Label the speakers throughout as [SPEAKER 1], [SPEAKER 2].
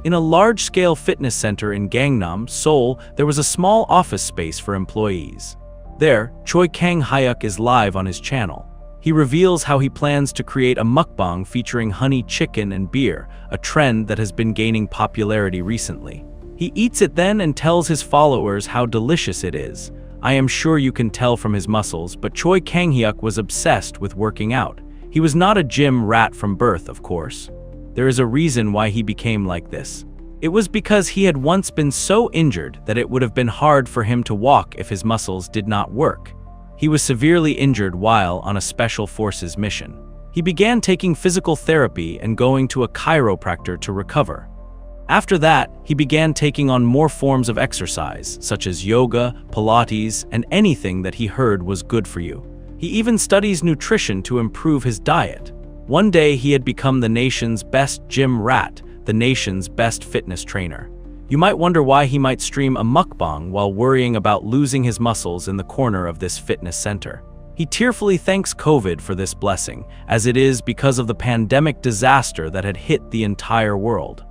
[SPEAKER 1] In a large-scale fitness center in Gangnam, Seoul, there was a small office space for employees. There, Choi Kang-hyuk is live on his channel. He reveals how he plans to create a mukbang featuring honey chicken and beer, a trend that has been gaining popularity recently. He eats it then and tells his followers how delicious it is. I am sure you can tell from his muscles, but Choi Kang-hyuk was obsessed with working out. He was not a gym rat from birth, of course. There is a reason why he became like this. It was because he had once been so injured that it would have been hard for him to walk if his muscles did not work. He was severely injured while on a special forces mission. He began taking physical therapy and going to a chiropractor to recover. After that, he began taking on more forms of exercise, such as yoga, Pilates, and anything that he heard was good for you. He even studies nutrition to improve his diet. One day, he had become the nation's best gym rat, the nation's best fitness trainer. You might wonder why he might stream a mukbang while worrying about losing his muscles in the corner of this fitness center. He tearfully thanks COVID for this blessing, as it is because of the pandemic disaster that had hit the entire world.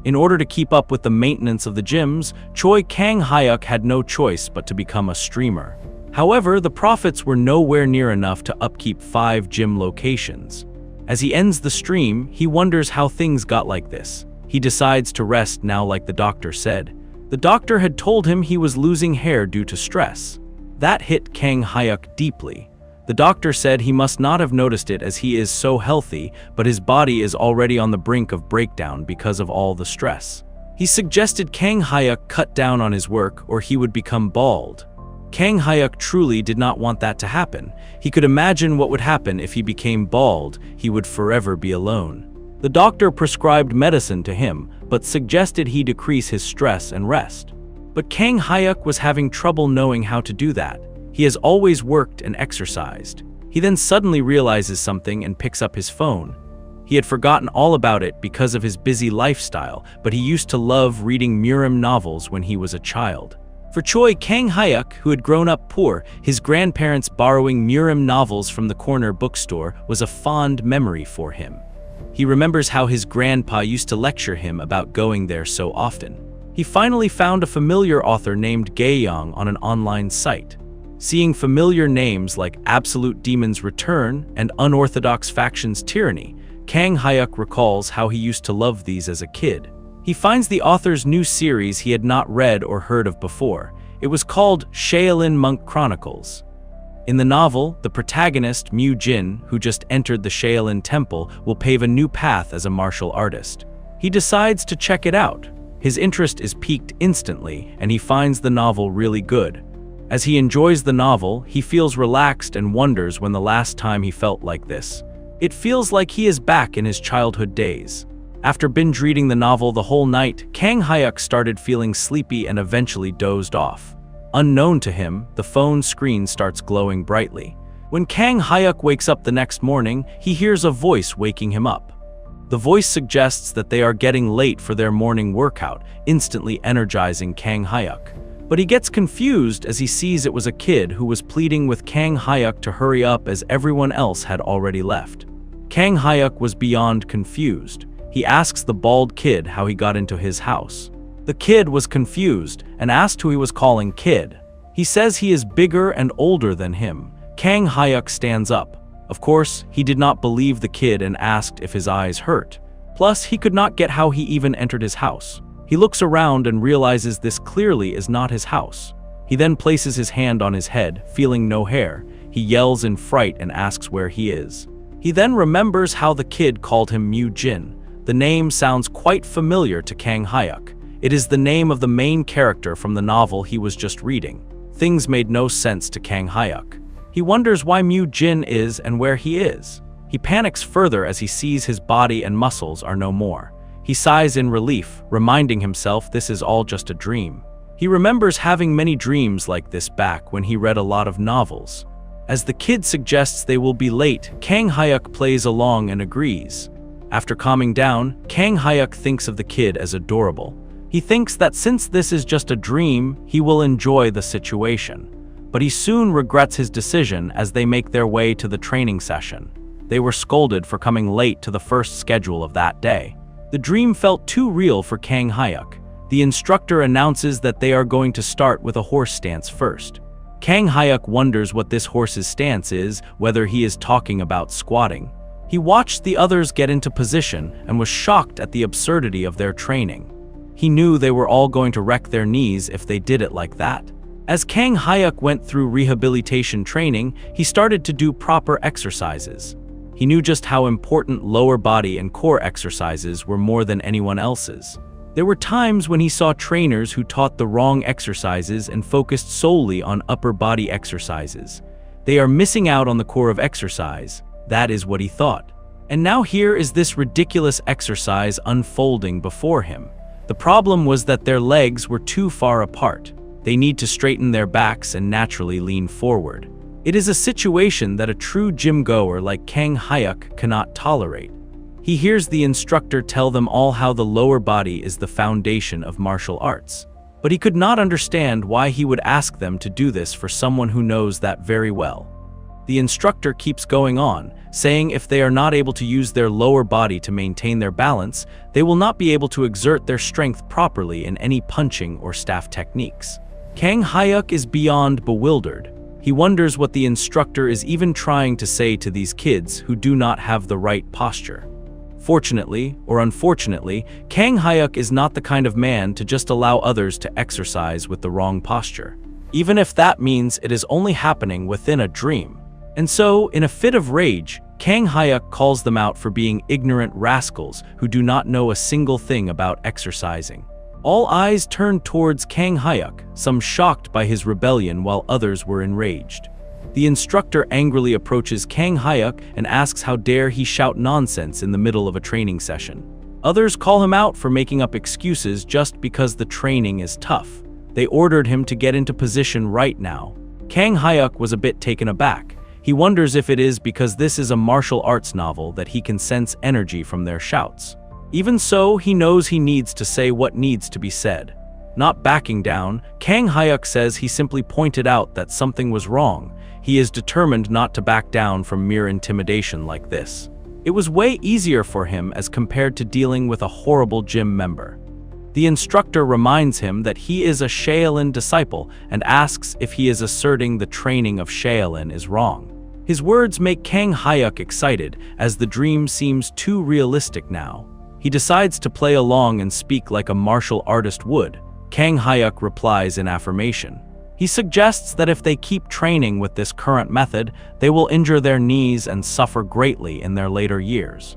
[SPEAKER 1] In order to keep up with the maintenance of the gyms, Choi Kang-hyuk had no choice but to become a streamer. However, the profits were nowhere near enough to upkeep 5 gym locations. As he ends the stream, he wonders how things got like this. He decides to rest now like the doctor said. The doctor had told him he was losing hair due to stress. That hit Kang-hyuk deeply. The doctor said he must not have noticed it as he is so healthy, but his body is already on the brink of breakdown because of all the stress. He suggested Kang-hyuk cut down on his work or he would become bald. Kang-hyuk truly did not want that to happen. He could imagine what would happen if he became bald. He would forever be alone. The doctor prescribed medicine to him, but suggested he decrease his stress and rest. But Kang-hyuk was having trouble knowing how to do that. He has always worked and exercised. He then suddenly realizes something and picks up his phone. He had forgotten all about it because of his busy lifestyle, but he used to love reading Murim novels when he was a child. For Choi Kang-hyuk, who had grown up poor, his grandparents borrowing Murim novels from the corner bookstore was a fond memory for him. He remembers how his grandpa used to lecture him about going there so often. He finally found a familiar author named Gaeyong on an online site. Seeing familiar names like Absolute Demon's Return and Unorthodox Faction's Tyranny, Kang-hyuk recalls how he used to love these as a kid. He finds the author's new series he had not read or heard of before. It was called Shaolin Monk Chronicles. In the novel, the protagonist, Mu Jin, who just entered the Shaolin Temple, will pave a new path as a martial artist. He decides to check it out. His interest is piqued instantly, and he finds the novel really good. As he enjoys the novel, he feels relaxed and wonders when the last time he felt like this. It feels like he is back in his childhood days. After binge reading the novel the whole night, Kang-hyuk started feeling sleepy and eventually dozed off. Unknown to him, the phone screen starts glowing brightly. When Kang-hyuk wakes up the next morning, he hears a voice waking him up. The voice suggests that they are getting late for their morning workout, instantly energizing Kang-hyuk. But he gets confused as he sees it was a kid who was pleading with Kang-hyuk to hurry up as everyone else had already left. Kang-hyuk was beyond confused. He asks the bald kid how he got into his house. The kid was confused and asked who he was calling kid. He says he is bigger and older than him. Kang-hyuk stands up. Of course, he did not believe the kid and asked if his eyes hurt. Plus, he could not get how he even entered his house. He looks around and realizes this clearly is not his house. He then places his hand on his head, feeling no hair. He yells in fright and asks where he is. He then remembers how the kid called him Mu Jin. The name sounds quite familiar to Kang-hyuk. It is the name of the main character from the novel he was just reading. Things made no sense to Kang-hyuk. He wonders why Mu Jin is and where he is. He panics further as he sees his body and muscles are no more. He sighs in relief, reminding himself this is all just a dream. He remembers having many dreams like this back when he read a lot of novels. As the kid suggests they will be late, Kang-hyuk plays along and agrees. After calming down, Kang-hyuk thinks of the kid as adorable. He thinks that since this is just a dream, he will enjoy the situation. But he soon regrets his decision as they make their way to the training session. They were scolded for coming late to the first schedule of that day. The dream felt too real for Kang Hyuk. The instructor announces that they are going to start with a horse stance first. Kang Hyuk wonders what this horse's stance is, whether he is talking about squatting. He watched the others get into position and was shocked at the absurdity of their training. He knew they were all going to wreck their knees if they did it like that. As Kang Hyuk went through rehabilitation training, he started to do proper exercises. He knew just how important lower body and core exercises were more than anyone else's. There were times when he saw trainers who taught the wrong exercises and focused solely on upper body exercises. They are missing out on the core of exercise, that is what he thought. And now here is this ridiculous exercise unfolding before him. The problem was that their legs were too far apart. They need to straighten their backs and naturally lean forward. It is a situation that a true gym goer like Kang Hyuk cannot tolerate. He hears the instructor tell them all how the lower body is the foundation of martial arts. But he could not understand why he would ask them to do this for someone who knows that very well. The instructor keeps going on, saying if they are not able to use their lower body to maintain their balance, they will not be able to exert their strength properly in any punching or staff techniques. Kang Hyuk is beyond bewildered. He wonders what the instructor is even trying to say to these kids who do not have the right posture. Fortunately, or unfortunately, Kang Hyuk is not the kind of man to just allow others to exercise with the wrong posture, even if that means it is only happening within a dream. And so, in a fit of rage, Kang Hyuk calls them out for being ignorant rascals who do not know a single thing about exercising. All eyes turned towards Kang Hyuk, some shocked by his rebellion while others were enraged. The instructor angrily approaches Kang Hyuk and asks how dare he shout nonsense in the middle of a training session. Others call him out for making up excuses just because the training is tough. They ordered him to get into position right now. Kang Hyuk was a bit taken aback. He wonders if it is because this is a martial arts novel that he can sense energy from their shouts. Even so, he knows he needs to say what needs to be said. Not backing down, Kang Hyuk says he simply pointed out that something was wrong. He is determined not to back down from mere intimidation like this. It was way easier for him as compared to dealing with a horrible gym member. The instructor reminds him that he is a Shaolin disciple and asks if he is asserting the training of Shaolin is wrong. His words make Kang Hyuk excited, as the dream seems too realistic now. He decides to play along and speak like a martial artist would. Kang Hyuk replies in affirmation. He suggests that if they keep training with this current method, they will injure their knees and suffer greatly in their later years.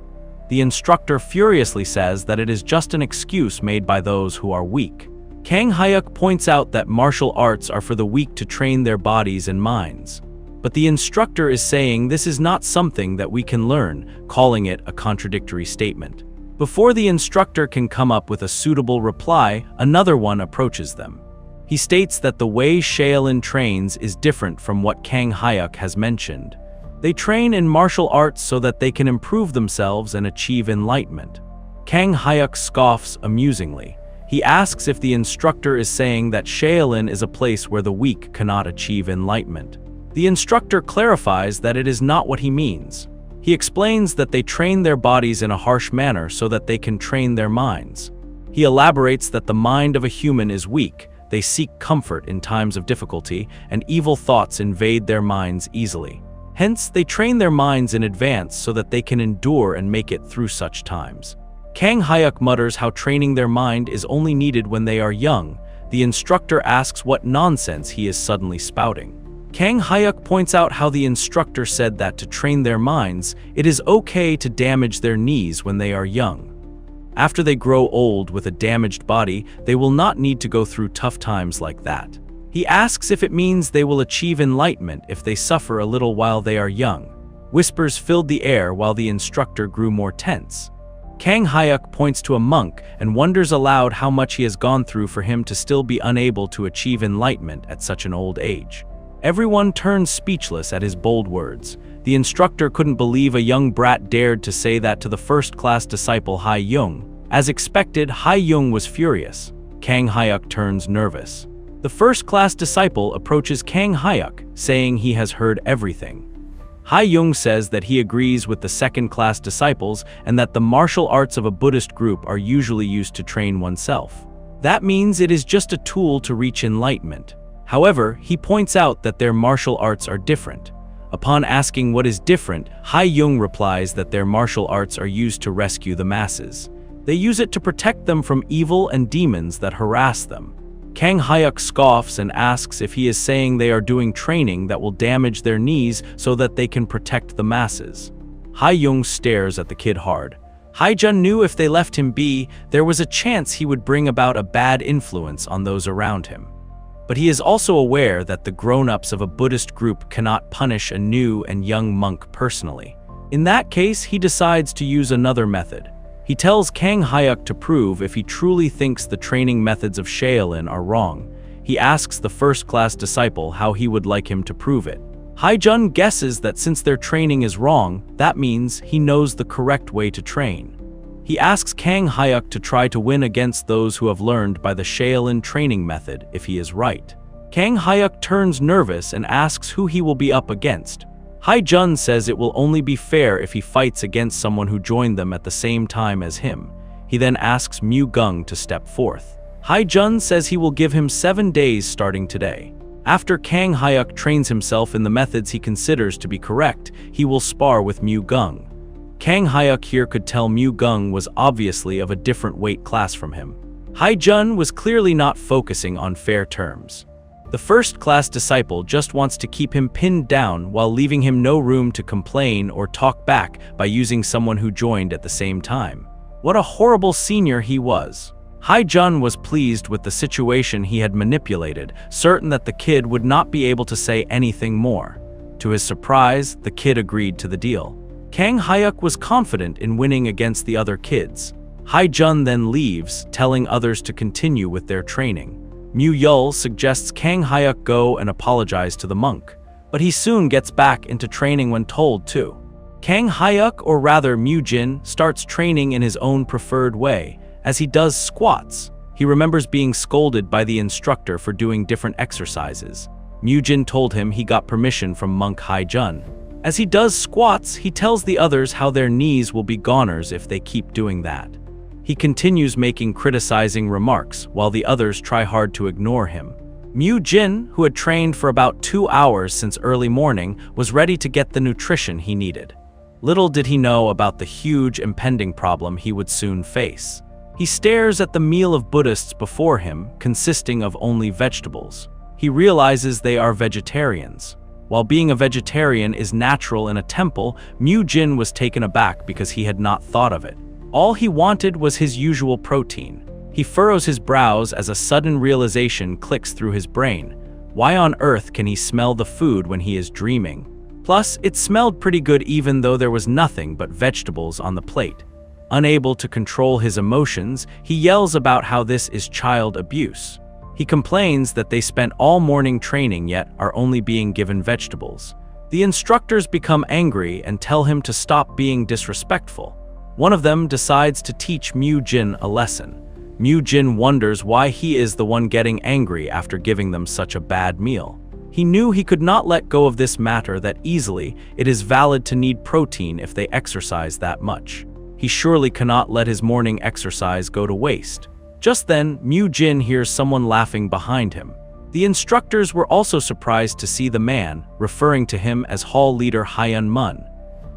[SPEAKER 1] The instructor furiously says that it is just an excuse made by those who are weak. Kang Hyuk points out that martial arts are for the weak to train their bodies and minds. But the instructor is saying this is not something that we can learn, calling it a contradictory statement. Before the instructor can come up with a suitable reply, another one approaches them. He states that the way Shaolin trains is different from what Kang Hyuk has mentioned. They train in martial arts so that they can improve themselves and achieve enlightenment. Kang Hyuk scoffs amusingly. He asks if the instructor is saying that Shaolin is a place where the weak cannot achieve enlightenment. The instructor clarifies that it is not what he means. He explains that they train their bodies in a harsh manner so that they can train their minds. He elaborates that the mind of a human is weak. They seek comfort in times of difficulty, and evil thoughts invade their minds easily. Hence, they train their minds in advance so that they can endure and make it through such times. Kang Hyuk mutters how training their mind is only needed when they are young. The instructor asks what nonsense he is suddenly spouting. Kang Hyuk points out how the instructor said that to train their minds, it is okay to damage their knees when they are young. After they grow old with a damaged body, they will not need to go through tough times like that. He asks if it means they will achieve enlightenment if they suffer a little while they are young. Whispers filled the air while the instructor grew more tense. Kang Hyuk points to a monk and wonders aloud how much he has gone through for him to still be unable to achieve enlightenment at such an old age. Everyone turns speechless at his bold words. The instructor couldn't believe a young brat dared to say that to the first-class disciple Hai Jung. As expected, Hai Jung was furious. Kang Hyuk turns nervous. The first-class disciple approaches Kang Hyuk, saying he has heard everything. Ha-young says that he agrees with the second-class disciples and that the martial arts of a Buddhist group are usually used to train oneself. That means it is just a tool to reach enlightenment. However, he points out that their martial arts are different. Upon asking what is different, Ha-young replies that their martial arts are used to rescue the masses. They use it to protect them from evil and demons that harass them. Kang Hyuk scoffs and asks if he is saying they are doing training that will damage their knees so that they can protect the masses. Ha-young stares at the kid hard. Hae-jun knew if they left him be, there was a chance he would bring about a bad influence on those around him. But he is also aware that the grown-ups of a Buddhist group cannot punish a new and young monk personally. In that case, he decides to use another method. He tells Kang Hyuk to prove if he truly thinks the training methods of Shaolin are wrong. He asks the first-class disciple how he would like him to prove it. Hae-jun guesses that since their training is wrong, that means he knows the correct way to train. He asks Kang Hyuk to try to win against those who have learned by the Shaolin training method if he is right. Kang Hyuk turns nervous and asks who he will be up against. Hae-jun says it will only be fair if he fights against someone who joined them at the same time as him. He then asks Mu-gung to step forth. Hae-jun says he will give him 7 days starting today. After Kang Hyuk trains himself in the methods he considers to be correct, he will spar with Mu-gung. Kang Hyuk here could tell Mu-gung was obviously of a different weight class from him. Hae-jun was clearly not focusing on fair terms. The first-class disciple just wants to keep him pinned down while leaving him no room to complain or talk back by using someone who joined at the same time. What a horrible senior he was. Hae-jun was pleased with the situation he had manipulated, certain that the kid would not be able to say anything more. To his surprise, the kid agreed to the deal. Kang Hyuk was confident in winning against the other kids. Hae-jun then leaves, telling others to continue with their training. Mu-yul suggests Kang Hyuk go and apologize to the monk, but he soon gets back into training when told to. Kang Hyuk, or rather Mu-jin, starts training in his own preferred way, as he does squats. He remembers being scolded by the instructor for doing different exercises. Mu-jin told him he got permission from monk Hae-jun. As he does squats, he tells the others how their knees will be goners if they keep doing that. He continues making criticizing remarks while the others try hard to ignore him. Mu-jin, who had trained for about 2 hours since early morning, was ready to get the nutrition he needed. Little did he know about the huge impending problem he would soon face. He stares at the meal of Buddhists before him, consisting of only vegetables. He realizes they are vegetarians. While being a vegetarian is natural in a temple, Mu-jin was taken aback because he had not thought of it. All he wanted was his usual protein. He furrows his brows as a sudden realization clicks through his brain. Why on earth can he smell the food when he is dreaming? Plus, it smelled pretty good even though there was nothing but vegetables on the plate. Unable to control his emotions, he yells about how this is child abuse. He complains that they spent all morning training yet are only being given vegetables. The instructors become angry and tell him to stop being disrespectful. One of them decides to teach Mu-jin a lesson. Mu-jin wonders why he is the one getting angry after giving them such a bad meal. He knew he could not let go of this matter that easily. It is valid to need protein if they exercise that much. He surely cannot let his morning exercise go to waste. Just then, Mu-jin hears someone laughing behind him. The instructors were also surprised to see the man, referring to him as hall leader Hyun-mun.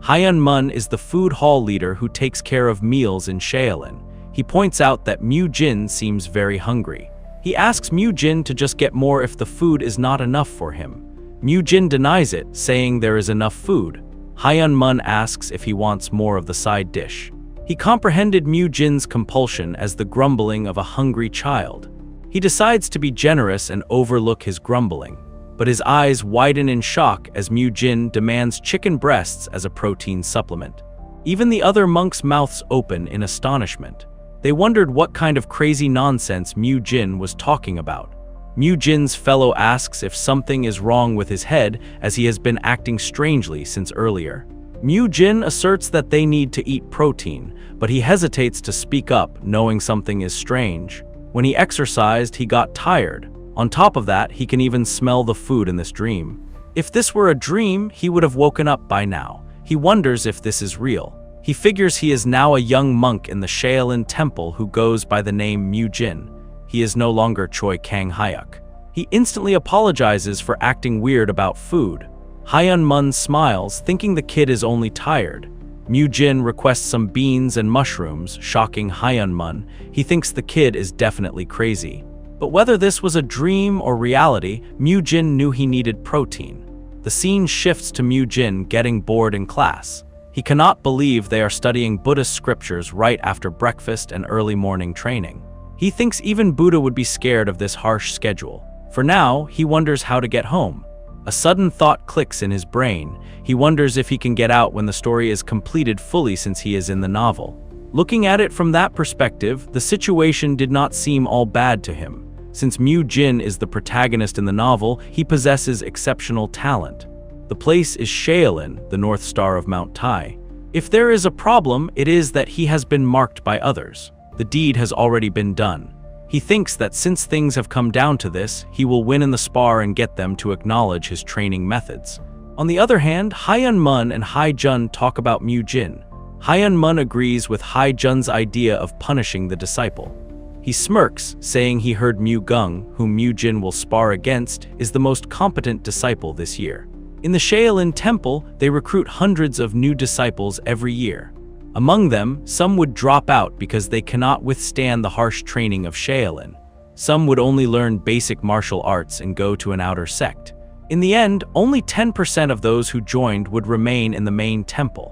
[SPEAKER 1] Hyun-mun is the food hall leader who takes care of meals in Shaolin. He points out that Mu-jin seems very hungry. He asks Mu-jin to just get more if the food is not enough for him. Mu-jin denies it, saying there is enough food. Hyun-mun asks if he wants more of the side dish. He comprehended Mu-jin's compulsion as the grumbling of a hungry child. He decides to be generous and overlook his grumbling, but his eyes widen in shock as Mu-jin demands chicken breasts as a protein supplement. Even the other monks' mouths open in astonishment. They wondered what kind of crazy nonsense Mu-jin was talking about. Mu-jin's fellow asks if something is wrong with his head as he has been acting strangely since earlier. Mu-jin asserts that they need to eat protein, but he hesitates to speak up, knowing something is strange. When he exercised, he got tired. On top of that, he can even smell the food in this dream. If this were a dream, he would have woken up by now. He wonders if this is real. He figures he is now a young monk in the Shaolin temple who goes by the name Mu Jin. He is no longer Choi Kang Hyuk. He instantly apologizes for acting weird about food. Hyun Mun smiles, thinking the kid is only tired. Mu Jin requests some beans and mushrooms, shocking Hyun Mun. He thinks the kid is definitely crazy. But whether this was a dream or reality, Mu Jin knew he needed protein. The scene shifts to Mu Jin getting bored in class. He cannot believe they are studying Buddhist scriptures right after breakfast and early morning training. He thinks even Buddha would be scared of this harsh schedule. For now, he wonders how to get home. A sudden thought clicks in his brain. He wonders if he can get out when the story is completed fully since he is in the novel. Looking at it from that perspective, the situation did not seem all bad to him. Since Mu Jin is the protagonist in the novel, he possesses exceptional talent. The place is Shaolin, the North Star of Mount Tai. If there is a problem, it is that he has been marked by others. The deed has already been done. He thinks that since things have come down to this, he will win in the spar and get them to acknowledge his training methods. On the other hand, Hyun Mun and Hai Jun talk about Mu Jin. Hyun Mun agrees with Hai Jun's idea of punishing the disciple. He smirks, saying he heard Mu Gung, whom Mu Jin will spar against, is the most competent disciple this year. In the Shaolin temple, they recruit hundreds of new disciples every year. Among them, some would drop out because they cannot withstand the harsh training of Shaolin. Some would only learn basic martial arts and go to an outer sect. In the end, only 10% of those who joined would remain in the main temple.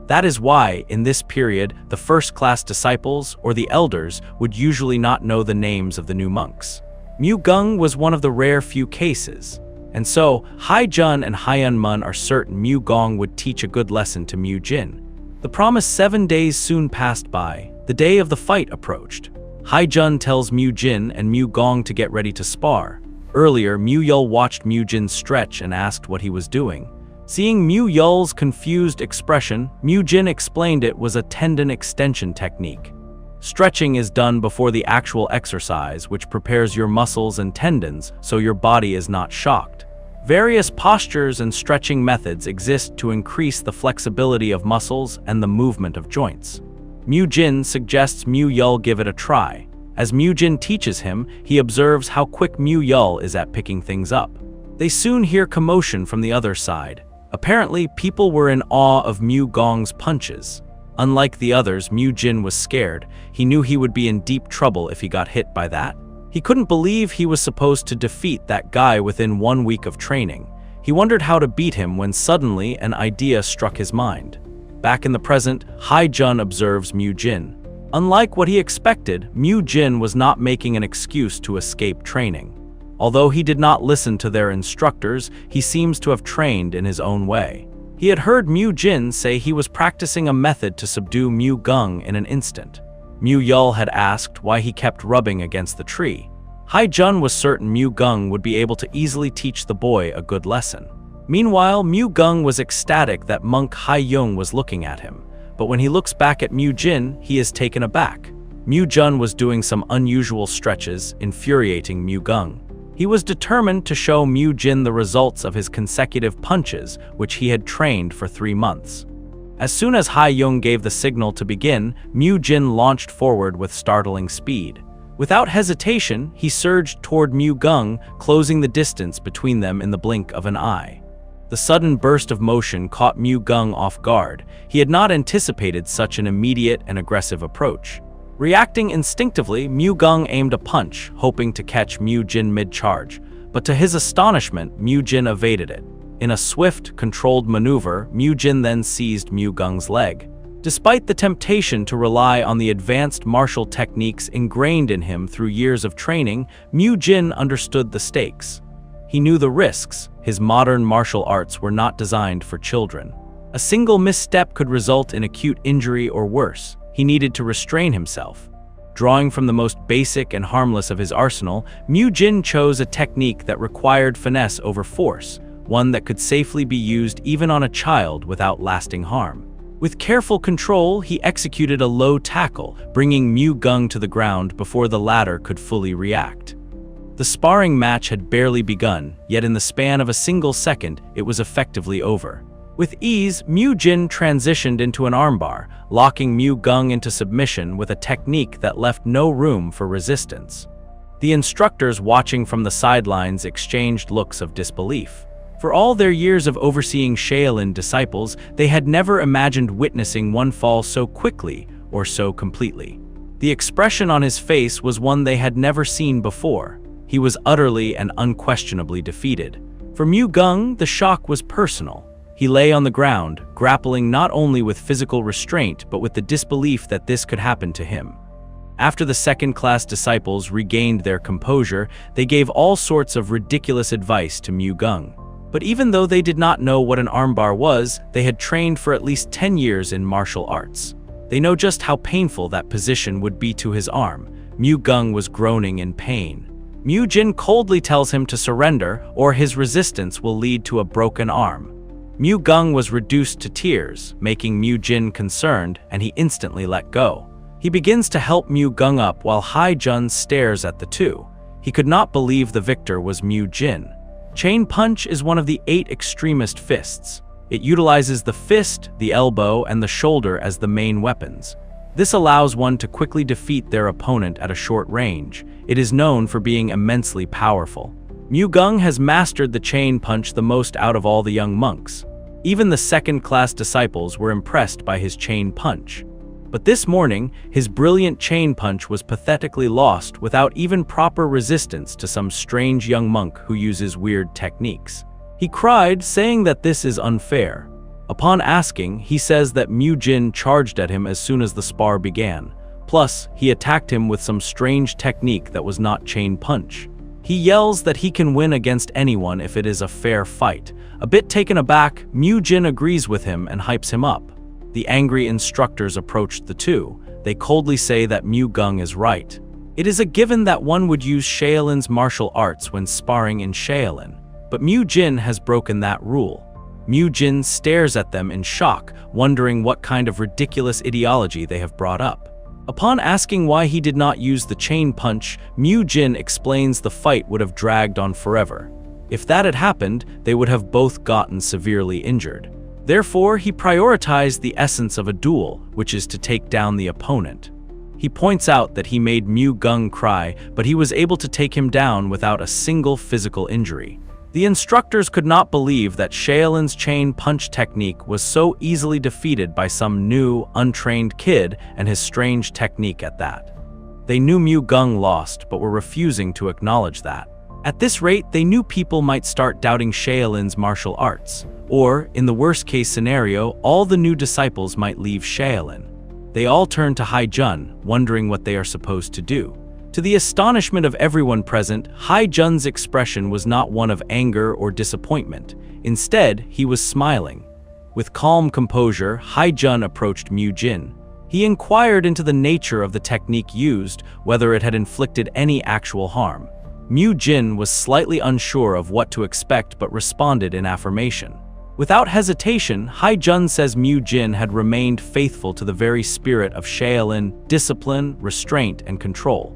[SPEAKER 1] That is why, in this period, the first-class disciples, or the elders, would usually not know the names of the new monks. Mu Gung was one of the rare few cases. And so, Hai Jun and Hyun Mun are certain Mu Gong would teach a good lesson to Mu Jin. The promised 7 days soon passed by. The day of the fight approached. Hai Jun tells Mu Jin and Mu Gong to get ready to spar. Earlier, Mu Yul watched Mu Jin stretch and asked what he was doing. Seeing Mu Yul's confused expression, Mu Jin explained it was a tendon extension technique. Stretching is done before the actual exercise, which prepares your muscles and tendons so your body is not shocked. Various postures and stretching methods exist to increase the flexibility of muscles and the movement of joints. Mu Jin suggests Mu Yul give it a try. As Mu Jin teaches him, he observes how quick Mu Yul is at picking things up. They soon hear commotion from the other side. Apparently, people were in awe of Mu Gong's punches. Unlike the others, Mu Jin was scared. He knew he would be in deep trouble if he got hit by that. He couldn't believe he was supposed to defeat that guy within 1 week of training. He wondered how to beat him when suddenly an idea struck his mind. Back in the present, Hai Jun observes Mu Jin. Unlike what he expected, Mu Jin was not making an excuse to escape training. Although he did not listen to their instructors, he seems to have trained in his own way. He had heard Mu Jin say he was practicing a method to subdue Mu Gung in an instant. Mu Yul had asked why he kept rubbing against the tree. Hai Jun was certain Mu Gung would be able to easily teach the boy a good lesson. Meanwhile, Mu Gung was ecstatic that monk Hai Yung was looking at him. But when he looks back at Mu Jin, he is taken aback. Mu Jun was doing some unusual stretches, infuriating Mu Gung. He was determined to show Mu Jin the results of his consecutive punches, which he had trained for 3 months. As soon as Hai Yung gave the signal to begin, Mu Jin launched forward with startling speed. Without hesitation, he surged toward Mu Gung, closing the distance between them in the blink of an eye. The sudden burst of motion caught Mu Gung off guard. He had not anticipated such an immediate and aggressive approach. Reacting instinctively, Mu Gung aimed a punch, hoping to catch Mu Jin mid-charge, but to his astonishment, Mu Jin evaded it. In a swift, controlled maneuver, Mu Jin then seized Mu Gung's leg. Despite the temptation to rely on the advanced martial techniques ingrained in him through years of training, Mu Jin understood the stakes. He knew the risks. His modern martial arts were not designed for children. A single misstep could result in acute injury or worse. He needed to restrain himself. Drawing from the most basic and harmless of his arsenal, Mu Jin chose a technique that required finesse over force, one that could safely be used even on a child without lasting harm. With careful control, he executed a low tackle, bringing Mu Gung to the ground before the latter could fully react. The sparring match had barely begun, yet in the span of a single second, it was effectively over. With ease, Mu Jin transitioned into an armbar, locking Mu Gung into submission with a technique that left no room for resistance. The instructors watching from the sidelines exchanged looks of disbelief. For all their years of overseeing Shaolin disciples, they had never imagined witnessing one fall so quickly or so completely. The expression on his face was one they had never seen before. He was utterly and unquestionably defeated. For Mu Gung, the shock was personal. He lay on the ground, grappling not only with physical restraint but with the disbelief that this could happen to him. After the second-class disciples regained their composure, they gave all sorts of ridiculous advice to Mu Gung. But even though they did not know what an armbar was, they had trained for at least 10 years in martial arts. They know just how painful that position would be to his arm. Mu Gung was groaning in pain. Mu Jin coldly tells him to surrender, or his resistance will lead to a broken arm. Mu Gung was reduced to tears, making Mu Jin concerned, and he instantly let go. He begins to help Mu Gung up while Hai Jun stares at the two. He could not believe the victor was Mu Jin. Chain Punch is one of the 8 extremist fists. It utilizes the fist, the elbow, and the shoulder as the main weapons. This allows one to quickly defeat their opponent at a short range. It is known for being immensely powerful. Mu Gung has mastered the Chain Punch the most out of all the young monks. Even the second-class disciples were impressed by his Chain Punch. But this morning, his brilliant Chain Punch was pathetically lost without even proper resistance to some strange young monk who uses weird techniques. He cried, saying that this is unfair. Upon asking, he says that Mu Jin charged at him as soon as the spar began. Plus, he attacked him with some strange technique that was not Chain Punch. He yells that he can win against anyone if it is a fair fight. A bit taken aback, Mu Jin agrees with him and hypes him up. The angry instructors approached the two. They coldly say that Mu Gung is right. It is a given that one would use Shaolin's martial arts when sparring in Shaolin, but Mu Jin has broken that rule. Mu Jin stares at them in shock, wondering what kind of ridiculous ideology they have brought up. Upon asking why he did not use the Chain Punch, Mu Jin explains the fight would have dragged on forever. If that had happened, they would have both gotten severely injured. Therefore, he prioritized the essence of a duel, which is to take down the opponent. He points out that he made Mu Gung cry, but he was able to take him down without a single physical injury. The instructors could not believe that Shaolin's Chain Punch technique was so easily defeated by some new, untrained kid, and his strange technique at that. They knew Mu Gung lost, but were refusing to acknowledge that. At this rate, they knew people might start doubting Shaolin's martial arts. Or, in the worst-case scenario, all the new disciples might leave Shaolin. They all turn to Hai Jun, wondering what they are supposed to do. To the astonishment of everyone present, Hai Jun's expression was not one of anger or disappointment. Instead, he was smiling. With calm composure, Hai Jun approached Mu Jin. He inquired into the nature of the technique used, whether it had inflicted any actual harm. Mu Jin was slightly unsure of what to expect but responded in affirmation. Without hesitation, Hai Jun says Mu Jin had remained faithful to the very spirit of Shaolin, discipline, restraint, and control.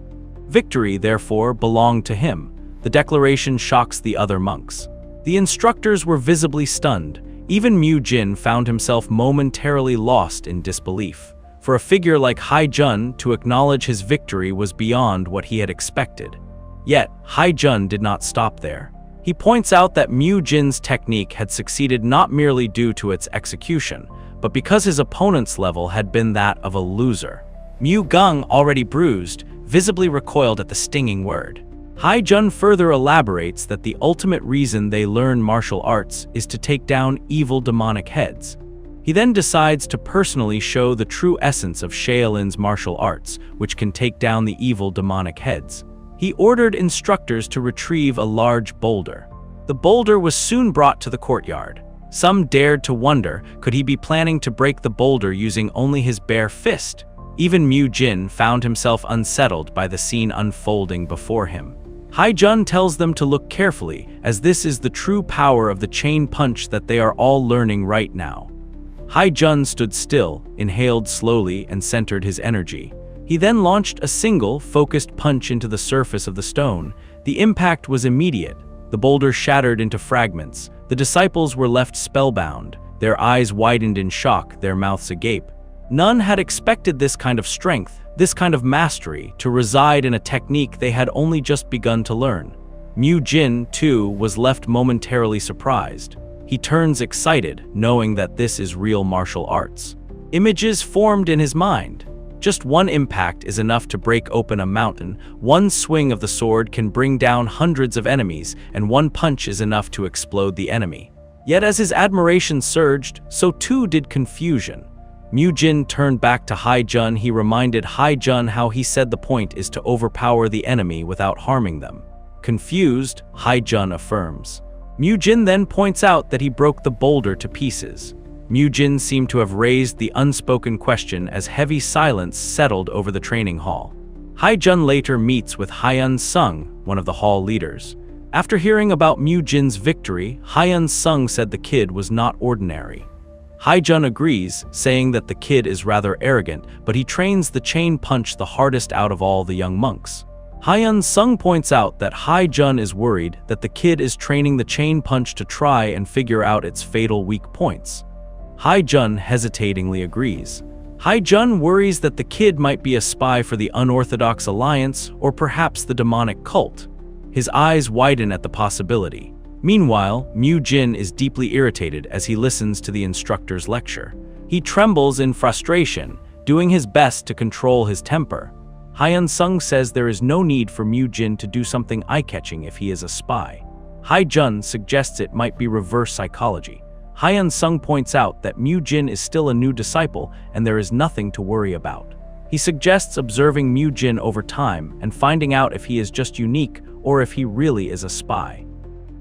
[SPEAKER 1] Victory, therefore, belonged to him. The declaration shocks the other monks. The instructors were visibly stunned. Even Mu Jin found himself momentarily lost in disbelief. For a figure like Hai Jun, to acknowledge his victory was beyond what he had expected. Yet, Hai Jun did not stop there. He points out that Mu Jin's technique had succeeded not merely due to its execution, but because his opponent's level had been that of a loser. Mu Gung, already bruised, visibly recoiled at the stinging word. Hai Jun further elaborates that the ultimate reason they learn martial arts is to take down evil demonic heads. He then decides to personally show the true essence of Shaolin's martial arts, which can take down the evil demonic heads. He ordered instructors to retrieve a large boulder. The boulder was soon brought to the courtyard. Some dared to wonder, could he be planning to break the boulder using only his bare fist? Even Mu Jin found himself unsettled by the scene unfolding before him. Hai Jun tells them to look carefully, as this is the true power of the Chain Punch that they are all learning right now. Hai Jun stood still, inhaled slowly, and centered his energy. He then launched a single, focused punch into the surface of the stone. The impact was immediate. The boulder shattered into fragments. The disciples were left spellbound, their eyes widened in shock, their mouths agape. None had expected this kind of strength, this kind of mastery, to reside in a technique they had only just begun to learn. Mu Jin, too, was left momentarily surprised. He turns excited, knowing that this is real martial arts. Images formed in his mind. Just one impact is enough to break open a mountain, one swing of the sword can bring down hundreds of enemies, and one punch is enough to explode the enemy. Yet as his admiration surged, so too did confusion. Mu Jin turned back to Hai Jun. He reminded Hai Jun how he said the point is to overpower the enemy without harming them. Confused, Hai Jun affirms. Mu Jin then points out that he broke the boulder to pieces. Mu Jin seemed to have raised the unspoken question as heavy silence settled over the training hall. Hai Jun later meets with Hyun Sung, one of the hall leaders. After hearing about Mu Jin's victory, Hyun Sung said the kid was not ordinary. Hai Jun agrees, saying that the kid is rather arrogant, but he trains the chain punch the hardest out of all the young monks. Hyun Sung points out that Hai Jun is worried that the kid is training the chain punch to try and figure out its fatal weak points. Hai Jun hesitatingly agrees. Hai Jun worries that the kid might be a spy for the unorthodox alliance or perhaps the demonic cult. His eyes widen at the possibility. Meanwhile, Mu Jin is deeply irritated as he listens to the instructor's lecture. He trembles in frustration, doing his best to control his temper. Hyun Sung says there is no need for Mu Jin to do something eye-catching if he is a spy. Hai Jun suggests it might be reverse psychology. Hyun Sung points out that Mu Jin is still a new disciple and there is nothing to worry about. He suggests observing Mu Jin over time and finding out if he is just unique or if he really is a spy.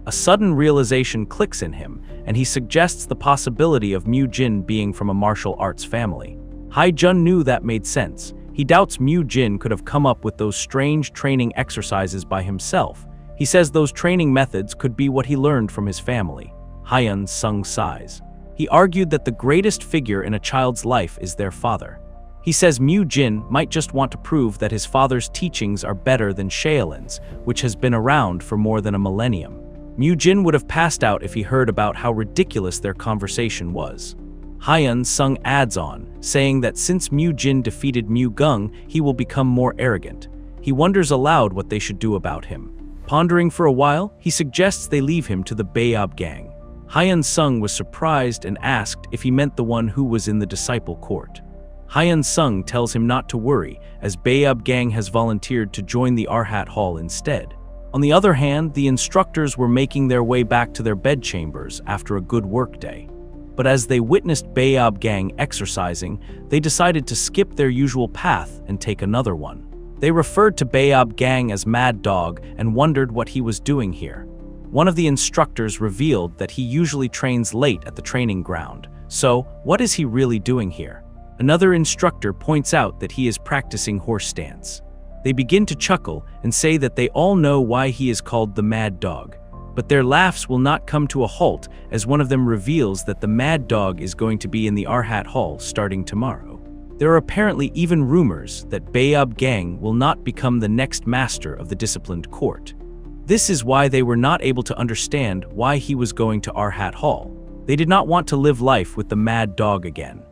[SPEAKER 1] A sudden realization clicks in him, and he suggests the possibility of Mu Jin being from a martial arts family. Hai Jun knew that made sense. He doubts Mu Jin could have come up with those strange training exercises by himself. He says those training methods could be what he learned from his family. Hyun Sung sighs. He argued that the greatest figure in a child's life is their father. He says Mu Jin might just want to prove that his father's teachings are better than Shaolin's, which has been around for more than a millennium. Mu Jin would have passed out if he heard about how ridiculous their conversation was. Hyun Sung adds on, saying that since Mu Jin defeated Mu Gung, he will become more arrogant. He wonders aloud what they should do about him. Pondering for a while, he suggests they leave him to the Bayob gang. Hyun Sung was surprised and asked if he meant the one who was in the disciple court. Hyun Sung tells him not to worry, as Bayob gang has volunteered to join the Arhat Hall instead. On the other hand, the instructors were making their way back to their bedchambers after a good workday. But as they witnessed Bayob gang exercising, they decided to skip their usual path and take another one. They referred to Bayob gang as Mad Dog and wondered what he was doing here. One of the instructors revealed that he usually trains late at the training ground. So, what is he really doing here? Another instructor points out that he is practicing horse stance. They begin to chuckle and say that they all know why he is called the Mad Dog. But their laughs will not come to a halt as one of them reveals that the Mad Dog is going to be in the Arhat Hall starting tomorrow. There are apparently even rumors that Bayob gang will not become the next master of the disciplined court. This is why they were not able to understand why he was going to Arhat Hall. They did not want to live life with the Mad Dog again.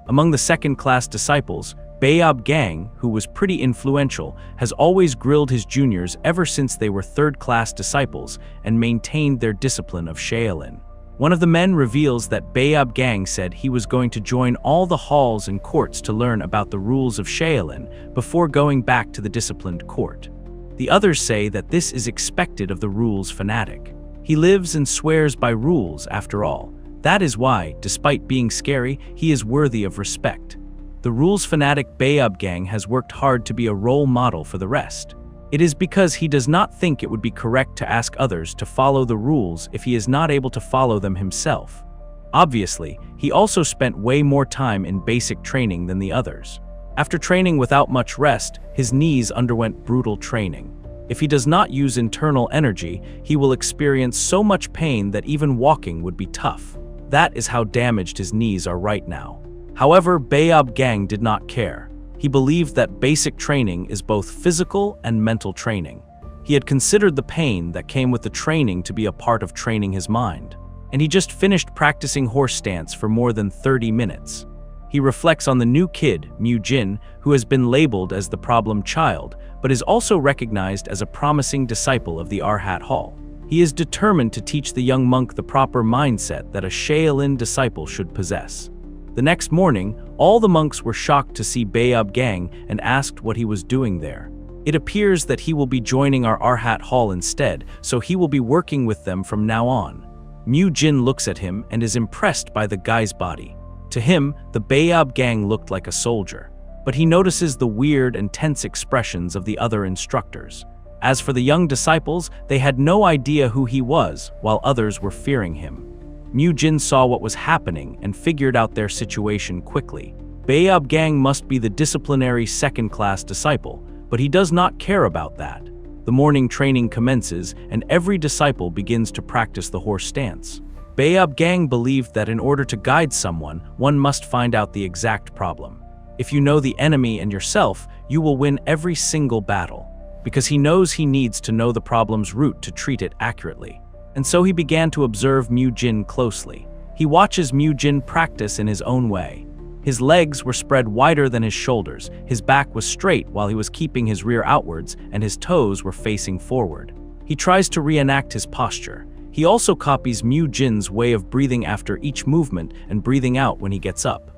[SPEAKER 1] Among the second-class disciples, Bayob gang, who was pretty influential, has always grilled his juniors ever since they were third-class disciples and maintained their discipline of Shaolin. One of the men reveals that Bayob gang said he was going to join all the halls and courts to learn about the rules of Shaolin before going back to the disciplined court. The others say that this is expected of the rules fanatic. He lives and swears by rules, after all. That is why, despite being scary, he is worthy of respect. The rules fanatic Bayob gang has worked hard to be a role model for the rest. It is because he does not think it would be correct to ask others to follow the rules if he is not able to follow them himself. Obviously, he also spent way more time in basic training than the others. After training without much rest, his knees underwent brutal training. If he does not use internal energy, he will experience so much pain that even walking would be tough. That is how damaged his knees are right now. However, Bayob gang did not care. He believed that basic training is both physical and mental training. He had considered the pain that came with the training to be a part of training his mind. And he just finished practicing horse stance for more than 30 minutes. He reflects on the new kid, Mu-jin, who has been labeled as the problem child, but is also recognized as a promising disciple of the Arhat Hall. He is determined to teach the young monk the proper mindset that a Shaolin disciple should possess. The next morning, all the monks were shocked to see Baeob Gang and asked what he was doing there. It appears that he will be joining our Arhat Hall instead, so he will be working with them from now on. Mu-jin looks at him and is impressed by the guy's body. To him, the Baeob Gang looked like a soldier, but he notices the weird and tense expressions of the other instructors. As for the young disciples, they had no idea who he was, while others were fearing him. Mu-jin saw what was happening and figured out their situation quickly. Baeob Gang must be the disciplinary second-class disciple, but he does not care about that. The morning training commences, and every disciple begins to practice the horse stance. Baeob Gang believed that in order to guide someone, one must find out the exact problem. If you know the enemy and yourself, you will win every single battle. Because he knows he needs to know the problem's root to treat it accurately. And so he began to observe Mu-jin closely. He watches Mu-jin practice in his own way. His legs were spread wider than his shoulders, his back was straight while he was keeping his rear outwards, and his toes were facing forward. He tries to reenact his posture. He also copies Mu-jin's way of breathing after each movement and breathing out when he gets up.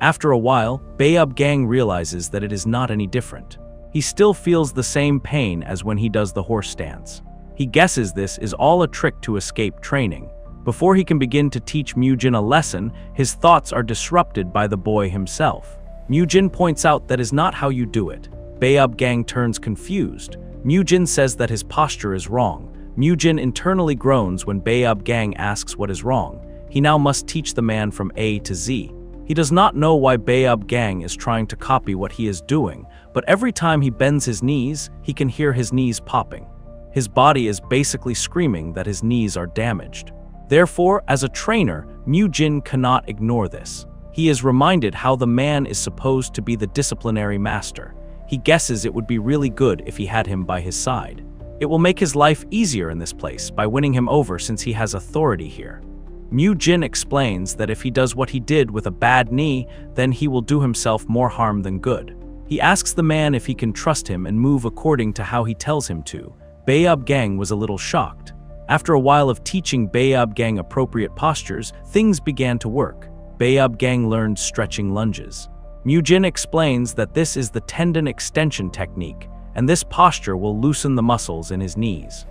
[SPEAKER 1] After a while, Baeob Gang realizes that it is not any different. He still feels the same pain as when he does the horse stance. He guesses this is all a trick to escape training. Before he can begin to teach Mu-jin a lesson, his thoughts are disrupted by the boy himself. Mu-jin points out that is not how you do it. Baeob Gang turns confused. Mu-jin says that his posture is wrong. Mu-jin internally groans when Baeob Gang asks what is wrong. He now must teach the man from A to Z. He does not know why Baeob Gang is trying to copy what he is doing, but every time he bends his knees, he can hear his knees popping. His body is basically screaming that his knees are damaged. Therefore, as a trainer, Mu-jin cannot ignore this. He is reminded how the man is supposed to be the disciplinary master. He guesses it would be really good if he had him by his side. It will make his life easier in this place by winning him over since he has authority here. Mu-jin explains that if he does what he did with a bad knee, then he will do himself more harm than good. He asks the man if he can trust him and move according to how he tells him to. Baeob Gang was a little shocked. After a while of teaching Baeob Gang appropriate postures, things began to work. Baeob Gang learned stretching lunges. Mu-jin explains that this is the tendon extension technique, and this posture will loosen the muscles in his knees.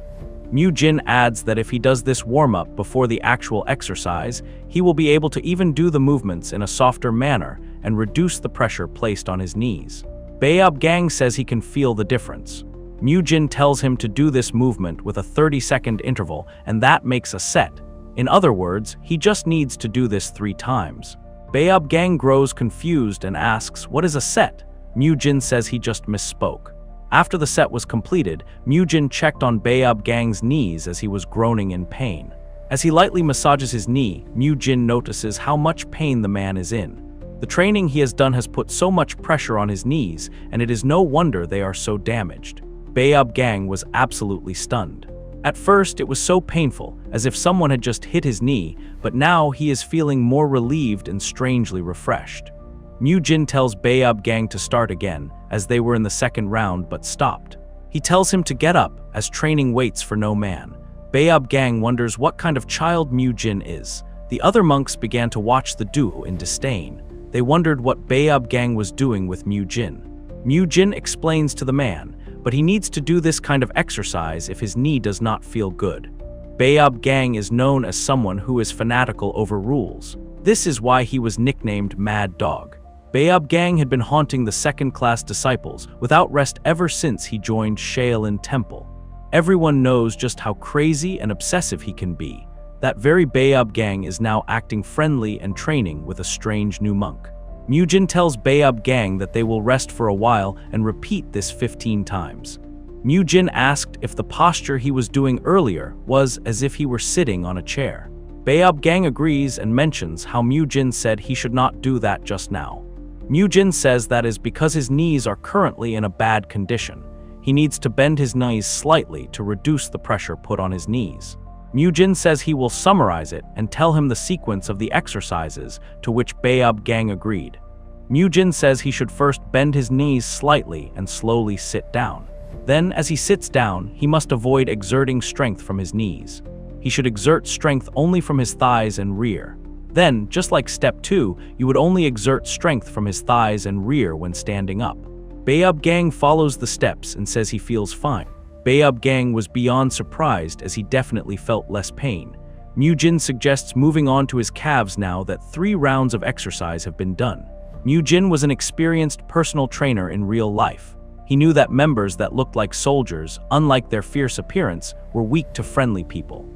[SPEAKER 1] Mu-jin adds that if he does this warm-up before the actual exercise, he will be able to even do the movements in a softer manner and reduce the pressure placed on his knees. Baeob Gang says he can feel the difference. Mu-jin tells him to do this movement with a 30-second interval, and that makes a set. In other words, he just needs to do this 3 times. Baeob Gang grows confused and asks, "What is a set?" Mu-jin says he just misspoke. After the set was completed, Mu-jin checked on Baeob Gang's knees as he was groaning in pain. As he lightly massages his knee, Mu-jin notices how much pain the man is in. The training he has done has put so much pressure on his knees, and it is no wonder they are so damaged. Baeob Gang was absolutely stunned. At first, it was so painful, as if someone had just hit his knee, but now he is feeling more relieved and strangely refreshed. Mu-jin tells Baeob Gang to start again, as they were in the second round but stopped. He tells him to get up, as training waits for no man. Baeob Gang wonders what kind of child Mu-jin is. The other monks began to watch the duo in disdain. They wondered what Baeob Gang was doing with Mu-jin. Mu-jin explains to the man, but he needs to do this kind of exercise if his knee does not feel good. Baeob Gang is known as someone who is fanatical over rules. This is why he was nicknamed Mad Dog. Baeob Gang had been haunting the second-class disciples without rest ever since he joined Shaolin Temple. Everyone knows just how crazy and obsessive he can be. That very Baeob Gang is now acting friendly and training with a strange new monk. Mu-jin tells Baeob Gang that they will rest for a while and repeat this 15 times. Mu-jin asked if the posture he was doing earlier was as if he were sitting on a chair. Baeob Gang agrees and mentions how Mu-jin said he should not do that just now. Jin says that is because his knees are currently in a bad condition. He needs to bend his knees slightly to reduce the pressure put on his knees. Jin says he will summarize it and tell him the sequence of the exercises, to which Baeob Gang agreed. Jin says he should first bend his knees slightly and slowly sit down. Then, as he sits down, he must avoid exerting strength from his knees. He should exert strength only from his thighs and rear. Then, just like step 2, you would only exert strength from his thighs and rear when standing up. Baeob Gang follows the steps and says he feels fine. Baeob Gang was beyond surprised as he definitely felt less pain. Jin suggests moving on to his calves now that 3 rounds of exercise have been done. Jin was an experienced personal trainer in real life. He knew that members that looked like soldiers, unlike their fierce appearance, were weak to friendly people.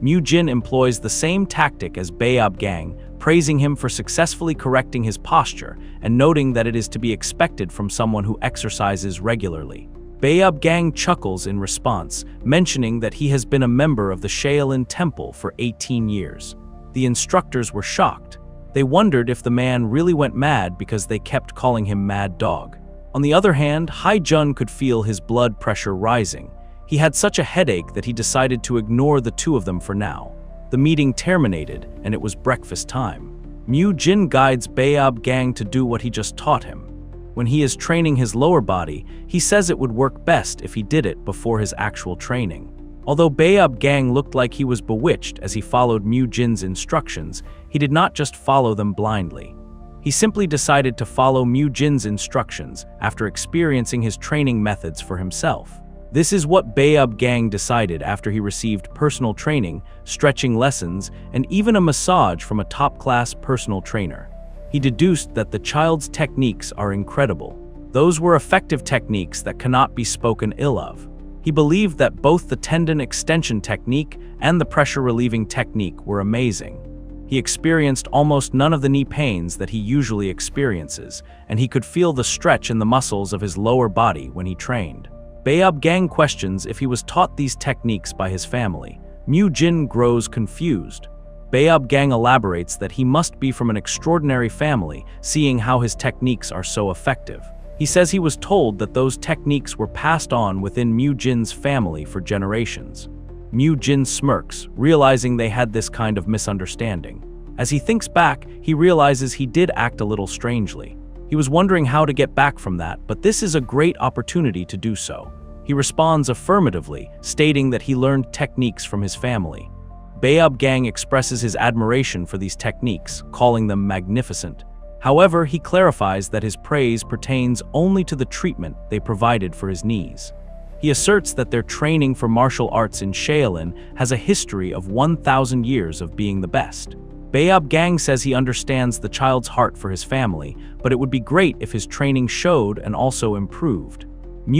[SPEAKER 1] Jin employs the same tactic as Baeob Gang, praising him for successfully correcting his posture and noting that it is to be expected from someone who exercises regularly. Baeob Gang chuckles in response, mentioning that he has been a member of the Shaolin Temple for 18 years. The instructors were shocked. They wondered if the man really went mad because they kept calling him Mad Dog. On the other hand, Jun could feel his blood pressure rising. He had such a headache that he decided to ignore the 2 of them for now. The meeting terminated, and it was breakfast time. Jin guides Baeob Gang to do what he just taught him. When he is training his lower body, he says it would work best if he did it before his actual training. Although Baeob Gang looked like he was bewitched as he followed Jin's instructions, he did not just follow them blindly. He simply decided to follow Jin's instructions after experiencing his training methods for himself. This is what Baeob Gang decided after he received personal training, stretching lessons, and even a massage from a top-class personal trainer. He deduced that the child's techniques are incredible. Those were effective techniques that cannot be spoken ill of. He believed that both the tendon extension technique and the pressure-relieving technique were amazing. He experienced almost none of the knee pains that he usually experiences, and he could feel the stretch in the muscles of his lower body when he trained. Baeob Gang questions if he was taught these techniques by his family. Jin grows confused. Baeob Gang elaborates that he must be from an extraordinary family, seeing how his techniques are so effective. He says he was told that those techniques were passed on within Jin's family for generations. Jin smirks, realizing they had this kind of misunderstanding. As he thinks back, he realizes he did act a little strangely. He was wondering how to get back from that, but this is a great opportunity to do so. He responds affirmatively, stating that he learned techniques from his family. Baeob Gang expresses his admiration for these techniques, calling them magnificent. However, he clarifies that his praise pertains only to the treatment they provided for his knees. He asserts that their training for martial arts in Shaolin has a history of 1,000 years of being the best. Baeob Gang says he understands the child's heart for his family, but it would be great if his training showed and also improved.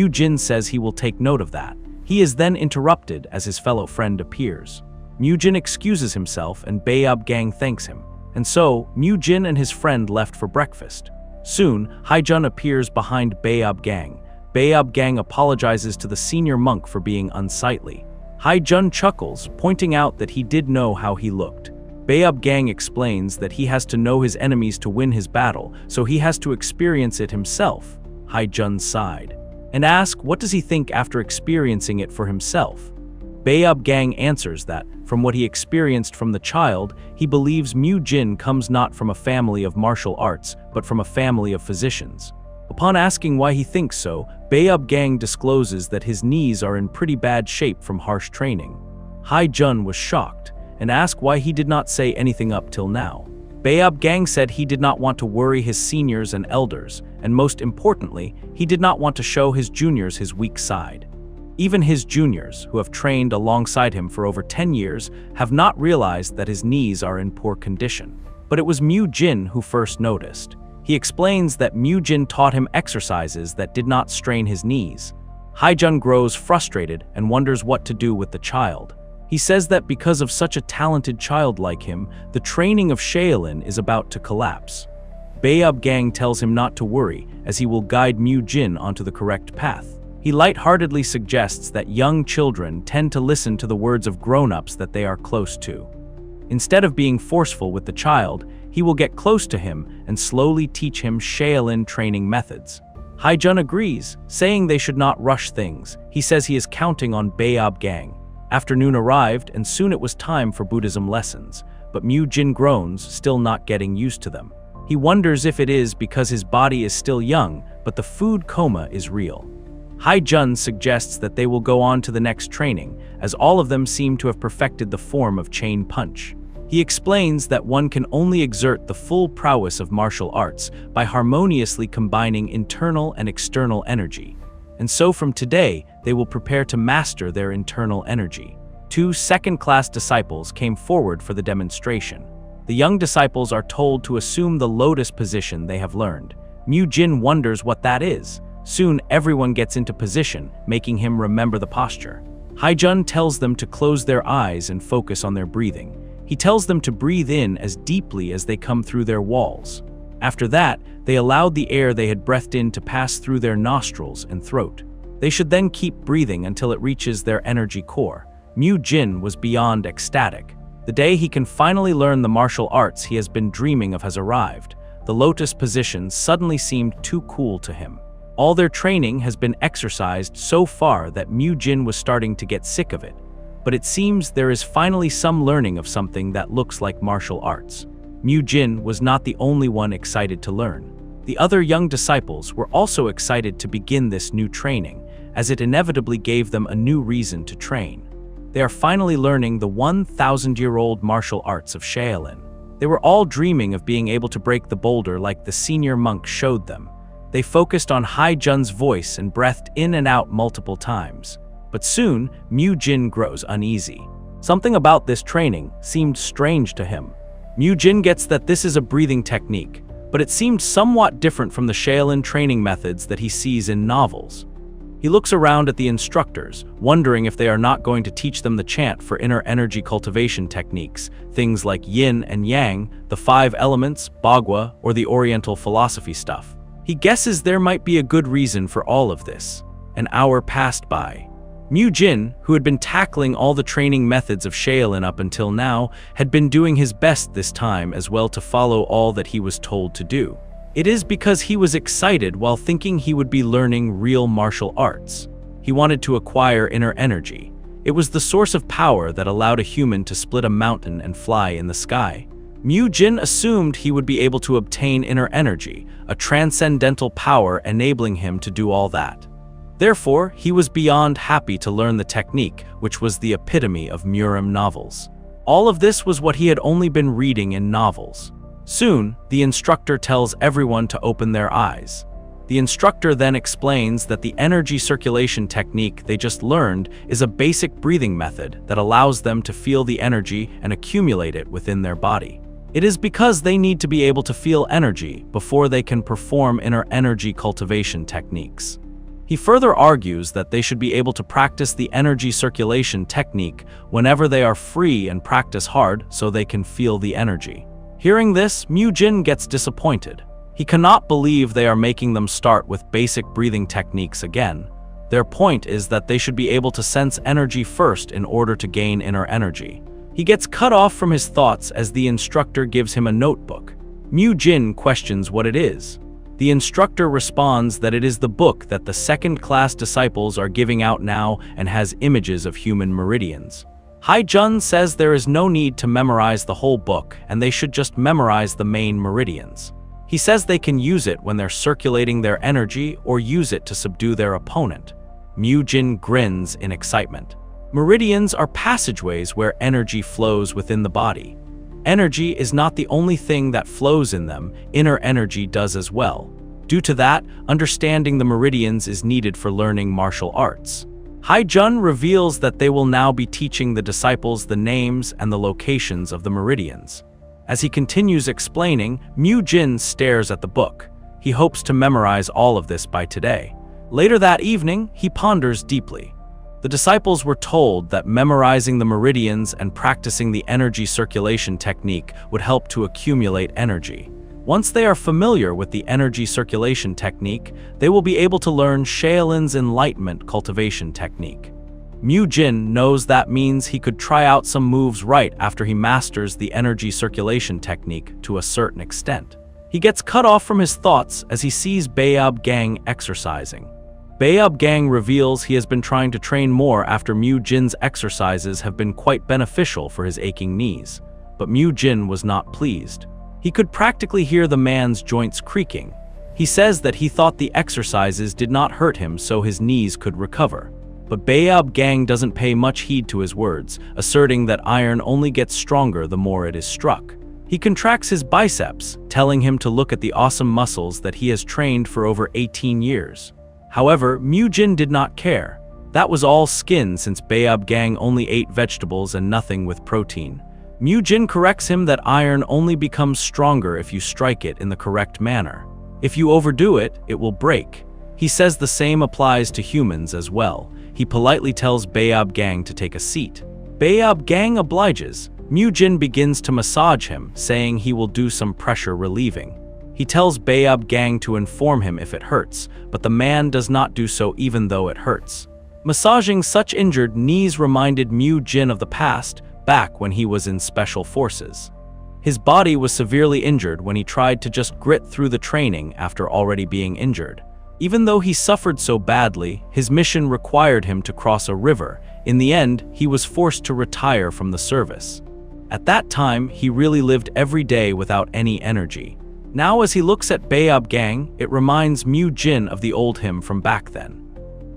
[SPEAKER 1] Jin says he will take note of that. He is then interrupted as his fellow friend appears. Jin excuses himself and Baeob Gang thanks him. And so, Jin and his friend left for breakfast. Soon, Jun appears behind Baeob Gang. Baeob Gang apologizes to the senior monk for being unsightly. Jun chuckles, pointing out that he did know how he looked. Baeob Gang explains that he has to know his enemies to win his battle, so he has to experience it himself. Jun sighed and asks what does he think after experiencing it for himself. Baeob Gang answers that, from what he experienced from the child, he believes Jin comes not from a family of martial arts, but from a family of physicians. Upon asking why he thinks so, Baeob Gang discloses that his knees are in pretty bad shape from harsh training. Jun was shocked and asked why he did not say anything up till now. Baeob Gang said he did not want to worry his seniors and elders, and most importantly, he did not want to show his juniors his weak side. Even his juniors, who have trained alongside him for over 10 years, have not realized that his knees are in poor condition. But it was Jin who first noticed. He explains that Jin taught him exercises that did not strain his knees. Jun grows frustrated and wonders what to do with the child. He says that because of such a talented child like him, the training of Shaolin is about to collapse. Baeob Gang tells him not to worry, as he will guide Jin onto the correct path. He lightheartedly suggests that young children tend to listen to the words of grown-ups that they are close to. Instead of being forceful with the child, he will get close to him and slowly teach him Shaolin training methods. Haijun agrees, saying they should not rush things. He says he is counting on Baob Gang. Afternoon arrived, and soon it was time for Buddhism lessons, but Mu Jin groans, still not getting used to them. He wonders if it is because his body is still young, but the food coma is real. Haijun suggests that they will go on to the next training, as all of them seem to have perfected the form of chain punch. He explains that one can only exert the full prowess of martial arts by harmoniously combining internal and external energy. And so from today, they will prepare to master their internal energy. 2 second-class disciples came forward for the demonstration. The young disciples are told to assume the lotus position they have learned. Mu Jin wonders what that is. Soon, everyone gets into position, making him remember the posture. Haijun tells them to close their eyes and focus on their breathing. He tells them to breathe in as deeply as they come through their walls. After that, they allowed the air they had breathed in to pass through their nostrils and throat. They should then keep breathing until it reaches their energy core. Mu Jin was beyond ecstatic. The day he can finally learn the martial arts he has been dreaming of has arrived. The lotus position suddenly seemed too cool to him. All their training has been exercised so far that Mu Jin was starting to get sick of it. But it seems there is finally some learning of something that looks like martial arts. Mu Jin was not the only one excited to learn. The other young disciples were also excited to begin this new training, as it inevitably gave them a new reason to train. They are finally learning the 1,000-year-old martial arts of Shaolin. They were all dreaming of being able to break the boulder like the senior monk showed them. They focused on Haijun's voice and breathed in and out multiple times. But soon, Mu Jin grows uneasy. Something about this training seemed strange to him. Mu Jin gets that this is a breathing technique, but it seemed somewhat different from the Shaolin training methods that he sees in novels. He looks around at the instructors, wondering if they are not going to teach them the chant for inner energy cultivation techniques, things like yin and yang, the 5 elements, Bagua, or the Oriental philosophy stuff. He guesses there might be a good reason for all of this. An hour passed by. Mu Jin, who had been tackling all the training methods of Shaolin up until now, had been doing his best this time as well to follow all that he was told to do. It is because he was excited while thinking he would be learning real martial arts. He wanted to acquire inner energy. It was the source of power that allowed a human to split a mountain and fly in the sky. Mu Jin assumed he would be able to obtain inner energy, a transcendental power enabling him to do all that. Therefore, he was beyond happy to learn the technique, which was the epitome of Murim novels. All of this was what he had only been reading in novels. Soon, the instructor tells everyone to open their eyes. The instructor then explains that the energy circulation technique they just learned is a basic breathing method that allows them to feel the energy and accumulate it within their body. It is because they need to be able to feel energy before they can perform inner energy cultivation techniques. He further argues that they should be able to practice the energy circulation technique whenever they are free and practice hard so they can feel the energy. Hearing this, Mu Jin gets disappointed. He cannot believe they are making them start with basic breathing techniques again. Their point is that they should be able to sense energy first in order to gain inner energy. He gets cut off from his thoughts as the instructor gives him a notebook. Mu Jin questions what it is. The instructor responds that it is the book that the second-class disciples are giving out now and has images of human meridians. Haijun says there is no need to memorize the whole book and they should just memorize the main meridians. He says they can use it when they're circulating their energy or use it to subdue their opponent. Mu Jin grins in excitement. Meridians are passageways where energy flows within the body. Energy is not the only thing that flows in them, inner energy does as well. Due to that, understanding the meridians is needed for learning martial arts. Haijun reveals that they will now be teaching the disciples the names and the locations of the meridians. As he continues explaining, Mu Jin stares at the book. He hopes to memorize all of this by today. Later that evening, he ponders deeply. The disciples were told that memorizing the meridians and practicing the energy circulation technique would help to accumulate energy. Once they are familiar with the energy circulation technique, they will be able to learn Shaolin's enlightenment cultivation technique. Mu Jin knows that means he could try out some moves right after he masters the energy circulation technique to a certain extent. He gets cut off from his thoughts as he sees Baeob Gang exercising. Baeob Gang reveals he has been trying to train more after Mu Jin's exercises have been quite beneficial for his aching knees. But Mu Jin was not pleased. He could practically hear the man's joints creaking. He says that he thought the exercises did not hurt him so his knees could recover. But Baeob Gang doesn't pay much heed to his words, asserting that iron only gets stronger the more it is struck. He contracts his biceps, telling him to look at the awesome muscles that he has trained for over 18 years. However, Mu Jin did not care. That was all skin since Baeob Gang only ate vegetables and nothing with protein. Mu Jin corrects him that iron only becomes stronger if you strike it in the correct manner. If you overdo it, it will break. He says the same applies to humans as well. He politely tells Baeob Gang to take a seat. Baeob Gang obliges. Mu Jin begins to massage him, saying he will do some pressure relieving. He tells Baeob Gang to inform him if it hurts, but the man does not do so even though it hurts. Massaging such injured knees reminded Mu Jin of the past, back when he was in special forces. His body was severely injured when he tried to just grit through the training after already being injured. Even though he suffered so badly, his mission required him to cross a river. In the end, he was forced to retire from the service. At that time, he really lived every day without any energy. Now as he looks at Baeob Gang, it reminds Mu Jin of the old him from back then.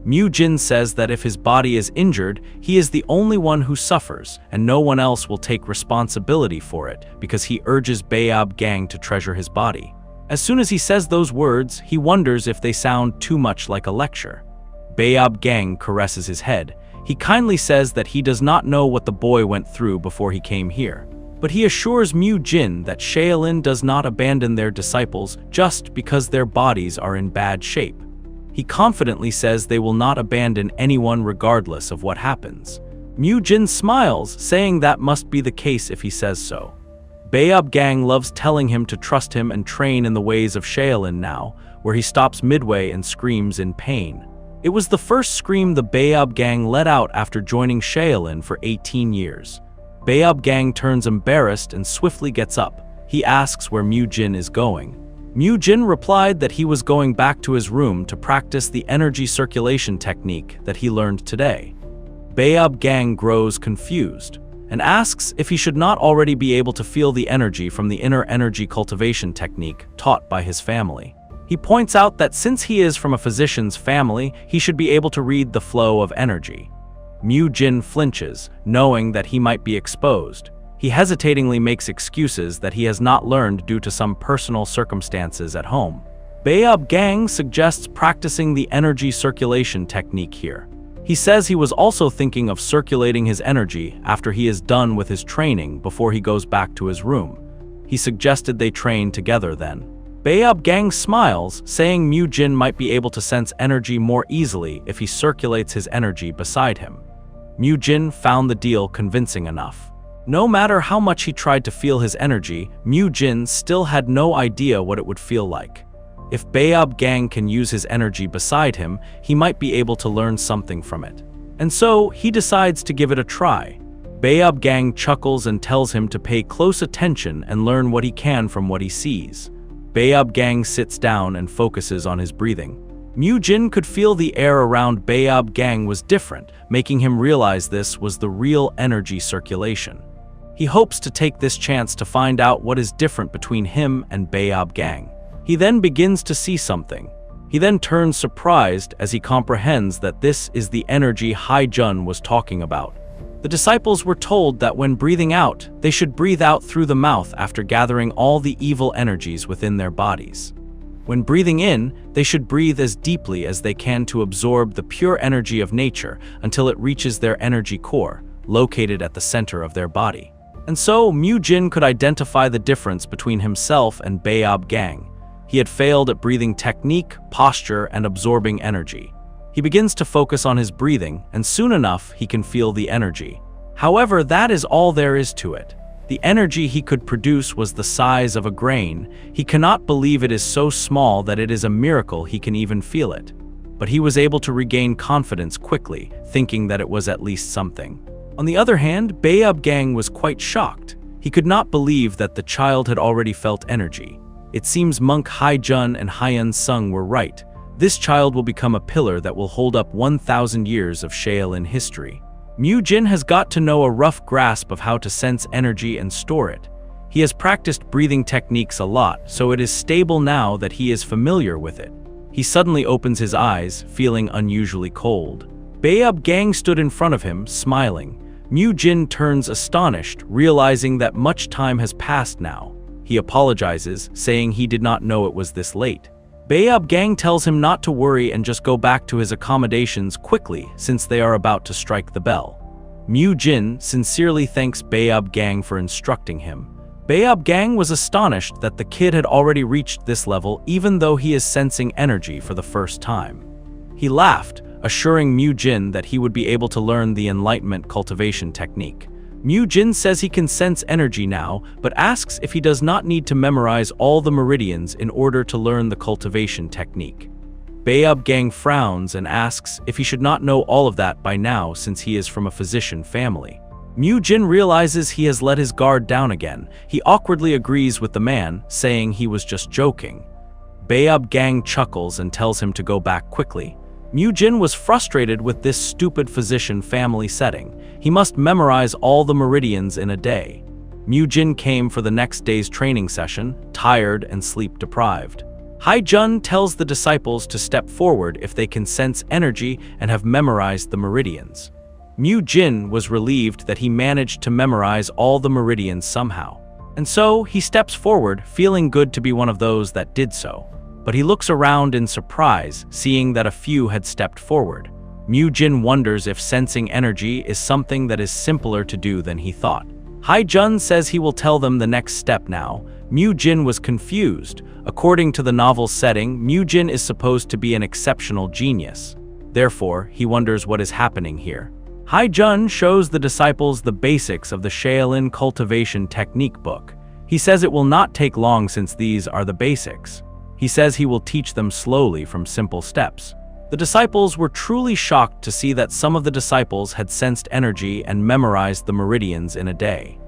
[SPEAKER 1] Mu Jin says that if his body is injured, he is the only one who suffers, and no one else will take responsibility for it because he urges Baeob Gang to treasure his body. As soon as he says those words, he wonders if they sound too much like a lecture. Baeob Gang caresses his head. He kindly says that he does not know what the boy went through before he came here. But he assures Mu Jin that Shaolin does not abandon their disciples just because their bodies are in bad shape. He confidently says they will not abandon anyone regardless of what happens. Mu Jin smiles, saying that must be the case if he says so. Baeob Gang loves telling him to trust him and train in the ways of Shaolin now, where he stops midway and screams in pain. It was the first scream the Baeob Gang let out after joining Shaolin for 18 years. Baeob Gang turns embarrassed and swiftly gets up. He asks where Mu Jin is going. Mu Jin replied that he was going back to his room to practice the energy circulation technique that he learned today. Baeob Gang grows confused and asks if he should not already be able to feel the energy from the inner energy cultivation technique taught by his family. He points out that since he is from a physician's family, he should be able to read the flow of energy. Mu Jin flinches, knowing that he might be exposed. He hesitatingly makes excuses that he has not learned due to some personal circumstances at home. Baeob Gang suggests practicing the energy circulation technique here. He says he was also thinking of circulating his energy after he is done with his training before he goes back to his room. He suggested they train together then. Baeob Gang smiles, saying Mu Jin might be able to sense energy more easily if he circulates his energy beside him. Mu Jin found the deal convincing enough. No matter how much he tried to feel his energy, Mu Jin still had no idea what it would feel like. If Baeob Gang can use his energy beside him, he might be able to learn something from it. And so, he decides to give it a try. Baeob Gang chuckles and tells him to pay close attention and learn what he can from what he sees. Baeob Gang sits down and focuses on his breathing. Mu Jin could feel the air around Baeob Gang was different, making him realize this was the real energy circulation. He hopes to take this chance to find out what is different between him and Baeob Gang. He then begins to see something. He then turns surprised as he comprehends that this is the energy Hai-Jun was talking about. The disciples were told that when breathing out, they should breathe out through the mouth after gathering all the evil energies within their bodies. When breathing in, they should breathe as deeply as they can to absorb the pure energy of nature until it reaches their energy core, located at the center of their body. And so, Mu Jin could identify the difference between himself and Baeob Gang. He had failed at breathing technique, posture, and absorbing energy. He begins to focus on his breathing, and soon enough, he can feel the energy. However, that is all there is to it. The energy he could produce was the size of a grain. He cannot believe it is so small that it is a miracle he can even feel it. but he was able to regain confidence quickly, thinking that it was at least something. On the other hand, Baeub Gang was quite shocked. He could not believe that the child had already felt energy. It seems monk Haijun and Hyun Sung were right. This child will become a pillar that will hold up 1,000 years of Shaolin history. Mu Jin has got to know a rough grasp of how to sense energy and store it. He has practiced breathing techniques a lot, so it is stable now that he is familiar with it. He suddenly opens his eyes, feeling unusually cold. Baeub Gang stood in front of him, smiling. Mu Jin turns astonished, realizing that much time has passed now. He apologizes, saying he did not know it was this late. Baeub Gang tells him not to worry and just go back to his accommodations quickly since they are about to strike the bell. Mu Jin sincerely thanks Baeub Gang for instructing him. Baeub Gang was astonished that the kid had already reached this level even though he is sensing energy for the first time. He laughed, assuring Mu Jin that he would be able to learn the enlightenment cultivation technique. Mu Jin says he can sense energy now, but asks if he does not need to memorize all the meridians in order to learn the cultivation technique. Baeub Gang frowns and asks if he should not know all of that by now since he is from a physician family. Mu Jin realizes he has let his guard down again. He awkwardly agrees with the man, saying he was just joking. Baeub Gang chuckles and tells him to go back quickly. Mu Jin was frustrated with this stupid physician family setting. He must memorize all the meridians in a day. Mu Jin came for the next day's training session, tired and sleep-deprived. Haijun tells the disciples to step forward if they can sense energy and have memorized the meridians. Mu Jin was relieved that he managed to memorize all the meridians somehow. And so he steps forward, feeling good to be one of those that did so. But he looks around in surprise, seeing that a few had stepped forward. Mu Jin wonders if sensing energy is something that is simpler to do than he thought. Haijun says he will tell them the next step now. Mu Jin was confused. According to the novel's setting, Mu Jin is supposed to be an exceptional genius. Therefore, he wonders what is happening here. Haijun shows the disciples the basics of the Shaolin cultivation technique book. He says it will not take long since these are the basics. He says he will teach them slowly from simple steps. The disciples were truly shocked to see that some of the disciples had sensed energy and memorized the meridians in a day.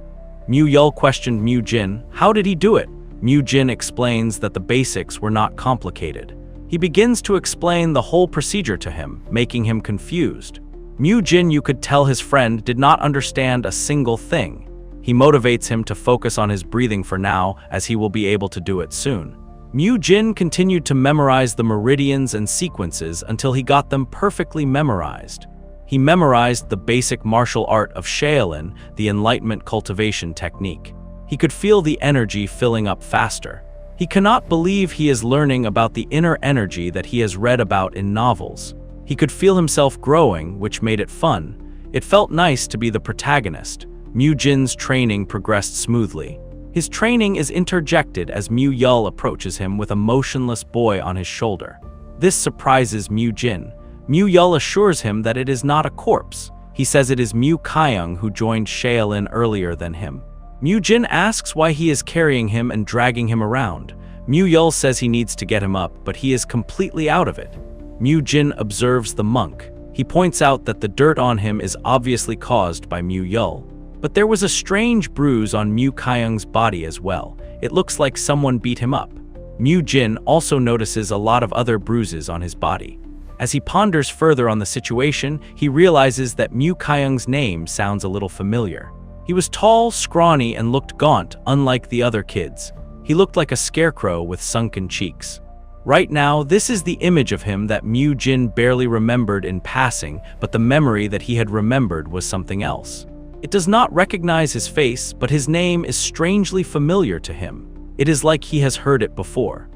[SPEAKER 1] Mu Yul questioned Mu Jin, how did he do it? Mu Jin explains that the basics were not complicated. He begins to explain the whole procedure to him, making him confused. Mu Jin, you could tell his friend, did not understand a single thing. He motivates him to focus on his breathing for now, as he will be able to do it soon. Mu Jin continued to memorize the meridians and sequences until he got them perfectly memorized. He memorized the basic martial art of Shaolin, the enlightenment cultivation technique. He could feel the energy filling up faster. He cannot believe he is learning about the inner energy that he has read about in novels. He could feel himself growing, which made it fun. It felt nice to be the protagonist. Mu Jin's training progressed smoothly. His training is interjected as Mu Yul approaches him with a motionless boy on his shoulder. This surprises Mu Jin. Mu Yul assures him that it is not a corpse. He says it is Mu Kyung who joined Shaolin earlier than him. Mu Jin asks why he is carrying him and dragging him around. Mu Yul says he needs to get him up, but he is completely out of it. Mu Jin observes the monk. He points out that the dirt on him is obviously caused by Mu Yul. But there was a strange bruise on Mu Kyung's body as well. It looks like someone beat him up. Mu Jin also notices a lot of other bruises on his body. As he ponders further on the situation, he realizes that Mu Kyung's name sounds a little familiar. He was tall, scrawny, and looked gaunt, unlike the other kids. He looked like a scarecrow with sunken cheeks. Right now, this is the image of him that Mu Jin barely remembered in passing, but the memory that he had remembered was something else. It does not recognize his face, but his name is strangely familiar to him. It is like he has heard it before.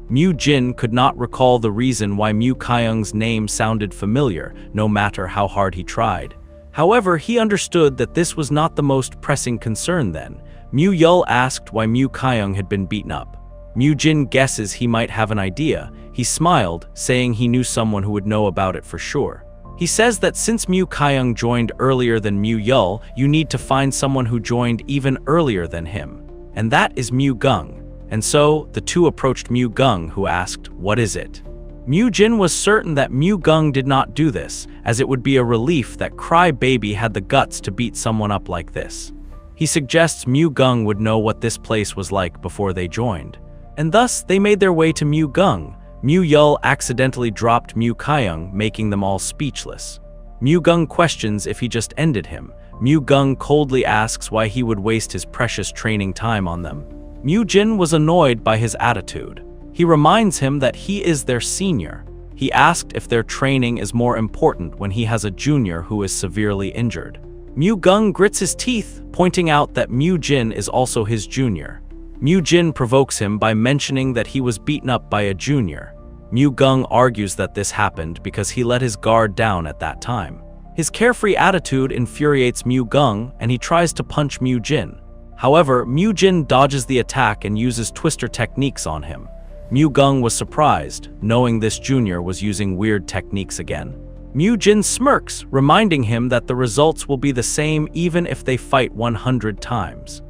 [SPEAKER 1] Mu Jin could not recall the reason why Mu Kyung's name sounded familiar, no matter how hard he tried. However, he understood that this was not the most pressing concern then. Mu Yul asked why Mu Kyung had been beaten up. Mu Jin guesses he might have an idea. He smiled, saying he knew someone who would know about it for sure. He says that since Mu Kyung joined earlier than Mu Yul, you need to find someone who joined even earlier than him. And that is Mu Gung. And so, the two approached Mu Gung, who asked, "What is it?" Mu Jin was certain that Mu Gung did not do this, as it would be a relief that Cry Baby had the guts to beat someone up like this. He suggests Mu Gung would know what this place was like before they joined. And thus, they made their way to Mu Gung. Mu Yul accidentally dropped Mu Kyung, making them all speechless. Mu Gung questions if he just ended him. Mu Gung coldly asks why he would waste his precious training time on them. Mu Jin was annoyed by his attitude. He reminds him that he is their senior. He asked if their training is more important when he has a junior who is severely injured. Mu Gung grits his teeth, pointing out that Mu Jin is also his junior. Mu Jin provokes him by mentioning that he was beaten up by a junior. Mu Gung argues that this happened because he let his guard down at that time. His carefree attitude infuriates Mu Gung, and he tries to punch Mu Jin. However, Mu Jin dodges the attack and uses twister techniques on him. Mu Gung was surprised, knowing this junior was using weird techniques again. Mu Jin smirks, reminding him that the results will be the same even if they fight 100 times.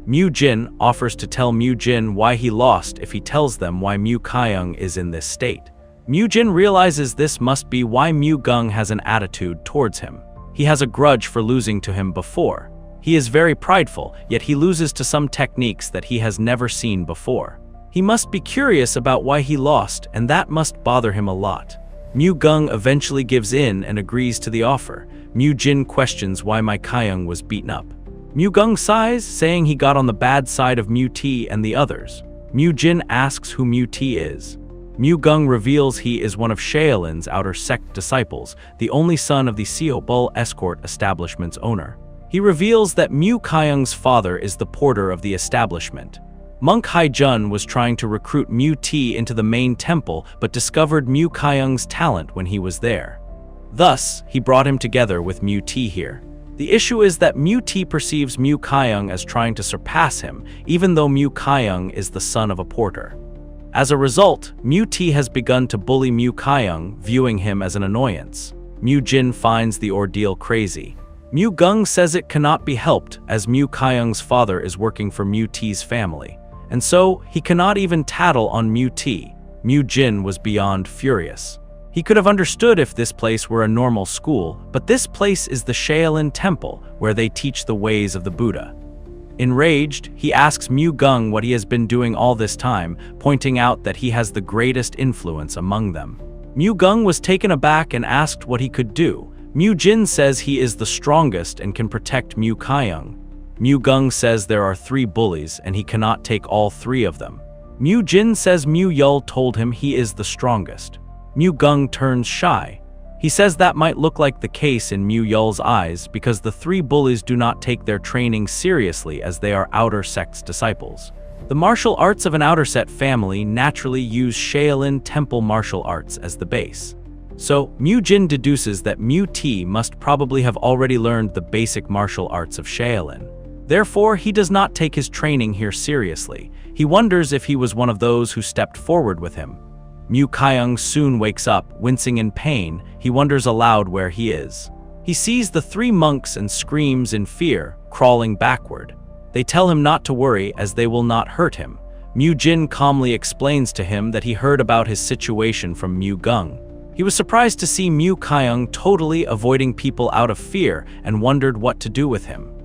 [SPEAKER 1] Mu Jin offers to tell Mu Jin why he lost if he tells them why Mu Kyung is in this state. Mu Jin realizes this must be why Mu Gung has an attitude towards him. He has a grudge for losing to him before. He is very prideful, yet he loses to some techniques that he has never seen before. He must be curious about why he lost, and that must bother him a lot. Mu Gung eventually gives in and agrees to the offer. Mu Jin questions why Mai Kyung was beaten up. Mu Gung sighs, saying he got on the bad side of Mu T and the others. Mu Jin asks who Mu T is. Mu Gung reveals he is one of Shaolin's outer sect disciples, the only son of the Seobul escort establishment's owner. He reveals that Mu Kyung's father is the porter of the establishment. Monk Haijun was trying to recruit Mu T into the main temple but discovered Mu Kyung's talent when he was there. Thus, he brought him together with Mu T here. The issue is that Mu T perceives Mu Kyung as trying to surpass him, even though Mu Kyung is the son of a porter. As a result, Mu T has begun to bully Mu Kyung, viewing him as an annoyance. Mu Jin finds the ordeal crazy. Mu Gung says it cannot be helped as Mu Kyung's father is working for Mu T's family. And so, he cannot even tattle on Mu T. Mu Jin was beyond furious. He could have understood if this place were a normal school, but this place is the Shaolin Temple, where they teach the ways of the Buddha. Enraged, he asks Mu Gung what he has been doing all this time, pointing out that he has the greatest influence among them. Mu Gung was taken aback and asked what he could do. Mu Jin says he is the strongest and can protect Mu Kyung. Mu Gung says there are 3 bullies and he cannot take all 3 of them. Mu Jin says Mu Yul told him he is the strongest. Mu Gung turns shy. He says that might look like the case in Mu Yul's eyes because the 3 bullies do not take their training seriously as they are outer sect's disciples. The martial arts of an outer set family naturally use Shaolin Temple martial arts as the base. So, Mu Jin deduces that Mu T must probably have already learned the basic martial arts of Shaolin. Therefore, he does not take his training here seriously. He wonders if he was one of those who stepped forward with him. Mu Kyung soon wakes up, wincing in pain. He wonders aloud where he is. He sees the 3 monks and screams in fear, crawling backward. They tell him not to worry as they will not hurt him. Mu Jin calmly explains to him that he heard about his situation from Mu Gung. He was surprised to see Mu Kyung totally avoiding people out of fear and wondered what to do with him.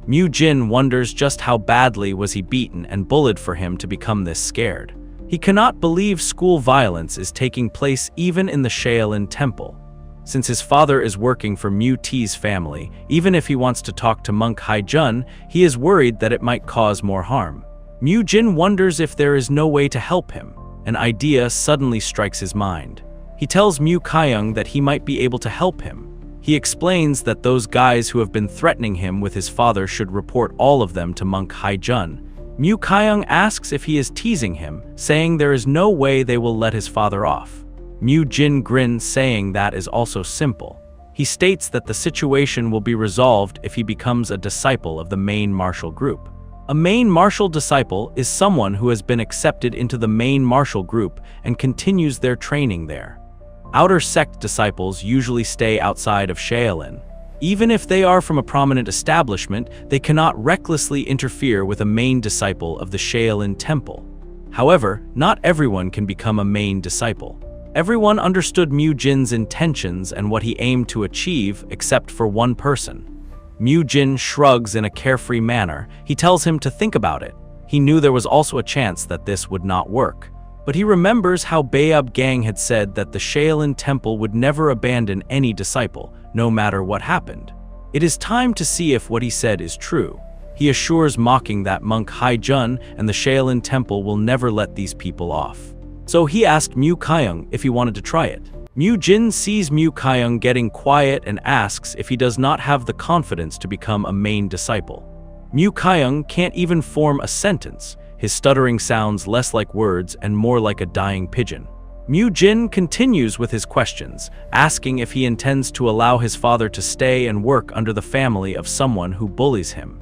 [SPEAKER 1] Mu Jin wonders just how badly was he beaten and bullied for him to become this scared. He cannot believe school violence is taking place even in the Shaolin Temple. Since his father is working for Mu T's family, even if he wants to talk to Monk Haijun, he is worried that it might cause more harm. Mu Jin wonders if there is no way to help him. An idea suddenly strikes his mind. He tells Mu Kyung that he might be able to help him. He explains that those guys who have been threatening him with his father should report all of them to Monk Haijun. Mu Kyung asks if he is teasing him, saying there is no way they will let his father off. Mu Jin grins, saying that is also simple. He states that the situation will be resolved if he becomes a disciple of the main martial group. A main martial disciple is someone who has been accepted into the main martial group and continues their training there. Outer sect disciples usually stay outside of Shaolin. Even if they are from a prominent establishment, they cannot recklessly interfere with a main disciple of the Shaolin Temple. However, not everyone can become a main disciple. Everyone understood Mu Jin's intentions and what he aimed to achieve, except for one person. Mu Jin shrugs in a carefree manner. He tells him to think about it. He knew there was also a chance that this would not work. But he remembers how Baeob Gang had said that the Shaolin Temple would never abandon any disciple, no matter what happened. It is time to see if what he said is true. He assures mocking that monk Hai Jun and the Shaolin Temple will never let these people off. So he asked Mu Kyung if he wanted to try it. Mu Jin sees Mu Kyung getting quiet and asks if he does not have the confidence to become a main disciple. Mu Kyung can't even form a sentence. His stuttering sounds less like words and more like a dying pigeon. Mu Jin continues with his questions, asking if he intends to allow his father to stay and work under the family of someone who bullies him.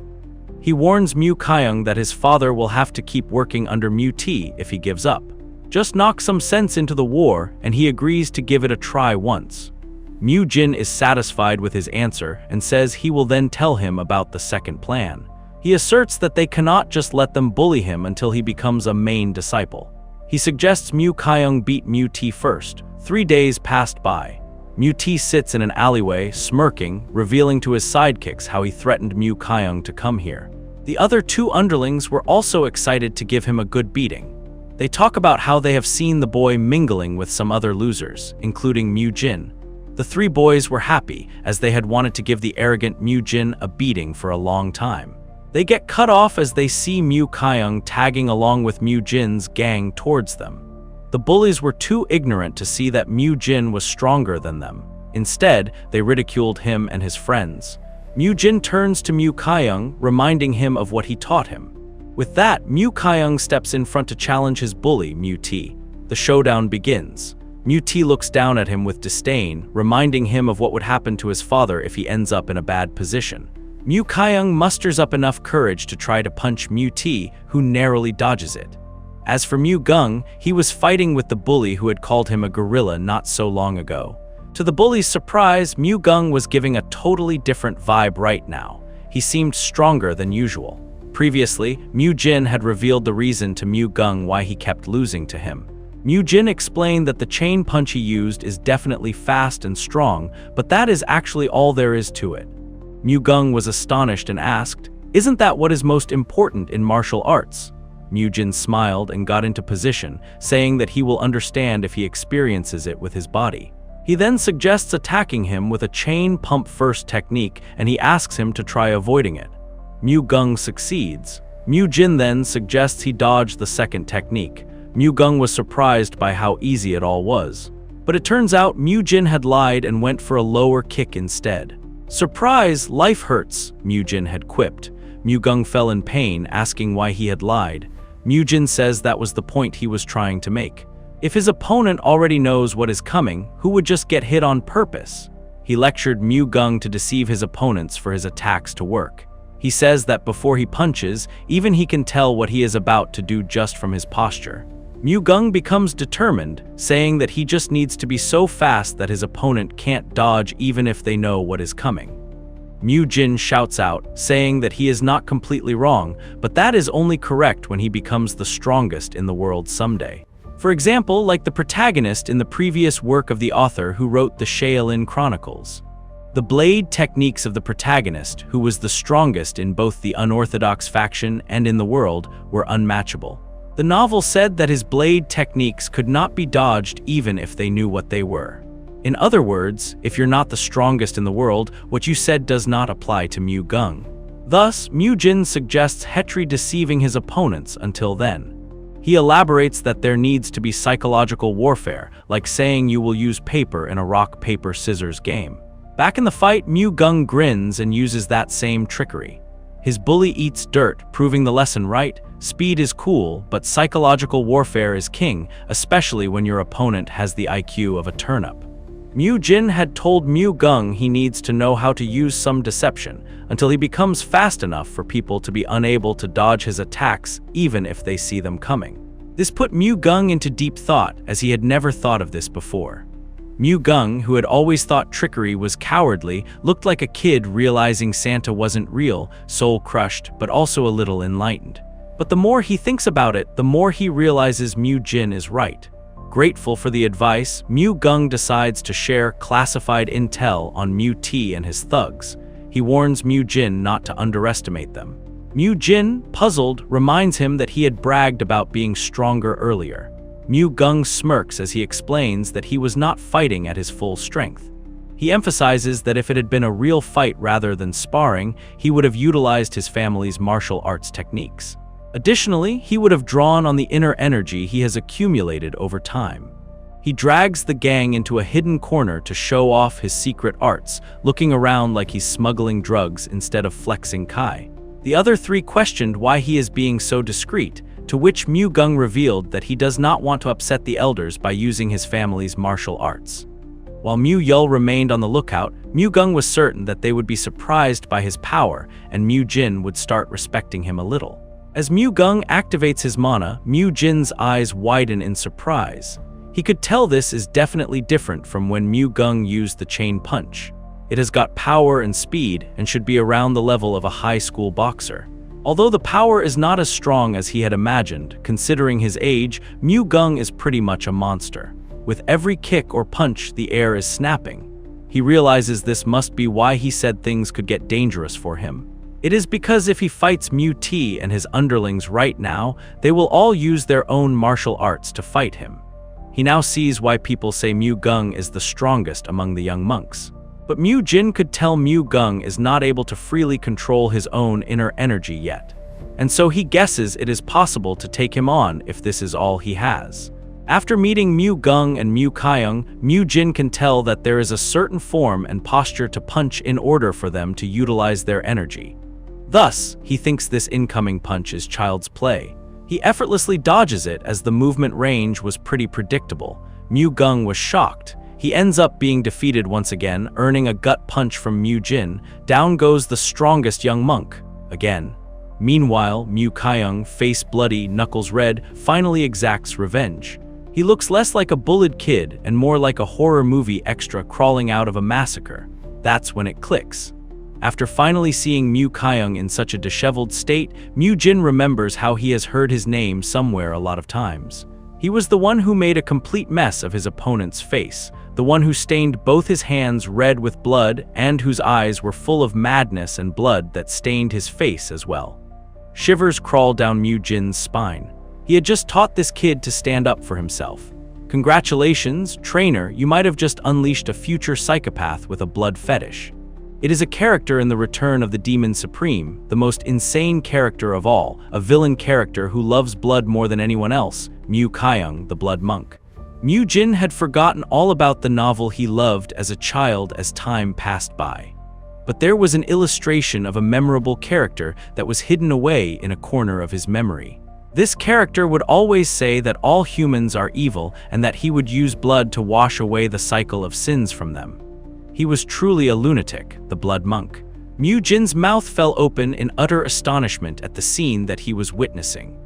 [SPEAKER 1] He warns Mu Kyung that his father will have to keep working under Mu T if he gives up. Just knock some sense into the war, and he agrees to give it a try once. Mu Jin is satisfied with his answer and says he will then tell him about the second plan. He asserts that they cannot just let them bully him until he becomes a main disciple. He suggests Mu Kyung beat Mu T first. 3 days passed by. Mu T sits in an alleyway, smirking, revealing to his sidekicks how he threatened Mu Kyung to come here. The other 2 underlings were also excited to give him a good beating. They talk about how they have seen the boy mingling with some other losers, including Mu Jin. The 3 boys were happy, as they had wanted to give the arrogant Mu Jin a beating for a long time. They get cut off as they see Mu Kyung tagging along with Mu Jin's gang towards them. The bullies were too ignorant to see that Mu Jin was stronger than them. Instead, they ridiculed him and his friends. Mu Jin turns to Mu Kyung, reminding him of what he taught him. With that, Mu Kyung steps in front to challenge his bully, Mu T. The showdown begins. Mu T looks down at him with disdain, reminding him of what would happen to his father if he ends up in a bad position. Mu Kyung musters up enough courage to try to punch Mu T, who narrowly dodges it. As for Mu Gung, he was fighting with the bully who had called him a gorilla not so long ago. To the bully's surprise, Mu Gung was giving a totally different vibe right now. He seemed stronger than usual. Previously, Mu Jin had revealed the reason to Mu Gung why he kept losing to him. Mu Jin explained that the chain punch he used is definitely fast and strong, but that is actually all there is to it. Mu Gung was astonished and asked, "Isn't that what is most important in martial arts?" Mu Jin smiled and got into position, saying that he will understand if he experiences it with his body. He then suggests attacking him with a chain pump first technique, and he asks him to try avoiding it. Mu Gung succeeds. Mu Jin then suggests he dodge the second technique. Mu Gung was surprised by how easy it all was. But it turns out Mu Jin had lied and went for a lower kick instead. "Surprise, life hurts," Mu Jin had quipped. Mu Gung fell in pain, asking why he had lied. Mu Jin says that was the point he was trying to make. If his opponent already knows what is coming, who would just get hit on purpose? He lectured Mu Gung to deceive his opponents for his attacks to work. He says that before he punches, even he can tell what he is about to do just from his posture. Mu Gung becomes determined, saying that he just needs to be so fast that his opponent can't dodge even if they know what is coming. Mu Jin shouts out, saying that he is not completely wrong, but that is only correct when he becomes the strongest in the world someday. For example, like the protagonist in the previous work of the author who wrote the Shaolin Chronicles. The blade techniques of the protagonist, who was the strongest in both the unorthodox faction and in the world, were unmatchable. The novel said that his blade techniques could not be dodged even if they knew what they were. In other words, if you're not the strongest in the world, what you said does not apply to Mu Gung. Thus, Mu Jin suggests Hetri deceiving his opponents until then. He elaborates that there needs to be psychological warfare, like saying you will use paper in a rock, paper, scissors game. Back in the fight, Mu Gung grins and uses that same trickery. His bully eats dirt, proving the lesson right. Speed is cool, but psychological warfare is king, especially when your opponent has the IQ of a turnip. Mu Jin had told Mu Gung he needs to know how to use some deception until he becomes fast enough for people to be unable to dodge his attacks even if they see them coming. This put Mu Gung into deep thought, as he had never thought of this before. Mu Gung, who had always thought trickery was cowardly, looked like a kid realizing Santa wasn't real, soul-crushed, but also a little enlightened. But the more he thinks about it, the more he realizes Mu Jin is right. Grateful for the advice, Mu Gung decides to share classified intel on Mu T and his thugs. He warns Mu Jin not to underestimate them. Mu Jin, puzzled, reminds him that he had bragged about being stronger earlier. Mu Gung smirks as he explains that he was not fighting at his full strength. He emphasizes that if it had been a real fight rather than sparring, he would have utilized his family's martial arts techniques. Additionally, he would have drawn on the inner energy he has accumulated over time. He drags the gang into a hidden corner to show off his secret arts, looking around like he's smuggling drugs instead of flexing Kai. The other three questioned why he is being so discreet, to which Mu Gung revealed that he does not want to upset the elders by using his family's martial arts. While Mu Yul remained on the lookout, Mu Gung was certain that they would be surprised by his power and Mu Jin would start respecting him a little. As Mu Gung activates his mana, Mu Jin's eyes widen in surprise. He could tell this is definitely different from when Mu Gung used the chain punch. It has got power and speed and should be around the level of a high school boxer. Although the power is not as strong as he had imagined, considering his age, Mu Gung is pretty much a monster. With every kick or punch, the air is snapping. He realizes this must be why he said things could get dangerous for him. It is because if he fights Mu T and his underlings right now, they will all use their own martial arts to fight him. He now sees why people say Mu Gung is the strongest among the young monks. But Mu Jin could tell Mu Gung is not able to freely control his own inner energy yet. And so he guesses it is possible to take him on if this is all he has. After meeting Mu Gung and Mu Kaiung, Mu Jin can tell that there is a certain form and posture to punch in order for them to utilize their energy. Thus, he thinks this incoming punch is child's play. He effortlessly dodges it as the movement range was pretty predictable. Mu Gung was shocked. He ends up being defeated once again, earning a gut punch from Mu Jin. Down goes the strongest young monk, again. Meanwhile, Mu Kaiung, face bloody, knuckles red, finally exacts revenge. He looks less like a bullied kid and more like a horror movie extra crawling out of a massacre. That's when it clicks. After finally seeing Mu Kaiung in such a disheveled state, Mu Jin remembers how he has heard his name somewhere a lot of times. He was the one who made a complete mess of his opponent's face, the one who stained both his hands red with blood and whose eyes were full of madness and blood that stained his face as well. Shivers crawl down Mu Jin's spine. He had just taught this kid to stand up for himself. Congratulations, trainer, you might have just unleashed a future psychopath with a blood fetish. It is a character in the Return of the Demon Supreme, the most insane character of all, a villain character who loves blood more than anyone else, Mu Kaiung, the Blood Monk. Mu Jin had forgotten all about the novel he loved as a child as time passed by. But there was an illustration of a memorable character that was hidden away in a corner of his memory. This character would always say that all humans are evil and that he would use blood to wash away the cycle of sins from them. He was truly a lunatic, the Blood Monk. Mu Jin's mouth fell open in utter astonishment at the scene that he was witnessing.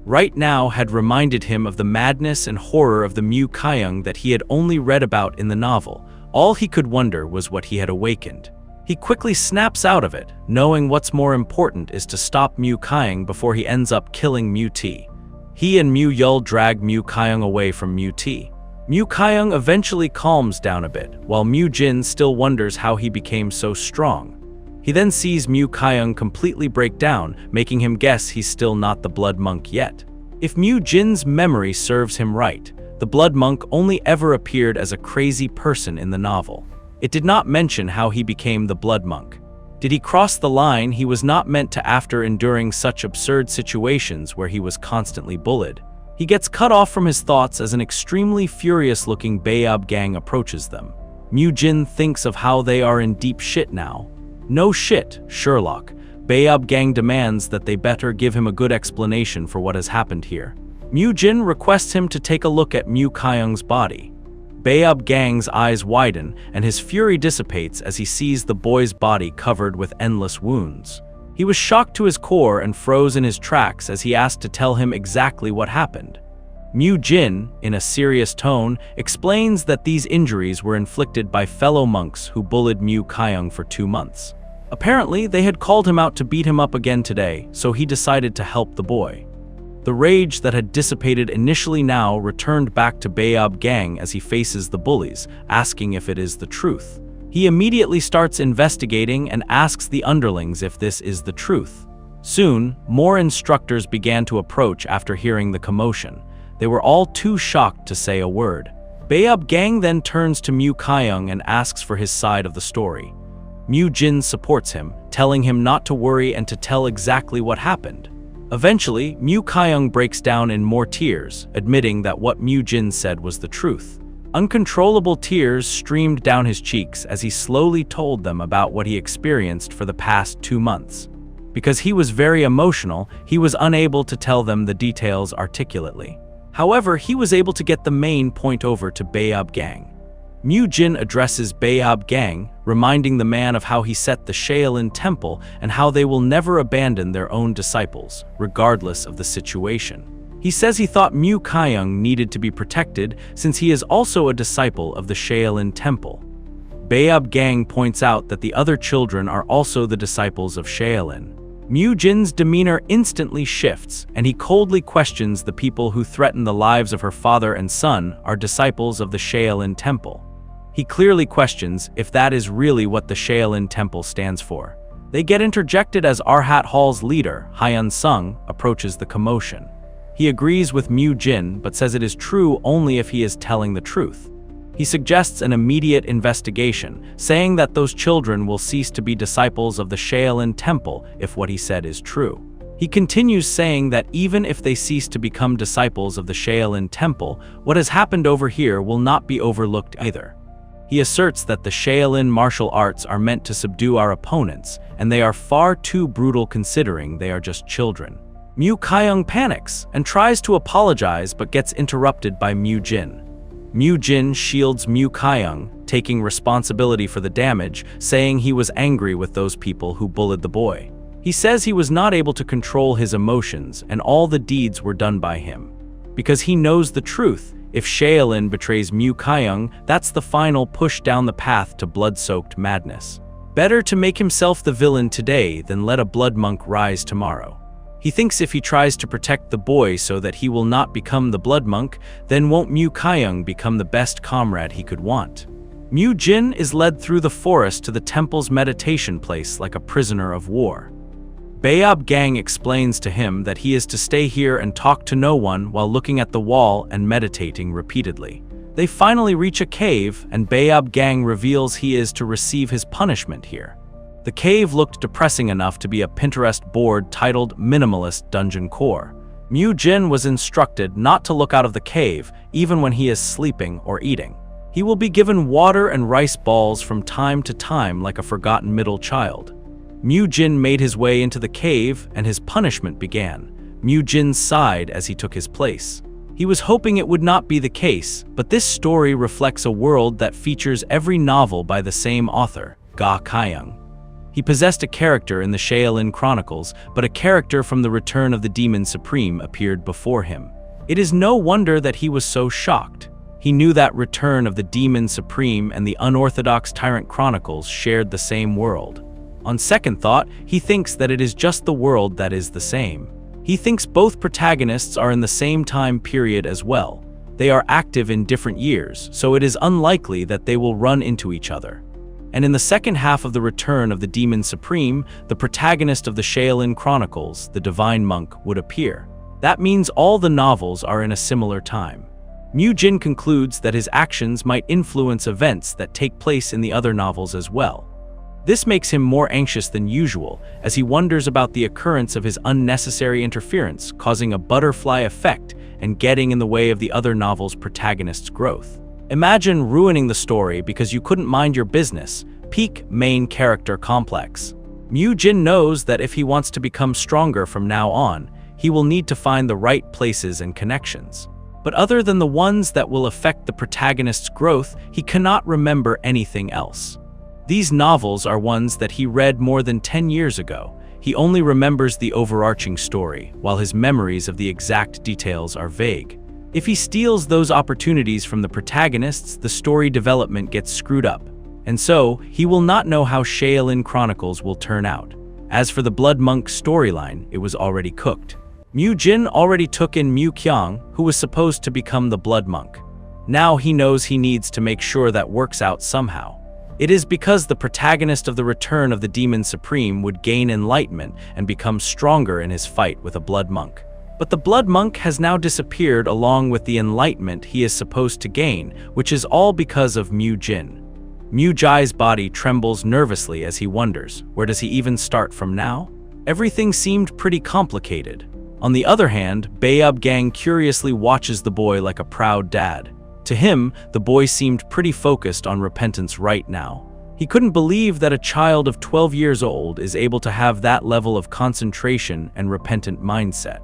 [SPEAKER 1] Right now had reminded him of the madness and horror of the Mu Kaiung that he had only read about in the novel. All he could wonder was what he had awakened. He quickly snaps out of it, knowing what's more important is to stop Mu Kaiung before he ends up killing Mu T. He and Mu Yul drag Mu Kaiung away from Mu T. Mu Kaiung eventually calms down a bit, while Mu Jin still wonders how he became so strong. He then sees Mu Kaiung completely break down, making him guess he's still not the Blood Monk yet. If Mu Jin's memory serves him right, the Blood Monk only ever appeared as a crazy person in the novel. It did not mention how he became the Blood Monk. Did he cross the line he was not meant to after enduring such absurd situations where he was constantly bullied? He gets cut off from his thoughts as an extremely furious-looking Bayab gang approaches them. Mu Jin thinks of how they are in deep shit now. No shit, Sherlock. Bayab gang demands that they better give him a good explanation for what has happened here. Mu Jin requests him to take a look at Mu Kaiung's body. Bayab gang's eyes widen and his fury dissipates as he sees the boy's body covered with endless wounds. He was shocked to his core and froze in his tracks as he asked to tell him exactly what happened. Mu Jin, in a serious tone, explains that these injuries were inflicted by fellow monks who bullied Mu Kaiung for 2 months. Apparently, they had called him out to beat him up again today, so he decided to help the boy. The rage that had dissipated initially now returned back to Bayob Gang as he faces the bullies, asking if it is the truth. He immediately starts investigating and asks the underlings if this is the truth. Soon, more instructors began to approach after hearing the commotion. They were all too shocked to say a word. Bayob Gang then turns to Mu Kyung and asks for his side of the story. Mu Jin supports him, telling him not to worry and to tell exactly what happened. Eventually, Mu Kyung breaks down in more tears, admitting that what Mu Jin said was the truth. Uncontrollable tears streamed down his cheeks as he slowly told them about what he experienced for the past 2 months. Because he was very emotional, he was unable to tell them the details articulately. However, he was able to get the main point over to Bayob Gang. Mu Jin addresses Bayob Gang, reminding the man of how he set the Shaolin Temple and how they will never abandon their own disciples, regardless of the situation. He says he thought Mu Kyung needed to be protected since he is also a disciple of the Shaolin Temple. Bayob Gang points out that the other children are also the disciples of Shaolin. Mu Jin's demeanor instantly shifts, and he coldly questions the people who threaten the lives of her father and son are disciples of the Shaolin Temple. He clearly questions if that is really what the Shaolin Temple stands for. They get interjected as Arhat Hall's leader, Hyun Sung, approaches the commotion. He agrees with Mu Jin but says it is true only if he is telling the truth. He suggests an immediate investigation, saying that those children will cease to be disciples of the Shaolin Temple if what he said is true. He continues saying that even if they cease to become disciples of the Shaolin Temple, what has happened over here will not be overlooked either. He asserts that the Shaolin martial arts are meant to subdue our opponents, and they are far too brutal considering they are just children. Mu Kyung panics and tries to apologize but gets interrupted by Mu Jin. Mu Jin shields Mu Kyung, taking responsibility for the damage, saying he was angry with those people who bullied the boy. He says he was not able to control his emotions and all the deeds were done by him. Because he knows the truth, if Shaolin betrays Mu Kyung, that's the final push down the path to blood-soaked madness. Better to make himself the villain today than let a blood monk rise tomorrow. He thinks if he tries to protect the boy so that he will not become the blood monk, then won't Mu Kyung become the best comrade he could want. Mu Jin is led through the forest to the temple's meditation place like a prisoner of war. Bayob Gang explains to him that he is to stay here and talk to no one while looking at the wall and meditating repeatedly. They finally reach a cave, and Bayob Gang reveals he is to receive his punishment here. The cave looked depressing enough to be a Pinterest board titled Minimalist Dungeon Core. Mu Jin was instructed not to look out of the cave, even when he is sleeping or eating. He will be given water and rice balls from time to time like a forgotten middle child. Mu Jin made his way into the cave and his punishment began. Mu Jin sighed as he took his place. He was hoping it would not be the case, but this story reflects a world that features every novel by the same author, Ga Kyung. He possessed a character in the Shaolin Chronicles, but a character from the Return of the Demon Supreme appeared before him. It is no wonder that he was so shocked. He knew that Return of the Demon Supreme and the Unorthodox Tyrant Chronicles shared the same world. On second thought, he thinks that it is just the world that is the same. He thinks both protagonists are in the same time period as well. They are active in different years, so it is unlikely that they will run into each other. And in the second half of the Return of the Demon Supreme, the protagonist of the Shaolin Chronicles, the Divine Monk, would appear. That means all the novels are in a similar time. Mu Jin concludes that his actions might influence events that take place in the other novels as well. This makes him more anxious than usual, as he wonders about the occurrence of his unnecessary interference, causing a butterfly effect and getting in the way of the other novel's protagonist's growth. Imagine ruining the story because you couldn't mind your business. Peak main character complex. Mu Jin knows that if he wants to become stronger from now on, he will need to find the right places and connections. But other than the ones that will affect the protagonist's growth, he cannot remember anything else. These novels are ones that he read more than 10 years ago. He only remembers the overarching story, while his memories of the exact details are vague. If he steals those opportunities from the protagonists, the story development gets screwed up. And so, he will not know how Shaolin Chronicles will turn out. As for the Blood Monk storyline, it was already cooked. Mu Jin already took in Mu Kyung, who was supposed to become the Blood Monk. Now he knows he needs to make sure that works out somehow. It is because the protagonist of the Return of the Demon Supreme would gain enlightenment and become stronger in his fight with a Blood Monk. But the Blood Monk has now disappeared along with the enlightenment he is supposed to gain, which is all because of Mu Jin. Mu Jai's body trembles nervously as he wonders, where does he even start from now? Everything seemed pretty complicated. On the other hand, Baeub Gang curiously watches the boy like a proud dad. To him, the boy seemed pretty focused on repentance right now. He couldn't believe that a child of 12 years old is able to have that level of concentration and repentant mindset.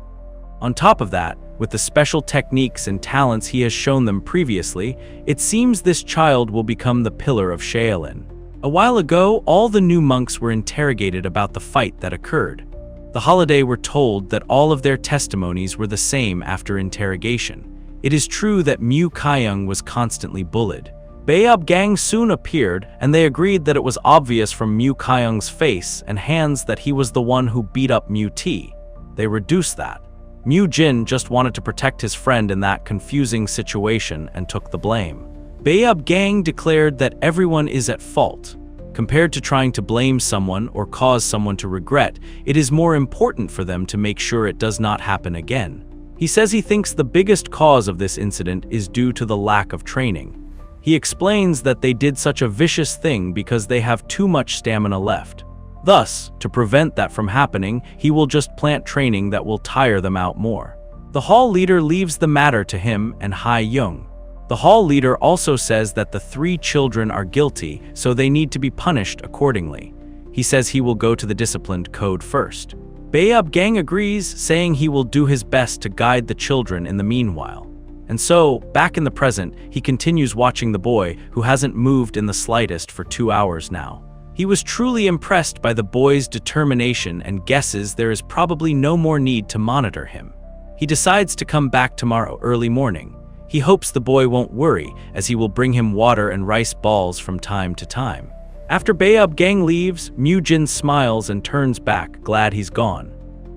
[SPEAKER 1] On top of that, with the special techniques and talents he has shown them previously, it seems this child will become the pillar of Shaolin. A while ago, all the new monks were interrogated about the fight that occurred. The Holiday were told that all of their testimonies were the same after interrogation. It is true that Mu Kyung was constantly bullied. Baeub Gang soon appeared, and they agreed that it was obvious from Mu Kyung's face and hands that he was the one who beat up Mu T. They reduced that. Mu Jin just wanted to protect his friend in that confusing situation and took the blame. Baeub Gang declared that everyone is at fault. Compared to trying to blame someone or cause someone to regret, it is more important for them to make sure it does not happen again. He says he thinks the biggest cause of this incident is due to the lack of training. He explains that they did such a vicious thing because they have too much stamina left. Thus, to prevent that from happening, he will just plant training that will tire them out more. The hall leader leaves the matter to him and Hai Young. The hall leader also says that the 3 children are guilty, so they need to be punished accordingly. He says he will go to the disciplined code first. Baeub Gang agrees, saying he will do his best to guide the children in the meanwhile. And so, back in the present, he continues watching the boy, who hasn't moved in the slightest for 2 hours now. He was truly impressed by the boy's determination and guesses there is probably no more need to monitor him. He decides to come back tomorrow early morning. He hopes the boy won't worry, as he will bring him water and rice balls from time to time. After Baeub Gang leaves, Mu Jin smiles and turns back, glad he's gone.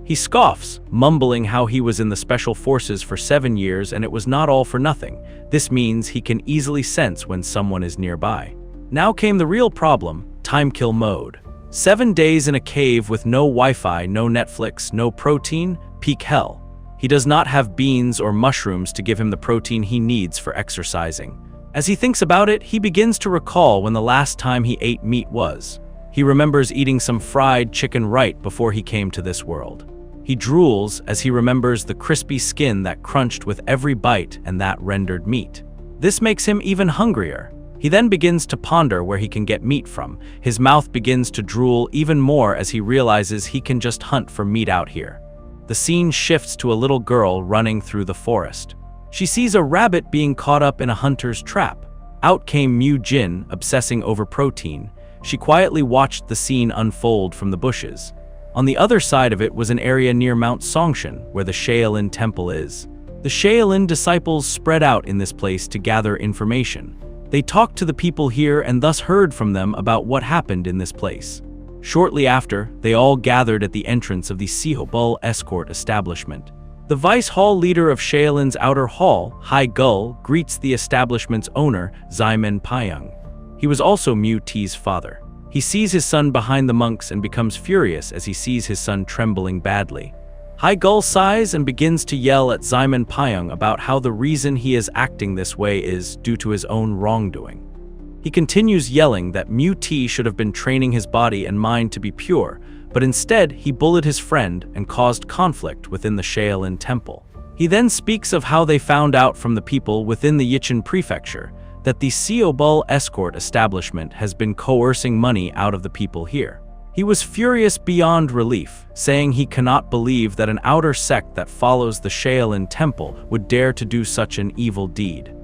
[SPEAKER 1] He scoffs, mumbling how he was in the Special Forces for 7 years and it was not all for nothing. This means he can easily sense when someone is nearby. Now came the real problem, time kill mode. 7 days in a cave with no Wi-Fi, no Netflix, no protein, peak hell. He does not have beans or mushrooms to give him the protein he needs for exercising. As he thinks about it, he begins to recall when the last time he ate meat was. He remembers eating some fried chicken right before he came to this world. He drools as he remembers the crispy skin that crunched with every bite and that rendered meat. This makes him even hungrier. He then begins to ponder where he can get meat from. His mouth begins to drool even more as he realizes he can just hunt for meat out here. The scene shifts to a little girl running through the forest. She sees a rabbit being caught up in a hunter's trap. Out came Mu Jin, obsessing over protein. She quietly watched the scene unfold from the bushes. On the other side of it was an area near Mount Songshan, where the Shaolin Temple is. The Shaolin disciples spread out in this place to gather information. They talked to the people here and thus heard from them about what happened in this place. Shortly after, they all gathered at the entrance of the Seobul escort establishment. The vice hall leader of Shaolin's outer hall, Hai Gul, greets the establishment's owner, Ximen Pyung. He was also Mu T's father. He sees his son behind the monks and becomes furious as he sees his son trembling badly. Hai Gul sighs and begins to yell at Ximen Pyung about how the reason he is acting this way is due to his own wrongdoing. He continues yelling that Mu T should have been training his body and mind to be pure, but instead he bullied his friend and caused conflict within the Shaolin Temple. He then speaks of how they found out from the people within the Yichun Prefecture that the Seobul escort establishment has been coercing money out of the people here. He was furious beyond relief, saying he cannot believe that an outer sect that follows the Shaolin Temple would dare to do such an evil deed.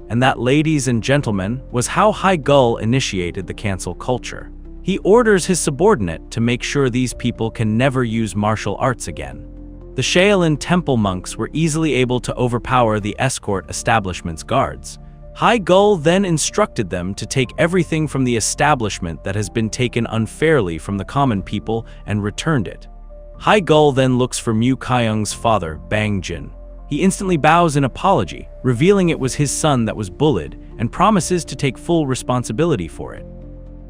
[SPEAKER 1] And that, ladies and gentlemen, was how Hai Gul initiated the cancel culture. He orders his subordinate to make sure these people can never use martial arts again. The Shaolin Temple monks were easily able to overpower the escort establishment's guards. Hai Gul then instructed them to take everything from the establishment that has been taken unfairly from the common people and returned it. Hai Gul then looks for Mu Kyung's father, Bang Jin. He instantly bows in apology, revealing it was his son that was bullied, and promises to take full responsibility for it.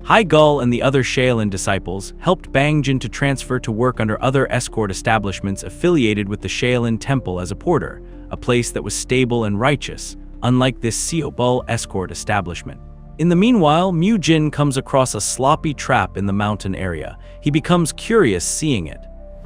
[SPEAKER 1] Hai Gul and the other Shaolin disciples helped Bang Jin to transfer to work under other escort establishments affiliated with the Shaolin Temple as a porter, a place that was stable and righteous, unlike this Seobul escort establishment. In the meanwhile, Mu Jin comes across a sloppy trap in the mountain area. He becomes curious seeing it.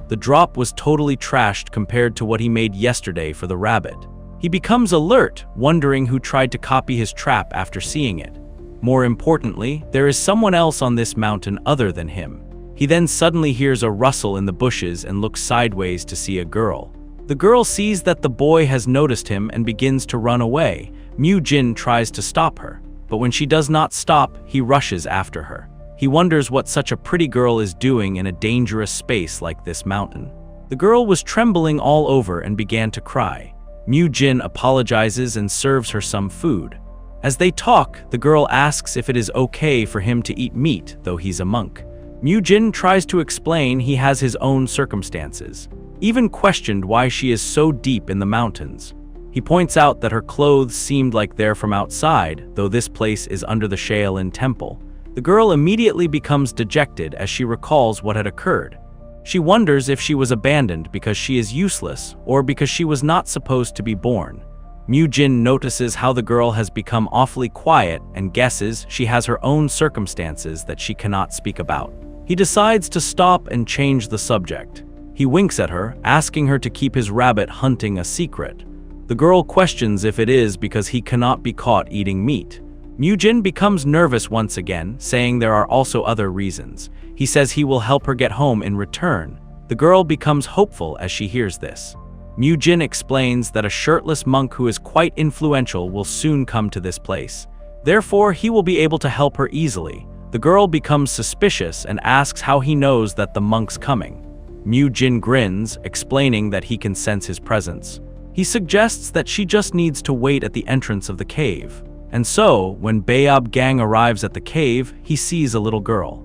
[SPEAKER 1] The drop was totally trashed compared to what he made yesterday for the rabbit. He becomes alert, wondering who tried to copy his trap after seeing it. More importantly, there is someone else on this mountain other than him. He then suddenly hears a rustle in the bushes and looks sideways to see a girl. The girl sees that the boy has noticed him and begins to run away. Mu Jin tries to stop her, but when she does not stop, he rushes after her. He wonders what such a pretty girl is doing in a dangerous space like this mountain. The girl was trembling all over and began to cry. Mu Jin apologizes and serves her some food. As they talk, the girl asks if it is okay for him to eat meat, though he's a monk. Mu Jin tries to explain he has his own circumstances, even questioned why she is so deep in the mountains. He points out that her clothes seemed like they're from outside, though this place is under the Shaolin Temple. The girl immediately becomes dejected as she recalls what had occurred. She wonders if she was abandoned because she is useless or because she was not supposed to be born. Mu Jin notices how the girl has become awfully quiet and guesses she has her own circumstances that she cannot speak about. He decides to stop and change the subject. He winks at her, asking her to keep his rabbit hunting a secret. The girl questions if it is because he cannot be caught eating meat. Mu Jin becomes nervous once again, saying there are also other reasons. He says he will help her get home in return. The girl becomes hopeful as she hears this. Mu Jin explains that a shirtless monk who is quite influential will soon come to this place. Therefore, he will be able to help her easily. The girl becomes suspicious and asks how he knows that the monk's coming. Mu Jin grins, explaining that he can sense his presence. He suggests that she just needs to wait at the entrance of the cave. And so, when Bayob Gang arrives at the cave, he sees a little girl.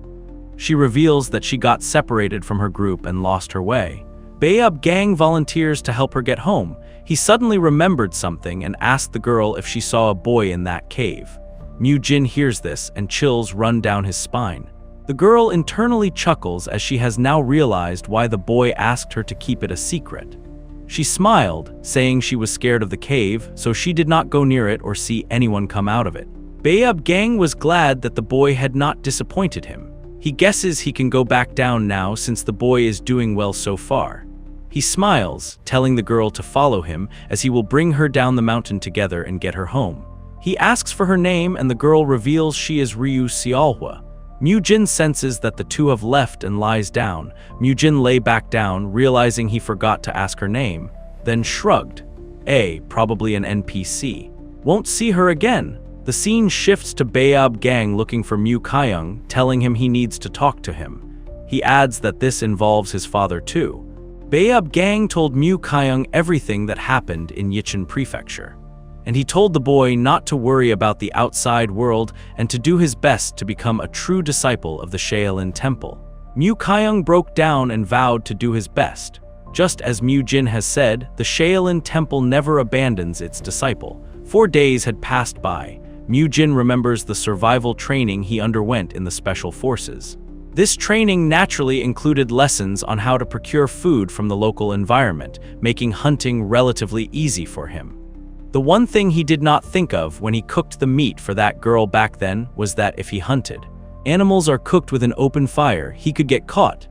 [SPEAKER 1] She reveals that she got separated from her group and lost her way. Bayob Gang volunteers to help her get home. He suddenly remembered something and asked the girl if she saw a boy in that cave. Mu Jin hears this and chills run down his spine. The girl internally chuckles as she has now realized why the boy asked her to keep it a secret. She smiled, saying she was scared of the cave, so she did not go near it or see anyone come out of it. Bayob Gang was glad that the boy had not disappointed him. He guesses he can go back down now since the boy is doing well so far. He smiles, telling the girl to follow him as he will bring her down the mountain together and get her home. He asks for her name and the girl reveals she is Ryu Seolhwa. Mu Jin senses that the two have left and lies down. Mu Jin lay back down, realizing he forgot to ask her name, then shrugged. Probably an NPC. Won't see her again. The scene shifts to Bayob Gang looking for Mu Kyung, telling him he needs to talk to him. He adds that this involves his father too. Bayob Gang told Mu Kyung everything that happened in Yichun Prefecture. And he told the boy not to worry about the outside world and to do his best to become a true disciple of the Shaolin Temple. Mu Kyung broke down and vowed to do his best. Just as Mu Jin has said, the Shaolin Temple never abandons its disciple. 4 days had passed by. Mu Jin remembers the survival training he underwent in the Special Forces. This training naturally included lessons on how to procure food from the local environment, making hunting relatively easy for him. The one thing he did not think of when he cooked the meat for that girl back then was that if he hunted, animals are cooked with an open fire, he could get caught.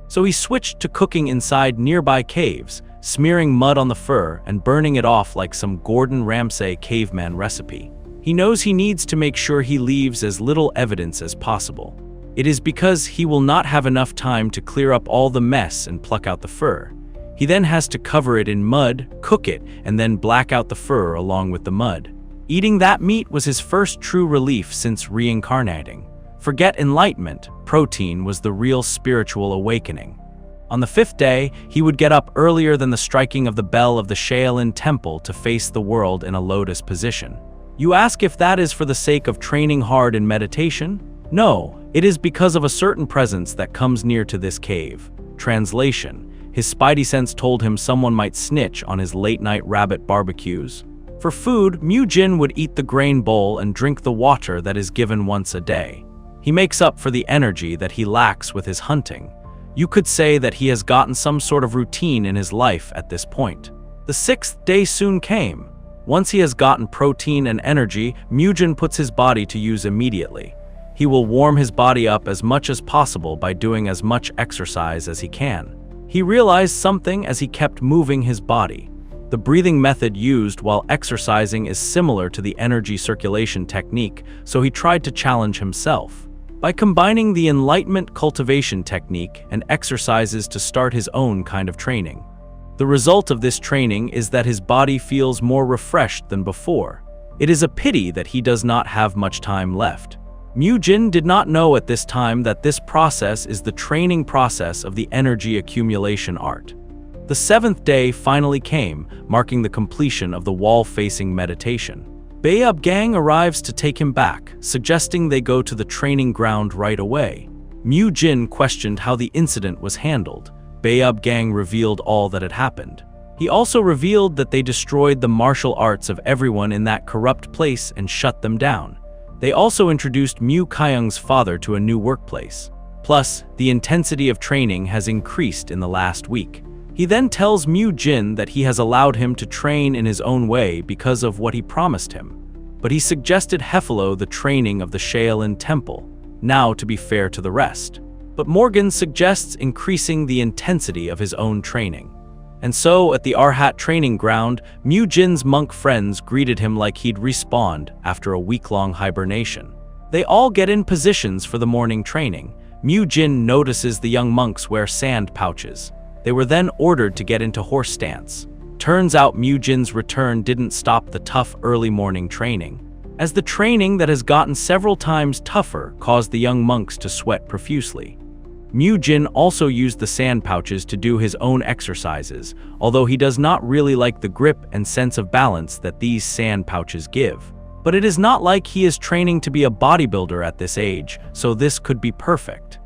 [SPEAKER 1] So he switched to cooking inside nearby caves, smearing mud on the fur and burning it off like some Gordon Ramsay caveman recipe. He knows he needs to make sure he leaves as little evidence as possible. It is because he will not have enough time to clear up all the mess and pluck out the fur. He then has to cover it in mud, cook it, and then black out the fur along with the mud. Eating that meat was his first true relief since reincarnating. Forget enlightenment, protein was the real spiritual awakening. On the 5th day, he would get up earlier than the striking of the bell of the Shaolin Temple to face the world in a lotus position. You ask if that is for the sake of training hard in meditation? No, it is because of a certain presence that comes near to this cave. Translation: his spidey sense told him someone might snitch on his late-night rabbit barbecues. For food, Mu-jin would eat the grain bowl and drink the water that is given once a day. He makes up for the energy that he lacks with his hunting. You could say that he has gotten some sort of routine in his life at this point. The 6th day soon came. Once he has gotten protein and energy, Mu-jin puts his body to use immediately. He will warm his body up as much as possible by doing as much exercise as he can. He realized something as he kept moving his body. The breathing method used while exercising is similar to the energy circulation technique, so he tried to challenge himself by combining the enlightenment cultivation technique and exercises to start his own kind of training. The result of this training is that his body feels more refreshed than before. It is a pity that he does not have much time left. Mu-jin did not know at this time that this process is the training process of the energy accumulation art. The 7th day finally came, marking the completion of the wall-facing meditation. Baeub Gang arrives to take him back, suggesting they go to the training ground right away. Mu-jin questioned how the incident was handled. Baeub Gang revealed all that had happened. He also revealed that they destroyed the martial arts of everyone in that corrupt place and shut them down. They also introduced Mu Kyung's father to a new workplace. Plus, the intensity of training has increased in the last week. He then tells Mu-jin that he has allowed him to train in his own way because of what he promised him. But he suggested Hefelo the training of the Shaolin Temple, now to be fair to the rest. But Morgan suggests increasing the intensity of his own training. And so, at the Arhat training ground, Mu-jin's monk friends greeted him like he'd respawned after a week-long hibernation. They all get in positions for the morning training. Mu-jin notices the young monks wear sand pouches. They were then ordered to get into horse stance. Turns out Mu-jin's return didn't stop the tough early morning training, as the training that has gotten several times tougher caused the young monks to sweat profusely. Mu-jin also used the sand pouches to do his own exercises, although he does not really like the grip and sense of balance that these sand pouches give. But it is not like he is training to be a bodybuilder at this age, so this could be perfect.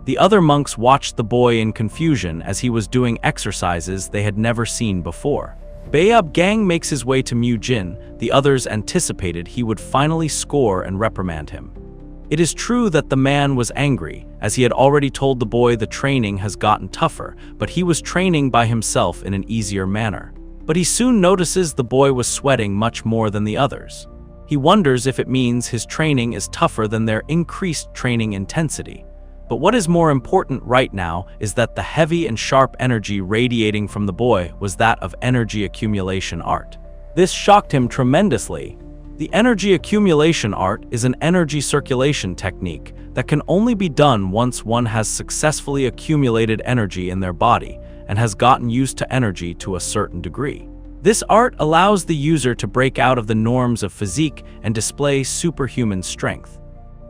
[SPEAKER 1] The other monks watched the boy in confusion as he was doing exercises they had never seen before. Baeub Gang makes his way to Mu-jin. The others anticipated he would finally score and reprimand him. It is true that the man was angry, as he had already told the boy the training has gotten tougher, but he was training by himself in an easier manner. But he soon notices the boy was sweating much more than the others. He wonders if it means his training is tougher than their increased training intensity. But what is more important right now is that the heavy and sharp energy radiating from the boy was that of energy accumulation art. This shocked him tremendously. The energy accumulation art is an energy circulation technique that can only be done once one has successfully accumulated energy in their body and has gotten used to energy to a certain degree. This art allows the user to break out of the norms of physique and display superhuman strength.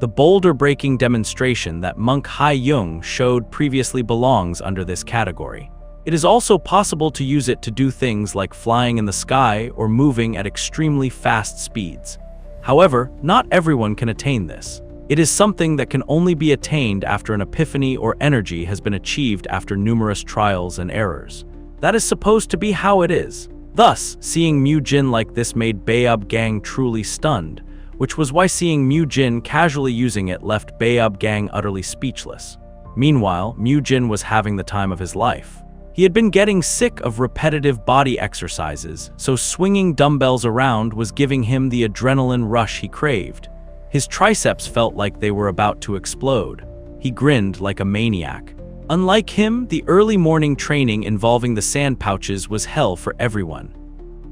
[SPEAKER 1] The boulder-breaking demonstration that monk Hai-jung showed previously belongs under this category. It is also possible to use it to do things like flying in the sky or moving at extremely fast speeds. However, not everyone can attain this. It is something that can only be attained after an epiphany or energy has been achieved after numerous trials and errors. That is supposed to be how it is. Thus, seeing Mu-jin like this made Baeub Gang truly stunned, which was why seeing Mu-jin casually using it left Baeub Gang utterly speechless. Meanwhile, Mu-jin was having the time of his life. He had been getting sick of repetitive body exercises, so swinging dumbbells around was giving him the adrenaline rush he craved. His triceps felt like they were about to explode. He grinned like a maniac. Unlike him, the early morning training involving the sand pouches was hell for everyone.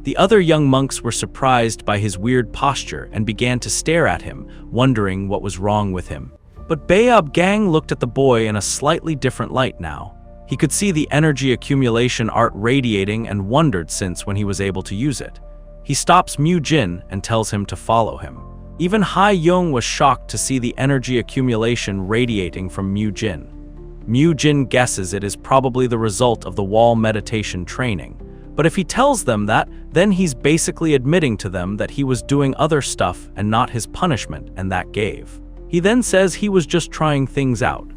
[SPEAKER 1] The other young monks were surprised by his weird posture and began to stare at him, wondering what was wrong with him. But Baeub Gang looked at the boy in a slightly different light now. He could see the energy accumulation art radiating and wondered since when he was able to use it. He stops Mu-jin and tells him to follow him. Even Hai-jung was shocked to see the energy accumulation radiating from Mu-jin. Mu-jin guesses it is probably the result of the wall meditation training. But if he tells them that, then he's basically admitting to them that he was doing other stuff and not his punishment, and that gave. He then says he was just trying things out.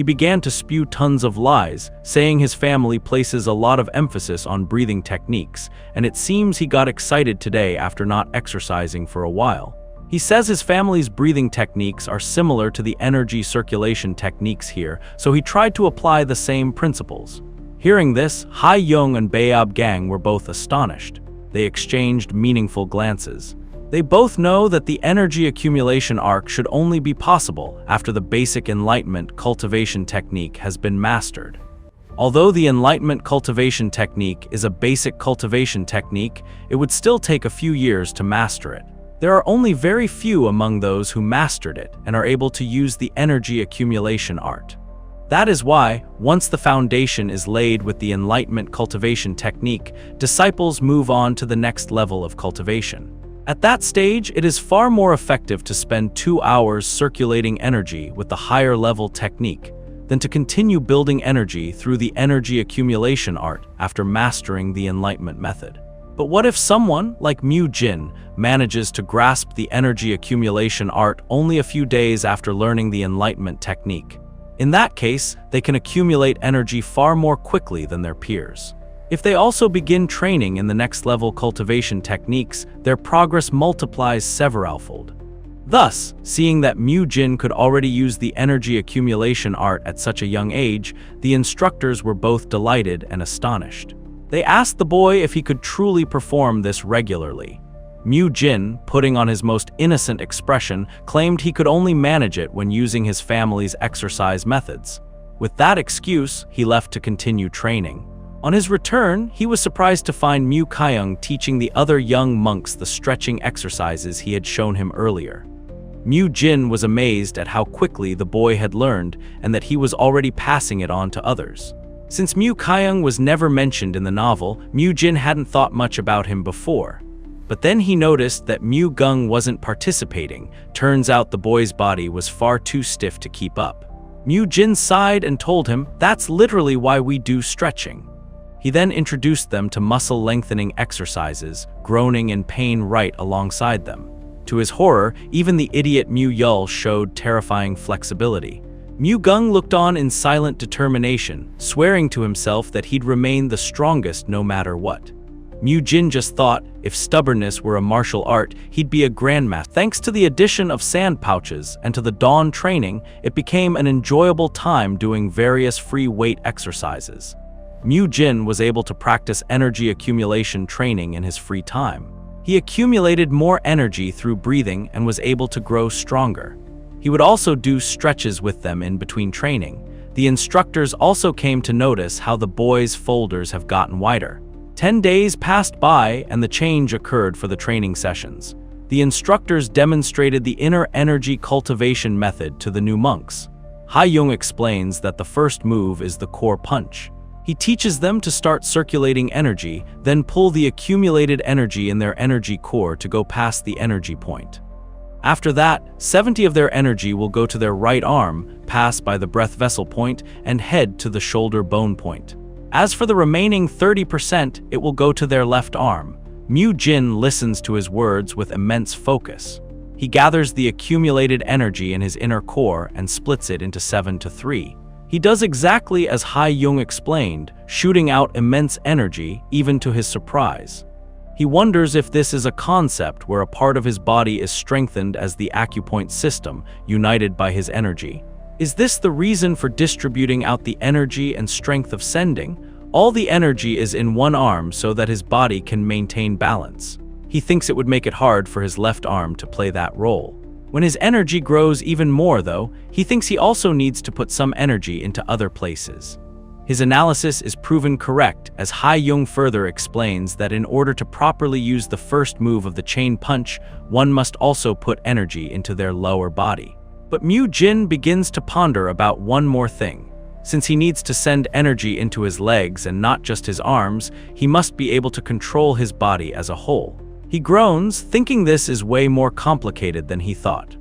[SPEAKER 1] He began to spew tons of lies, saying his family places a lot of emphasis on breathing techniques, and it seems he got excited today after not exercising for a while. He says his family's breathing techniques are similar to the energy circulation techniques here, so he tried to apply the same principles. Hearing this, Ha-young and Baeob Gang were both astonished. They exchanged meaningful glances. They both know that the energy accumulation arc should only be possible after the basic enlightenment cultivation technique has been mastered. Although the enlightenment cultivation technique is a basic cultivation technique, it would still take a few years to master it. There are only very few among those who mastered it and are able to use the energy accumulation art. That is why, once the foundation is laid with the enlightenment cultivation technique, disciples move on to the next level of cultivation. At that stage, it is far more effective to spend 2 hours circulating energy with the higher level technique than to continue building energy through the energy accumulation art after mastering the enlightenment method. But what if someone, like Mu Jin, manages to grasp the energy accumulation art only a few days after learning the enlightenment technique? In that case, they can accumulate energy far more quickly than their peers. If they also begin training in the next level cultivation techniques, their progress multiplies severalfold. Thus, seeing that Mu Jin could already use the energy accumulation art at such a young age, the instructors were both delighted and astonished. They asked the boy if he could truly perform this regularly. Mu Jin, putting on his most innocent expression, claimed he could only manage it when using his family's exercise methods. With that excuse, he left to continue training. On his return, he was surprised to find Mu Kyung teaching the other young monks the stretching exercises he had shown him earlier. Mu Jin was amazed at how quickly the boy had learned and that he was already passing it on to others. Since Mu Kyung was never mentioned in the novel, Mu Jin hadn't thought much about him before. But then he noticed that Mu Gung wasn't participating. Turns out the boy's body was far too stiff to keep up. Mu Jin sighed and told him, "That's literally why we do stretching." He then introduced them to muscle-lengthening exercises, groaning in pain right alongside them. To his horror, even the idiot Mu Yul showed terrifying flexibility. Mu Gung looked on in silent determination, swearing to himself that he'd remain the strongest no matter what. Mu Jin just thought, if stubbornness were a martial art, he'd be a grandmaster. Thanks to the addition of sand pouches and to the dawn training, it became an enjoyable time doing various free weight exercises. Mu Jin was able to practice energy accumulation training in his free time. He accumulated more energy through breathing and was able to grow stronger. He would also do stretches with them in between training. The instructors also came to notice how the boys' folders have gotten wider. 10 days passed by and the change occurred for the training sessions. The instructors demonstrated the inner energy cultivation method to the new monks. Ha-young explains that the first move is the core punch. He teaches them to start circulating energy, then pull the accumulated energy in their energy core to go past the energy point. After that, 70 of their energy will go to their right arm, pass by the breath vessel point, and head to the shoulder bone point. As for the remaining 30%, it will go to their left arm. Mu Jin listens to his words with immense focus. He gathers the accumulated energy in his inner core and splits it into 7 to 3. He does exactly as Ha-young explained, shooting out immense energy, even to his surprise. He wonders if this is a concept where a part of his body is strengthened as the acupoint system, united by his energy. Is this the reason for distributing out the energy and strength of sending? All the energy is in one arm so that his body can maintain balance. He thinks it would make it hard for his left arm to play that role. When his energy grows even more, though, he thinks he also needs to put some energy into other places. His analysis is proven correct as Ha-young further explains that in order to properly use the first move of the chain punch, one must also put energy into their lower body. But Mu Jin begins to ponder about one more thing. Since he needs to send energy into his legs and not just his arms, he must be able to control his body as a whole. He groans, thinking this is way more complicated than he thought.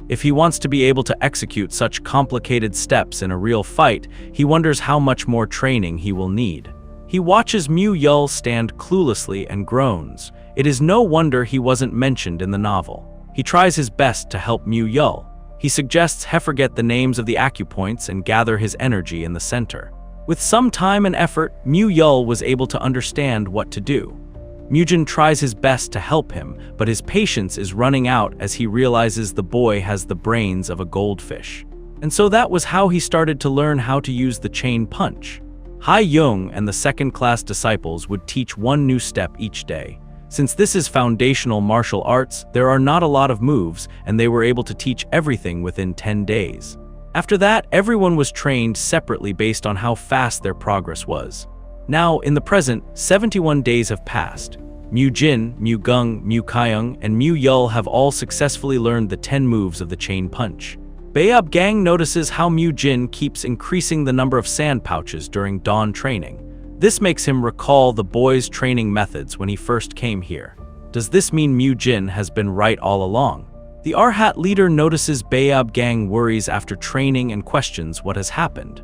[SPEAKER 1] If he wants to be able to execute such complicated steps in a real fight, he wonders how much more training he will need. He watches Mu Yul stand cluelessly and groans. It is no wonder he wasn't mentioned in the novel. He tries his best to help Mu Yul. He suggests He forget the names of the acupoints and gather his energy in the center. With some time and effort, Mu Yul was able to understand what to do. Mujin tries his best to help him, but his patience is running out as he realizes the boy has the brains of a goldfish. And so that was how he started to learn how to use the chain punch. Hai Yung and the second-class disciples would teach one new step each day. Since this is foundational martial arts, there are not a lot of moves, and they were able to teach everything within 10 days. After that, everyone was trained separately based on how fast their progress was. Now, in the present, 71 days have passed. Mu Jin, Mu Gung, Mu Kaiyung, and Mu Yul have all successfully learned the 10 moves of the chain punch. Baeob Gang notices how Mu Jin keeps increasing the number of sand pouches during dawn training. This makes him recall the boy's training methods when he first came here. Does this mean Mu Jin has been right all along? The Arhat leader notices Baeob Gang worries after training and questions what has happened.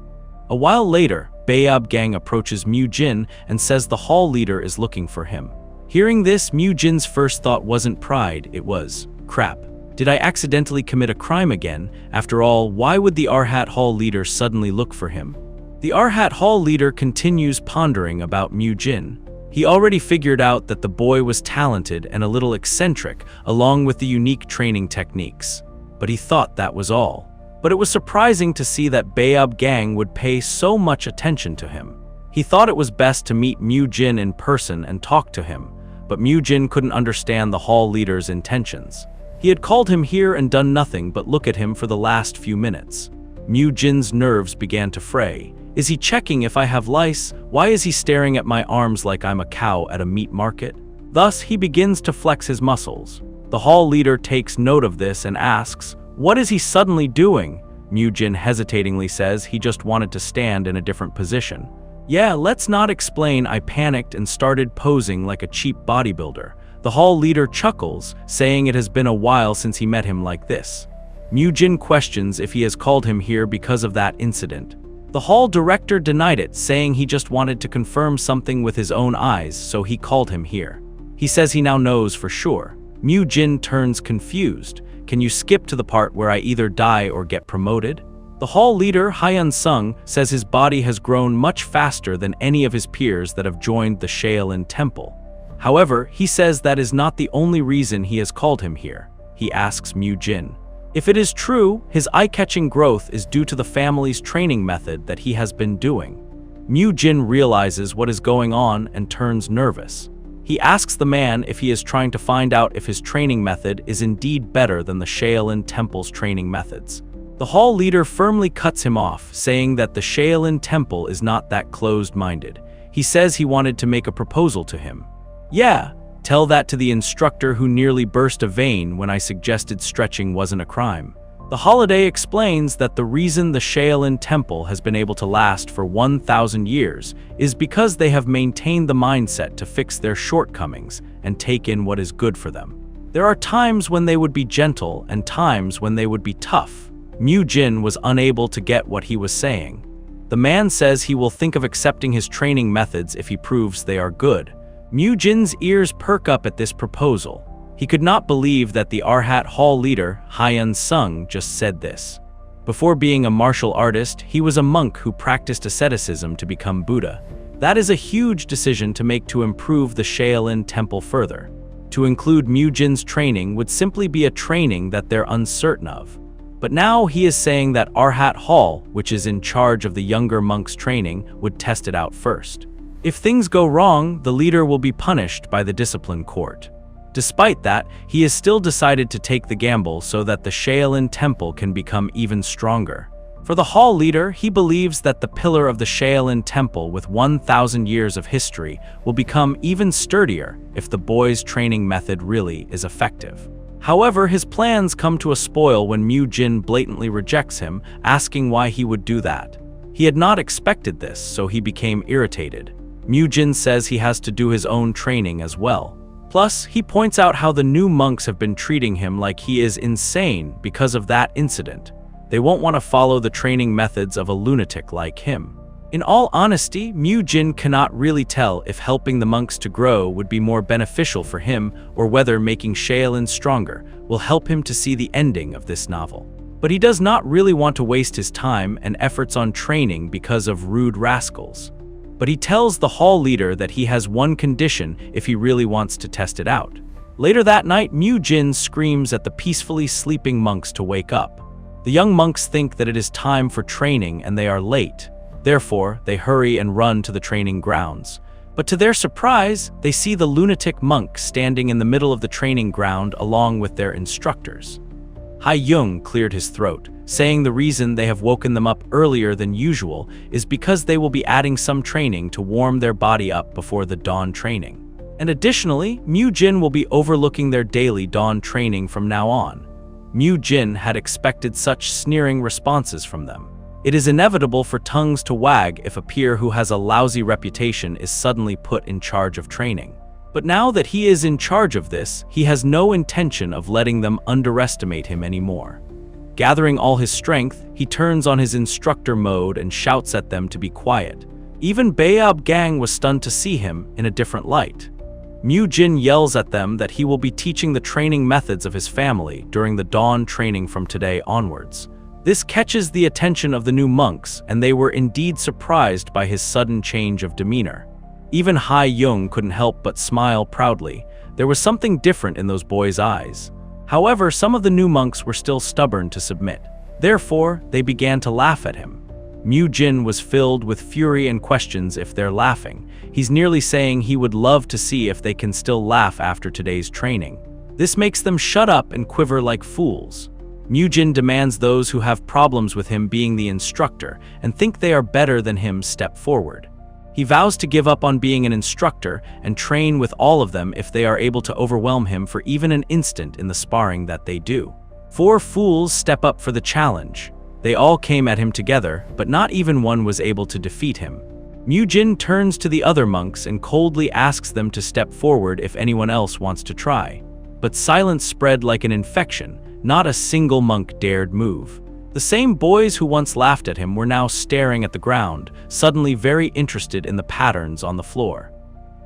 [SPEAKER 1] A while later, Baeob Gang approaches Mu Jin and says the hall leader is looking for him. Hearing this, Mu Jin's first thought wasn't pride, it was, crap. Did I accidentally commit a crime again? After all, why would the Arhat Hall leader suddenly look for him? The Arhat Hall leader continues pondering about Mu Jin. He already figured out that the boy was talented and a little eccentric, along with the unique training techniques. But he thought that was all. But it was surprising to see that Baeob Gang would pay so much attention to him. He thought it was best to meet Mu Jin in person and talk to him, but Mu Jin couldn't understand the hall leader's intentions. He had called him here and done nothing but look at him for the last few minutes. Mu Jin's nerves began to fray. Is he checking if I have lice? Why is he staring at my arms like I'm a cow at a meat market? Thus, he begins to flex his muscles. The hall leader takes note of this and asks, "What is he suddenly doing?" Mu Jin hesitatingly says he just wanted to stand in a different position. Yeah, let's not explain. I panicked and started posing like a cheap bodybuilder. The hall leader chuckles, saying it has been a while since he met him like this. Mu Jin questions if he has called him here because of that incident. The hall director denied it, saying he just wanted to confirm something with his own eyes, so he called him here. He says he now knows for sure. Mu Jin turns confused. Can you skip to the part where I either die or get promoted? The hall leader, Hyun Sung, says his body has grown much faster than any of his peers that have joined the Shaolin Temple. However, he says that is not the only reason he has called him here. He asks Mu Jin. If it is true, his eye-catching growth is due to the family's training method that he has been doing. Mu Jin realizes what is going on and turns nervous. He asks the man if he is trying to find out if his training method is indeed better than the Shaolin Temple's training methods. The hall leader firmly cuts him off, saying that the Shaolin Temple is not that closed-minded. He says he wanted to make a proposal to him. Yeah, tell that to the instructor who nearly burst a vein when I suggested stretching wasn't a crime. The holiday explains that the reason the Shaolin Temple has been able to last for 1,000 years is because they have maintained the mindset to fix their shortcomings and take in what is good for them. There are times when they would be gentle and times when they would be tough. Mu Jin was unable to get what he was saying. The man says he will think of accepting his training methods if he proves they are good. Mu Jin's ears perk up at this proposal. He could not believe that the Arhat Hall leader, Hyun Sung, just said this. Before being a martial artist, he was a monk who practiced asceticism to become Buddha. That is a huge decision to make to improve the Shaolin Temple further. To include Mu Jin's training would simply be a training that they're uncertain of. But now he is saying that Arhat Hall, which is in charge of the younger monks' training, would test it out first. If things go wrong, the leader will be punished by the discipline court. Despite that, he has still decided to take the gamble so that the Shaolin Temple can become even stronger. For the hall leader, he believes that the pillar of the Shaolin Temple with 1,000 years of history will become even sturdier if the boy's training method really is effective. However, his plans come to a spoil when Mu Jin blatantly rejects him, asking why he would do that. He had not expected this, so he became irritated. Mu Jin says he has to do his own training as well. Plus, he points out how the new monks have been treating him like he is insane because of that incident. They won't want to follow the training methods of a lunatic like him. In all honesty, Mu Jin cannot really tell if helping the monks to grow would be more beneficial for him or whether making Shaolin stronger will help him to see the ending of this novel. But he does not really want to waste his time and efforts on training because of rude rascals. But he tells the hall leader that he has one condition if he really wants to test it out. Later that night, Mu-jin screams at the peacefully sleeping monks to wake up. The young monks think that it is time for training and they are late. Therefore, they hurry and run to the training grounds. But to their surprise, they see the lunatic monk standing in the middle of the training ground along with their instructors. Ha-young cleared his throat, saying the reason they have woken them up earlier than usual is because they will be adding some training to warm their body up before the dawn training. And additionally, Mu-jin will be overlooking their daily dawn training from now on. Mu-jin had expected such sneering responses from them. It is inevitable for tongues to wag if a peer who has a lousy reputation is suddenly put in charge of training. But now that he is in charge of this, he has no intention of letting them underestimate him anymore. Gathering all his strength, he turns on his instructor mode and shouts at them to be quiet. Even Baeob Gang was stunned to see him in a different light. Mu-jin yells at them that he will be teaching the training methods of his family during the dawn training from today onwards. This catches the attention of the new monks, and they were indeed surprised by his sudden change of demeanor. Even Ha-young couldn't help but smile proudly. There was something different in those boys' eyes. However, some of the new monks were still stubborn to submit. Therefore, they began to laugh at him. Mu-jin was filled with fury and questions if they're laughing. He's nearly saying he would love to see if they can still laugh after today's training. This makes them shut up and quiver like fools. Mu-jin demands those who have problems with him being the instructor and think they are better than him step forward. He vows to give up on being an instructor and train with all of them if they are able to overwhelm him for even an instant in the sparring that they do. 4 fools step up for the challenge. They all came at him together, but not even one was able to defeat him. Mu-jin turns to the other monks and coldly asks them to step forward if anyone else wants to try. But silence spread like an infection. Not a single monk dared move. The same boys who once laughed at him were now staring at the ground, suddenly very interested in the patterns on the floor.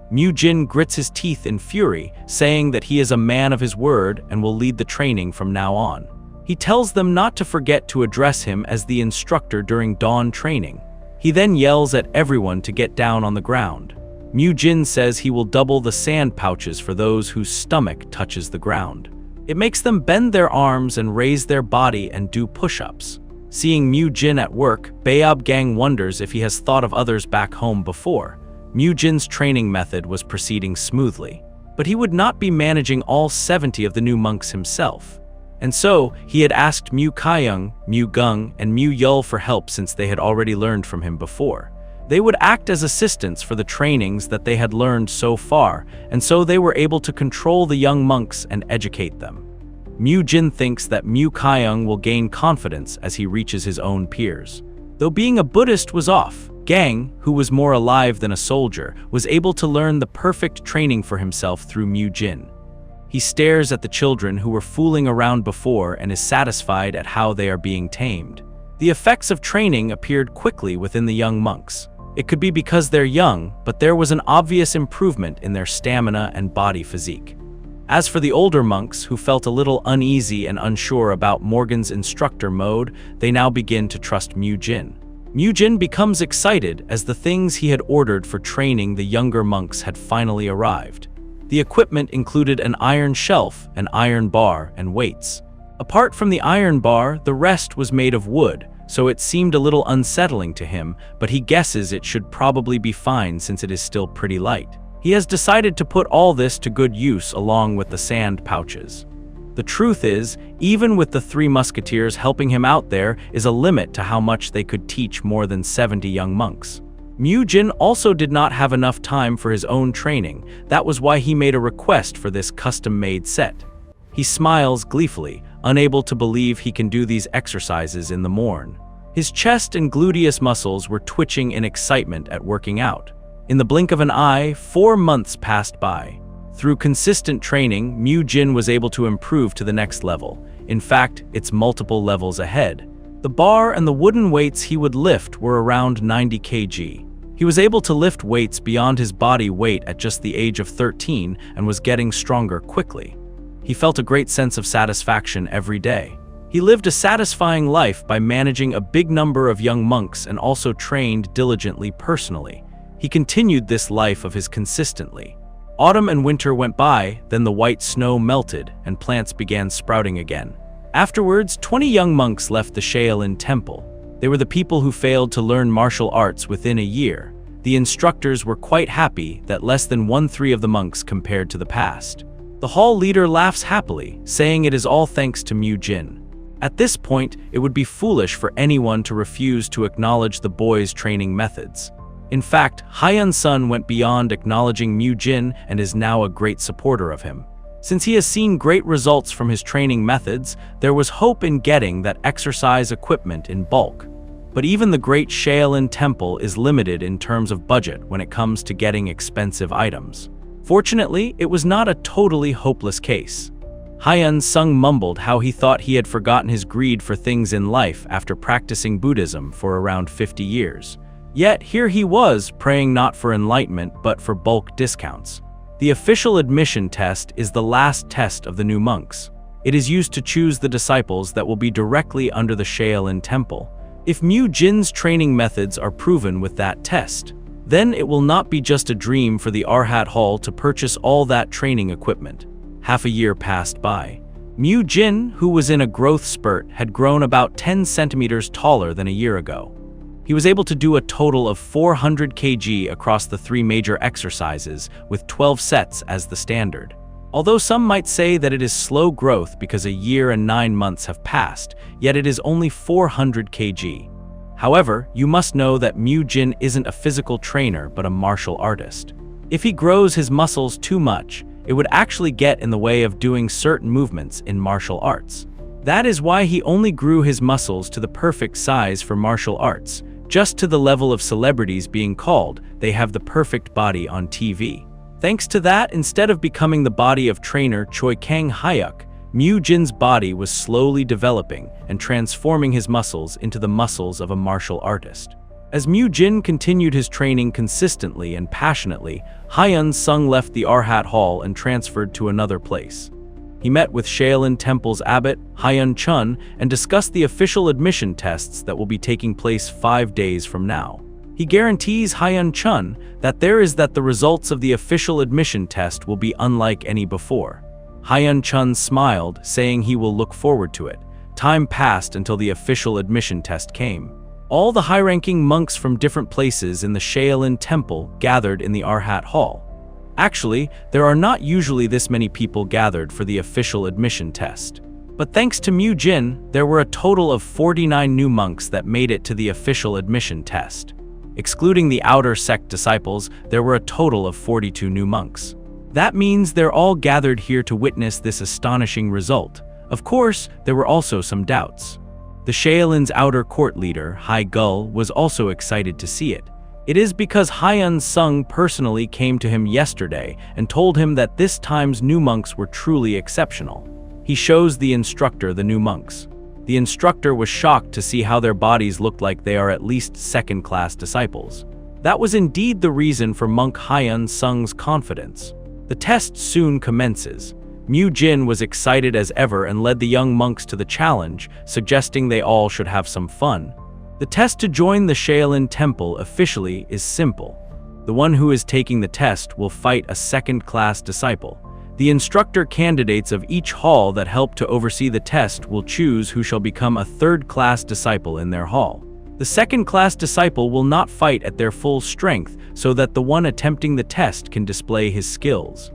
[SPEAKER 1] Mu-jin grits his teeth in fury, saying that he is a man of his word and will lead the training from now on. He tells them not to forget to address him as the instructor during dawn training. He then yells at everyone to get down on the ground. Mu-jin says he will double the sand pouches for those whose stomach touches the ground. It makes them bend their arms and raise their body and do push-ups. Seeing Mu-jin at work, Baeob Gang wonders if he has thought of others back home before. Mu-jin's training method was proceeding smoothly, but he would not be managing all 70 of the new monks himself. And so, he had asked Mu-kyung, Mu-gung, and Mu-yul for help since they had already learned from him before. They would act as assistants for the trainings that they had learned so far, and so they were able to control the young monks and educate them. Mu-jin thinks that Mu-kyung will gain confidence as he reaches his own peers. Though being a Buddhist was off, Gang, who was more alive than a soldier, was able to learn the perfect training for himself through Mu-jin. He stares at the children who were fooling around before and is satisfied at how they are being tamed. The effects of training appeared quickly within the young monks. It could be because they're young, but there was an obvious improvement in their stamina and body physique. As for the older monks, who felt a little uneasy and unsure about Morgan's instructor mode, they now begin to trust Mu-jin. Mu-jin becomes excited as the things he had ordered for training the younger monks had finally arrived. The equipment included an iron shelf, an iron bar, and weights. Apart from the iron bar, the rest was made of wood, so it seemed a little unsettling to him, but he guesses it should probably be fine since it is still pretty light. He has decided to put all this to good use along with the sand pouches. The truth is, even with the 3 musketeers helping him out, there is a limit to how much they could teach more than 70 young monks. Mu-jin also did not have enough time for his own training. That was why he made a request for this custom-made set. He smiles gleefully, unable to believe he can do these exercises in the morn. His chest and gluteus muscles were twitching in excitement at working out. In the blink of an eye, 4 months passed by. Through consistent training, Mu-jin was able to improve to the next level. In fact, it's multiple levels ahead. The bar and the wooden weights he would lift were around 90 kg. He was able to lift weights beyond his body weight at just the age of 13 and was getting stronger quickly. He felt a great sense of satisfaction every day. He lived a satisfying life by managing a big number of young monks and also trained diligently personally. He continued this life of his consistently. Autumn and winter went by, then the white snow melted and plants began sprouting again. Afterwards, 20 young monks left the Shaolin Temple. They were the people who failed to learn martial arts within a year. The instructors were quite happy that less than 1/3 of the monks compared to the past. The hall leader laughs happily, saying it is all thanks to Mu Jin. At this point, it would be foolish for anyone to refuse to acknowledge the boy's training methods. In fact, Hyun Sun went beyond acknowledging Mu Jin and is now a great supporter of him. Since he has seen great results from his training methods, there was hope in getting that exercise equipment in bulk. But even the great Shaolin Temple is limited in terms of budget when it comes to getting expensive items. Fortunately, it was not a totally hopeless case. Hyun Sung mumbled how he thought he had forgotten his greed for things in life after practicing Buddhism for around 50 years. Yet here he was, praying not for enlightenment but for bulk discounts. The official admission test is the last test of the new monks. It is used to choose the disciples that will be directly under the Shaolin Temple. If Mu Jin's training methods are proven with that test, then it will not be just a dream for the Arhat Hall to purchase all that training equipment. Half a year passed by. Mu Jin, who was in a growth spurt, had grown about 10 centimeters taller than a year ago. He was able to do a total of 400 kg across the 3 major exercises, with 12 sets as the standard. Although some might say that it is slow growth because a year and 9 months have passed, yet it is only 400 kg. However, you must know that Mu Jin isn't a physical trainer but a martial artist. If he grows his muscles too much, it would actually get in the way of doing certain movements in martial arts. That is why he only grew his muscles to the perfect size for martial arts, just to the level of celebrities being called, they have the perfect body on TV. Thanks to that, instead of becoming the body of trainer Choi Kang Hyuk, Mu Jin's body was slowly developing and transforming his muscles into the muscles of a martial artist. As Mu Jin continued his training consistently and passionately, Hyun Sung left the Arhat Hall and transferred to another place. He met with Shaolin Temple's abbot, Hyun Chun, and discussed the official admission tests that will be taking place 5 days from now. He guarantees Hyun Chun that the results of the official admission test will be unlike any before. Hyun Chun smiled, saying he will look forward to it. Time passed until the official admission test came. All the high-ranking monks from different places in the Shaolin Temple gathered in the Arhat Hall. Actually, there are not usually this many people gathered for the official admission test. But thanks to Mu Jin, there were a total of 49 new monks that made it to the official admission test. Excluding the outer sect disciples, there were a total of 42 new monks. That means they're all gathered here to witness this astonishing result. Of course, there were also some doubts. The Shaolin's outer court leader, Hai Gul, was also excited to see it. It is because Hyun Sung personally came to him yesterday and told him that this time's new monks were truly exceptional. He shows the instructor the new monks. The instructor was shocked to see how their bodies looked like they are at least second-class disciples. That was indeed the reason for monk Hyun Sung's confidence. The test soon commences. Mu Jin was excited as ever and led the young monks to the challenge, suggesting they all should have some fun. The test to join the Shaolin Temple officially is simple. The one who is taking the test will fight a second-class disciple. The instructor candidates of each hall that help to oversee the test will choose who shall become a third-class disciple in their hall. The second-class disciple will not fight at their full strength so that the one attempting the test can display his skills.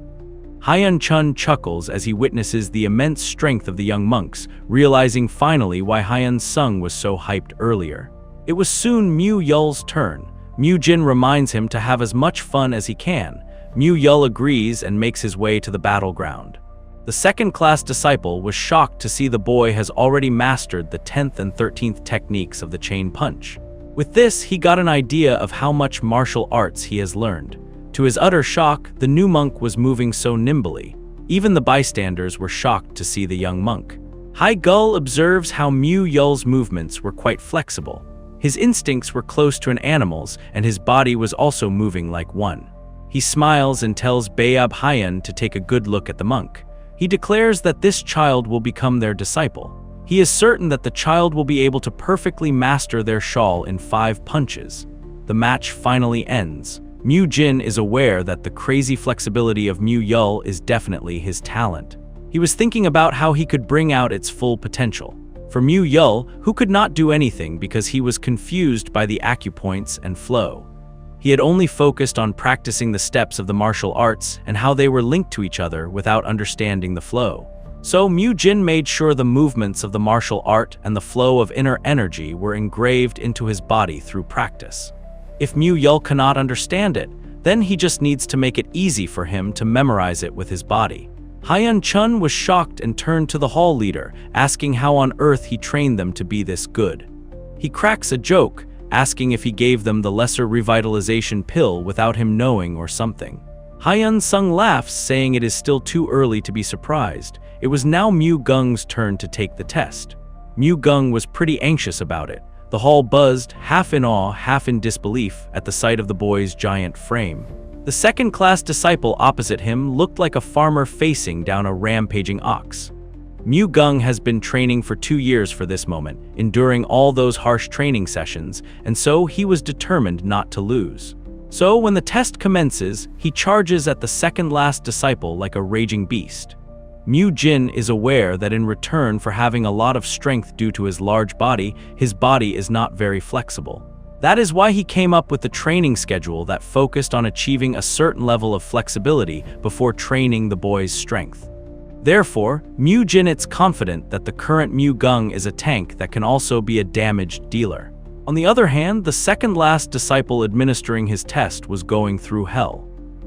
[SPEAKER 1] Hyun Chun chuckles as he witnesses the immense strength of the young monks, realizing finally why Hyun Sung was so hyped earlier. It was soon Mu Yul's turn. Mu Jin reminds him to have as much fun as he can. Mu Yul agrees and makes his way to the battleground. The second-class disciple was shocked to see the boy has already mastered the 10th and 13th techniques of the chain punch. With this, he got an idea of how much martial arts he has learned. To his utter shock, the new monk was moving so nimbly. Even the bystanders were shocked to see the young monk. Hai Gul observes how Mu Yul's movements were quite flexible. His instincts were close to an animal's, and his body was also moving like one. He smiles and tells Bayab Hyun to take a good look at the monk. He declares that this child will become their disciple. He is certain that the child will be able to perfectly master their shawl in 5 punches. The match finally ends. Mu Jin is aware that the crazy flexibility of Mu Yul is definitely his talent. He was thinking about how he could bring out its full potential. For Mu Yul, who could not do anything because he was confused by the acupoints and flow. He had only focused on practicing the steps of the martial arts and how they were linked to each other without understanding the flow. So Mu Jin made sure the movements of the martial art and the flow of inner energy were engraved into his body through practice. If Mu Yul cannot understand it, then he just needs to make it easy for him to memorize it with his body. Hyun Chun was shocked and turned to the hall leader, asking how on earth he trained them to be this good. He cracks a joke, asking if he gave them the lesser revitalization pill without him knowing or something. Hyun Sung laughs, saying it is still too early to be surprised. It was now Mu Gung's turn to take the test. Mu Gung was pretty anxious about it. The hall buzzed, half in awe, half in disbelief, at the sight of the boy's giant frame. The second-class disciple opposite him looked like a farmer facing down a rampaging ox. Mu Gung has been training for 2 years for this moment, enduring all those harsh training sessions, and so he was determined not to lose. So when the test commences, he charges at the second-last disciple like a raging beast. Mu Jin is aware that in return for having a lot of strength due to his large body, his body is not very flexible. That is why he came up with the training schedule that focused on achieving a certain level of flexibility before training the boy's strength. Therefore, Mu Jin is confident that the current Mu Gung is a tank that can also be a damaged dealer. On the other hand, the second-last disciple administering his test was going through hell.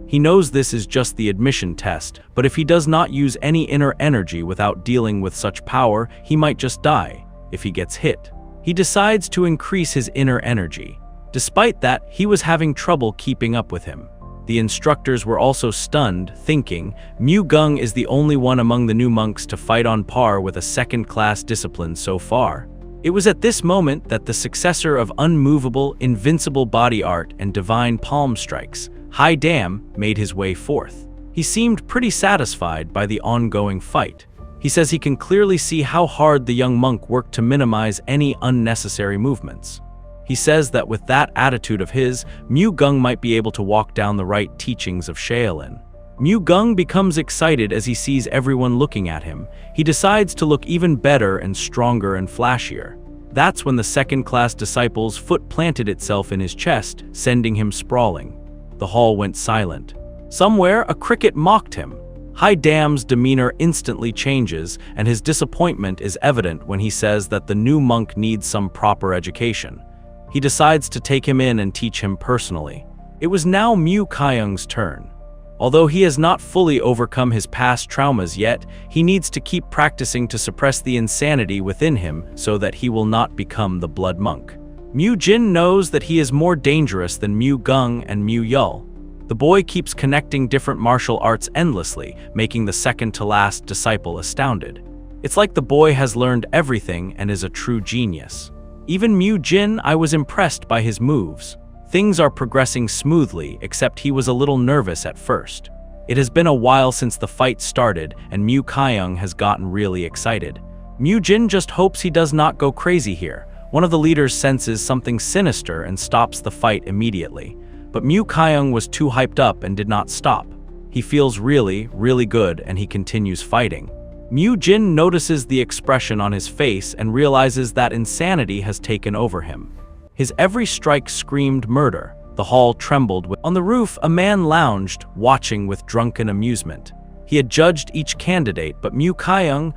[SPEAKER 1] He knows this is just the admission test, but if he does not use any inner energy without dealing with such power, he might just die if he gets hit. He decides to increase his inner energy. Despite that, he was having trouble keeping up with him. The instructors were also stunned, thinking, Mu Gung is the only one among the new monks to fight on par with a second-class discipline so far. It was at this moment that the successor of unmovable, invincible body art and divine palm strikes, Hai Dam, made his way forth. He seemed pretty satisfied by the ongoing fight. He says he can clearly see how hard the young monk worked to minimize any unnecessary movements. He says that with that attitude of his, Mu Gung might be able to walk down the right teachings of Shaolin. Mu Gung becomes excited as he sees everyone looking at him. He decides to look even better and stronger and flashier. That's when the second-class disciple's foot planted itself in his chest, sending him sprawling. The hall went silent. Somewhere, a cricket mocked him. Hai Dam's demeanor instantly changes, and his disappointment is evident when he says that the new monk needs some proper education. He decides to take him in and teach him personally. It was now Mu Kyung's turn. Although he has not fully overcome his past traumas yet, he needs to keep practicing to suppress the insanity within him so that he will not become the blood monk. Mu Jin knows that he is more dangerous than Mu Gung and Mu Yul. The boy keeps connecting different martial arts endlessly, making the second-to-last disciple astounded. It's like the boy has learned everything and is a true genius. Even Mu Jin, I was impressed by his moves. Things are progressing smoothly, except he was a little nervous at first. It has been a while since the fight started, and Mu Kyung has gotten really excited. Mu Jin just hopes he does not go crazy here. One of the leaders senses something sinister and stops the fight immediately. But Mu Kyung was too hyped up and did not stop. He feels really, really good and he continues fighting. Mu Jin notices the expression on his face and realizes that insanity has taken over him. His every strike screamed murder. The hall trembled. On the roof, a man lounged, watching with drunken amusement. He had judged each candidate, but Mu Kyung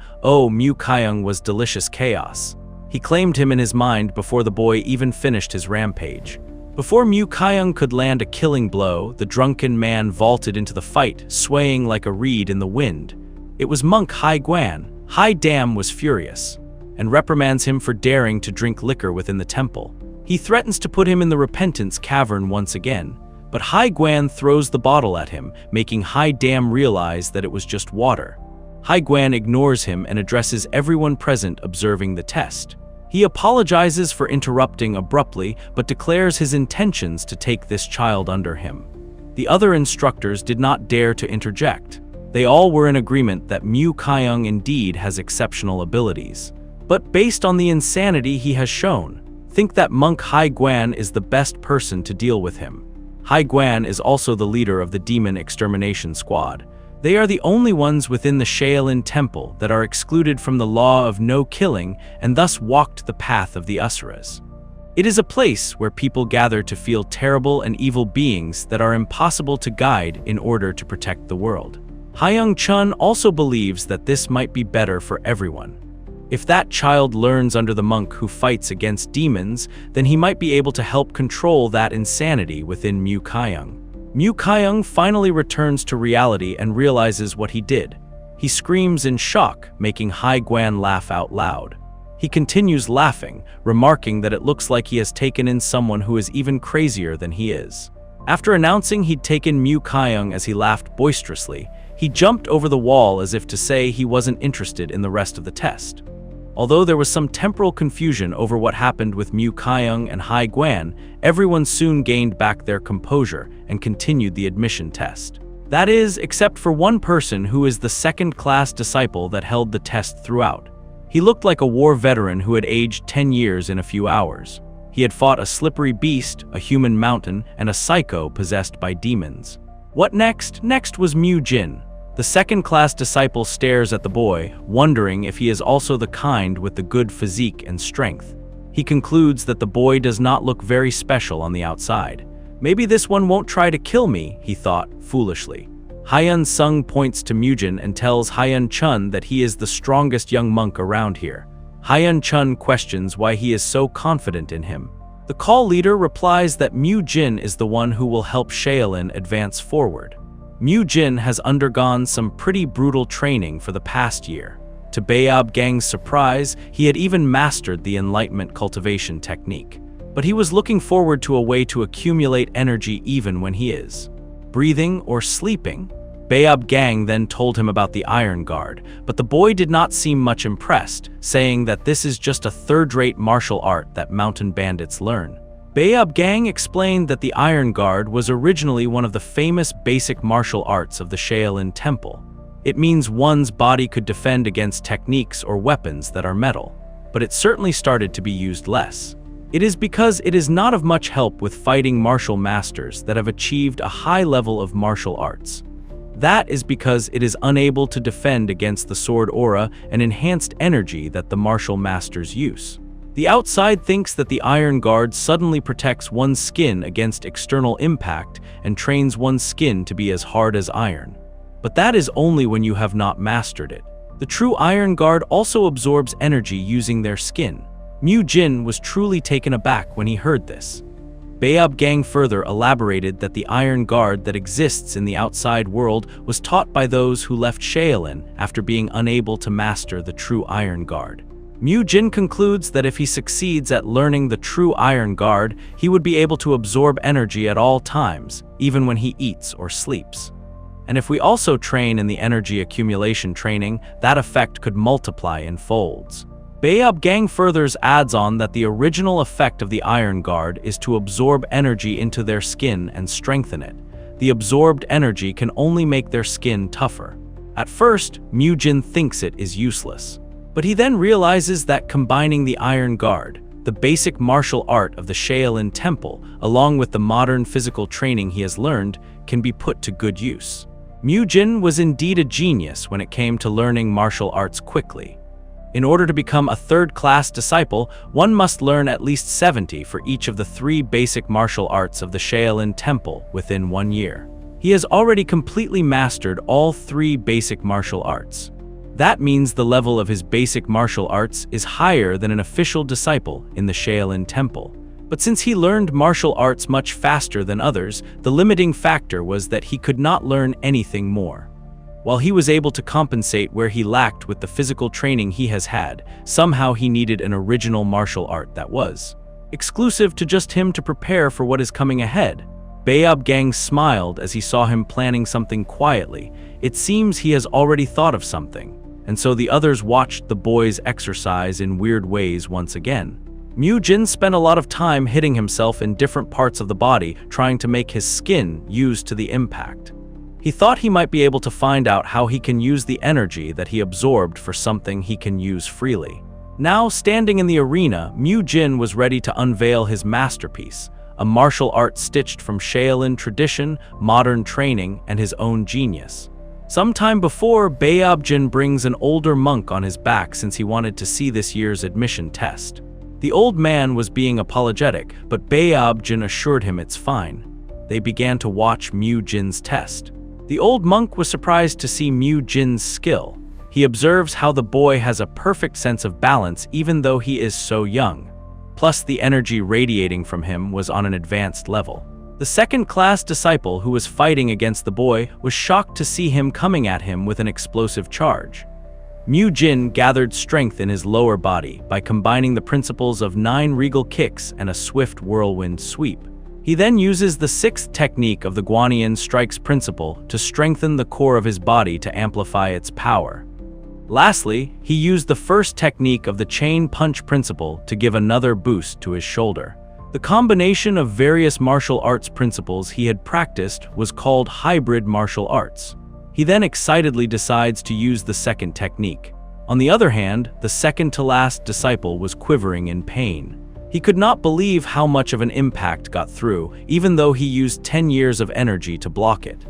[SPEAKER 1] was delicious chaos. He claimed him in his mind before the boy even finished his rampage. Before Mu Kyung could land a killing blow, the drunken man vaulted into the fight, swaying like a reed in the wind. It was monk Hai Guan. Hai Dam was furious, and reprimands him for daring to drink liquor within the temple. He threatens to put him in the repentance cavern once again, but Hai Guan throws the bottle at him, making Hai Dam realize that it was just water. Hai Guan ignores him and addresses everyone present observing the test. He apologizes for interrupting abruptly, but declares his intentions to take this child under him. The other instructors did not dare to interject. They all were in agreement that Mu Kyung indeed has exceptional abilities. But based on the insanity he has shown, think that monk Hai Guan is the best person to deal with him. Hai Guan is also the leader of the demon extermination squad. They are the only ones within the Shaolin Temple that are excluded from the law of no killing and thus walked the path of the Asuras. It is a place where people gather to feel terrible and evil beings that are impossible to guide in order to protect the world. Hyung Chun also believes that this might be better for everyone. If that child learns under the monk who fights against demons, then he might be able to help control that insanity within Mu Kyung. Mu Kyung finally returns to reality and realizes what he did. He screams in shock, making Hai Guan laugh out loud. He continues laughing, remarking that it looks like he has taken in someone who is even crazier than he is. After announcing he'd taken Mu Kyung as he laughed boisterously, he jumped over the wall as if to say he wasn't interested in the rest of the test. Although there was some temporal confusion over what happened with Mu Kyung and Hai Guan, everyone soon gained back their composure and continued the admission test. That is, except for one person who is the second-class disciple that held the test throughout. He looked like a war veteran who had aged 10 years in a few hours. He had fought a slippery beast, a human mountain, and a psycho possessed by demons. What next? Next was Mu Jin. The second-class disciple stares at the boy, wondering if he is also the kind with the good physique and strength. He concludes that the boy does not look very special on the outside. Maybe this one won't try to kill me, he thought, foolishly. Hyun Sung points to Mujin and tells Hyun Chun that he is the strongest young monk around here. Hyun Chun questions why he is so confident in him. The call leader replies that Mu Jin is the one who will help Shaolin advance forward. Mu Jin has undergone some pretty brutal training for the past year. To Bayob Gang's surprise, he had even mastered the enlightenment cultivation technique. But he was looking forward to a way to accumulate energy even when he is breathing or sleeping. Bayob Gang then told him about the Iron Guard, but the boy did not seem much impressed, saying that this is just a third-rate martial art that mountain bandits learn. Bayob Gang explained that the Iron Guard was originally one of the famous basic martial arts of the Shaolin Temple. It means one's body could defend against techniques or weapons that are metal, but it certainly started to be used less. It is because it is not of much help with fighting martial masters that have achieved a high level of martial arts. That is because it is unable to defend against the sword aura and enhanced energy that the martial masters use. The outside thinks that the Iron Guard suddenly protects one's skin against external impact and trains one's skin to be as hard as iron. But that is only when you have not mastered it. The true Iron Guard also absorbs energy using their skin. Mu Jin was truly taken aback when he heard this. Bayob Gang further elaborated that the Iron Guard that exists in the outside world was taught by those who left Shaolin after being unable to master the true Iron Guard. Mu Jin concludes that if he succeeds at learning the true Iron Guard, he would be able to absorb energy at all times, even when he eats or sleeps. And if we also train in the energy accumulation training, that effect could multiply in folds. Bayob Gang furthers adds on that the original effect of the Iron Guard is to absorb energy into their skin and strengthen it. The absorbed energy can only make their skin tougher. At first, Mu Jin thinks it is useless. But he then realizes that combining the Iron Guard, the basic martial art of the Shaolin Temple, along with the modern physical training he has learned, can be put to good use. Mu Jin was indeed a genius when it came to learning martial arts quickly. In order to become a third-class disciple, one must learn at least 70 for each of the 3 basic martial arts of the Shaolin Temple within 1 year. He has already completely mastered all 3 basic martial arts. That means the level of his basic martial arts is higher than an official disciple in the Shaolin Temple. But since he learned martial arts much faster than others, the limiting factor was that he could not learn anything more. While he was able to compensate where he lacked with the physical training he has had, somehow he needed an original martial art that was exclusive to just him to prepare for what is coming ahead. Bayob Gang smiled as he saw him planning something quietly. It seems he has already thought of something, and so the others watched the boys exercise in weird ways once again. Mu Jin spent a lot of time hitting himself in different parts of the body, trying to make his skin used to the impact. He thought he might be able to find out how he can use the energy that he absorbed for something he can use freely. Now, standing in the arena, Mu Jin was ready to unveil his masterpiece, a martial art stitched from Shaolin tradition, modern training, and his own genius. Sometime before, Baeobjin brings an older monk on his back since he wanted to see this year's admission test. The old man was being apologetic, but Baeobjin assured him it's fine. They began to watch Mu Jin's test. The old monk was surprised to see Mu Jin's skill. He observes how the boy has a perfect sense of balance even though he is so young. Plus, the energy radiating from him was on an advanced level. The second-class disciple who was fighting against the boy was shocked to see him coming at him with an explosive charge. Mu Jin gathered strength in his lower body by combining the principles of 9 regal kicks and a swift whirlwind sweep. He then uses the 6th technique of the Guanyin strikes principle to strengthen the core of his body to amplify its power. Lastly, he used the 1st technique of the chain punch principle to give another boost to his shoulder. The combination of various martial arts principles he had practiced was called hybrid martial arts. He then excitedly decides to use the 2nd technique. On the other hand, the second-to-last disciple was quivering in pain. He could not believe how much of an impact got through, even though he used 10 years of energy to block it.